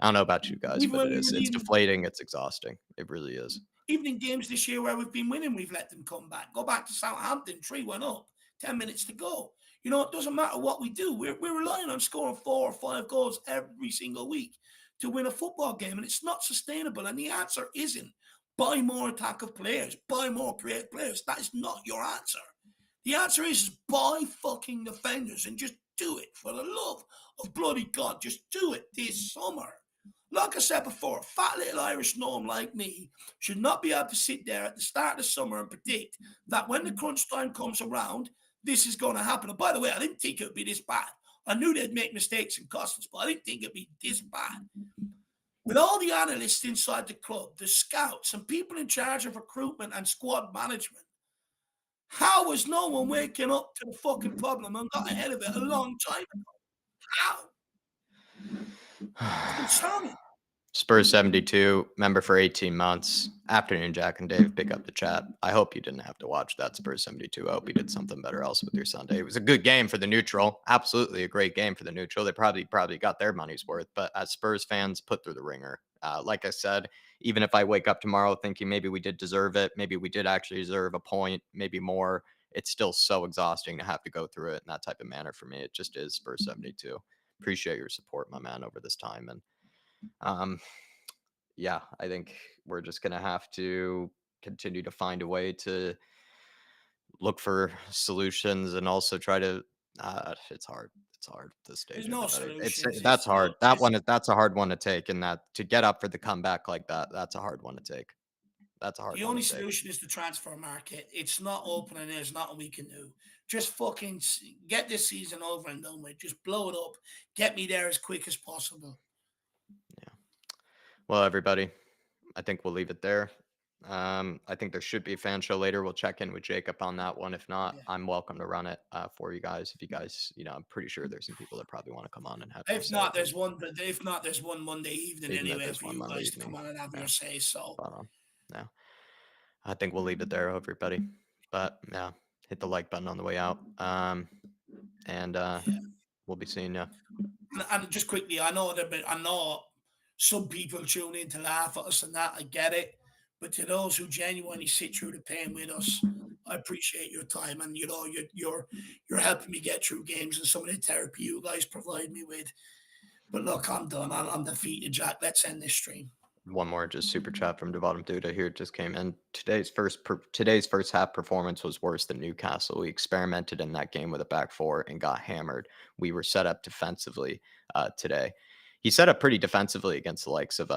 I don't know about you guys, but it's deflating. It's exhausting. It really is. Even in games this year where we've been winning, we've let them come back. Go back to Southampton, 3-1 up, 10 minutes to go. It doesn't matter what we do. We're relying on scoring 4 or 5 goals every single week to win a football game, and it's not sustainable. And the answer isn't buy more attacking players, buy more creative players. That is not your answer. The answer is buy fucking defenders and just do it. For the love of bloody God, just do it this summer. Like I said before, fat little Irish gnome like me should not be able to sit there at the start of the summer and predict that when the crunch time comes around, this is going to happen. And by the way, I didn't think it would be this bad. I knew they'd make mistakes and cost us, but I didn't think it'd be this bad. With all the analysts inside the club, the scouts, and people in charge of recruitment and squad management, how was no one waking up to the fucking problem and got ahead of it a long time ago? How? It's concerning. Spurs 72, member for 18 months. Afternoon, Jack and Dave, pick up the chat. I hope you didn't have to watch that Spurs 72. I hope you did something better else with your Sunday. It was a good game for the neutral. Absolutely a great game for the neutral. They probably got their money's worth. But as Spurs fans, put through the ringer. Like I said, even if I wake up tomorrow thinking maybe we did deserve it, maybe we did actually deserve a point, maybe more, it's still so exhausting to have to go through it in that type of manner for me. It just is Spurs 72. Appreciate your support, my man, over this time. And yeah, I think we're just going to have to continue to find a way to look for solutions and also try to it's hard. It's hard at this stage, There's no everybody. solutions. That's hard. Look, That's a hard one to take, and that to get up for the comeback like that, that's a hard one to take. That's a hard the one only to take. solution is the transfer market. It's not open and there's nothing we can do. Just fucking get this season over and done with. Just blow it up. Get me there as quick as possible. Yeah. Well, everybody, I think we'll leave it there. I think there should be a fan show later. We'll check in with Jacob on that one. If not, Yeah. I'm welcome to run it for you guys. If you guys, I'm pretty sure there's some people that probably want to come on and have. If not, there's one. But if not, there's one Monday evening Even if anyway there's for one you Monday guys to evening. come on and have Yeah. your say. So, yeah, I think we'll leave it there, everybody. But yeah, hit the like button on the way out. And we'll be seeing you. and just quickly, I know some people tune in to laugh at us and that. I get it. But to those who genuinely sit through the pain with us, I appreciate your time, and you're helping me get through games and some of the therapy you guys provide me with. But look, I'm done. I'm defeated, Jack. Let's end this stream. One more just super chat from Devo Duda here. It just came in. Today's first half performance was worse than Newcastle. We experimented in that game with a back four and got hammered. We were set up defensively today. He set up pretty defensively against the likes of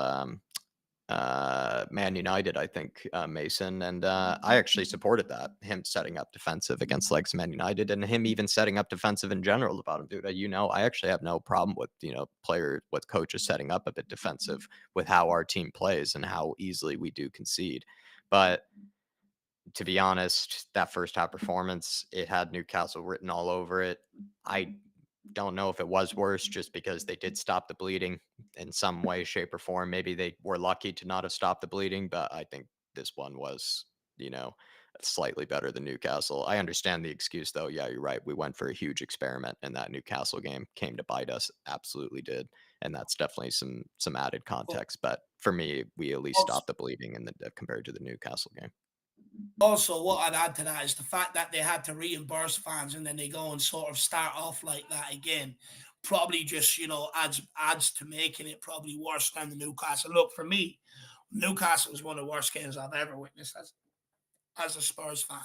Man United, I think, Mason. And I actually supported that, him setting up defensive against likes of Man United, and him even setting up defensive in general about him, dude. I actually have no problem with, with coaches setting up a bit defensive with how our team plays and how easily we do concede. But to be honest, that first half performance, it had Newcastle written all over it. I don't know if it was worse just because they did stop the bleeding in some way, shape, or form. Maybe they were lucky to not have stopped the bleeding, but I think this one was, slightly better than Newcastle. I understand the excuse, though. Yeah, you're right. We went for a huge experiment, and that Newcastle game came to bite us. Absolutely did, and that's definitely some added context. But for me, we at least stopped the bleeding in compared to the Newcastle game. Also, what I'd add to that is the fact that they had to reimburse fans and then they go and sort of start off like that again, probably just adds to making it probably worse than the Newcastle. Look, for me, Newcastle was one of the worst games I've ever witnessed as a Spurs fan.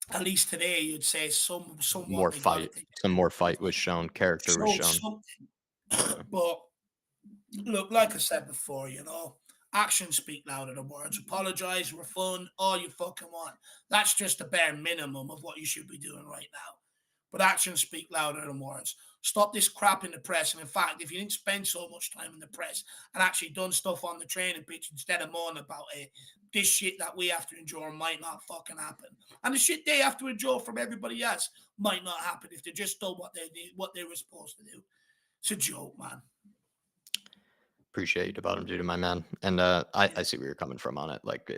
At least today, you'd say somewhat more fight. Some more fight was shown. Character was shown. But look, like I said before, actions speak louder than words. Apologize, refund, all you fucking want. That's just the bare minimum of what you should be doing right now. But actions speak louder than words. Stop this crap in the press. And in fact, if you didn't spend so much time in the press and actually done stuff on the training pitch instead of moaning about it, this shit that we have to endure might not fucking happen. And the shit they have to endure from everybody else might not happen if they just done what they were supposed to do. It's a joke, man. Appreciate you about him, dude, my man. And I see where you're coming from on it. Like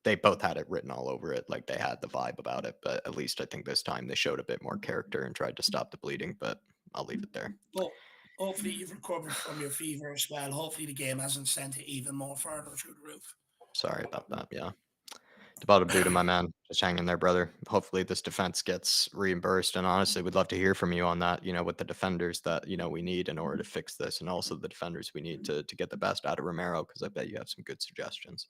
they both had it written all over it. Like they had the vibe about it. But at least I think this time they showed a bit more character and tried to stop the bleeding. But I'll leave it there. Well, hopefully you've recovered from your fever as well. Hopefully the game hasn't sent it even more further through the roof. Sorry about that. Yeah. About a dude, my man. Just hang in there, brother. Hopefully this defense gets reimbursed. And honestly, we'd love to hear from you on that, with the defenders that, we need in order to fix this. And also the defenders we need to get the best out of Romero, because I bet you have some good suggestions.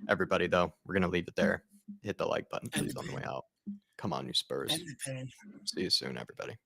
Everybody, though, we're going to leave it there. Hit the like button, please, on the way out. Come on, you Spurs. See you soon, everybody.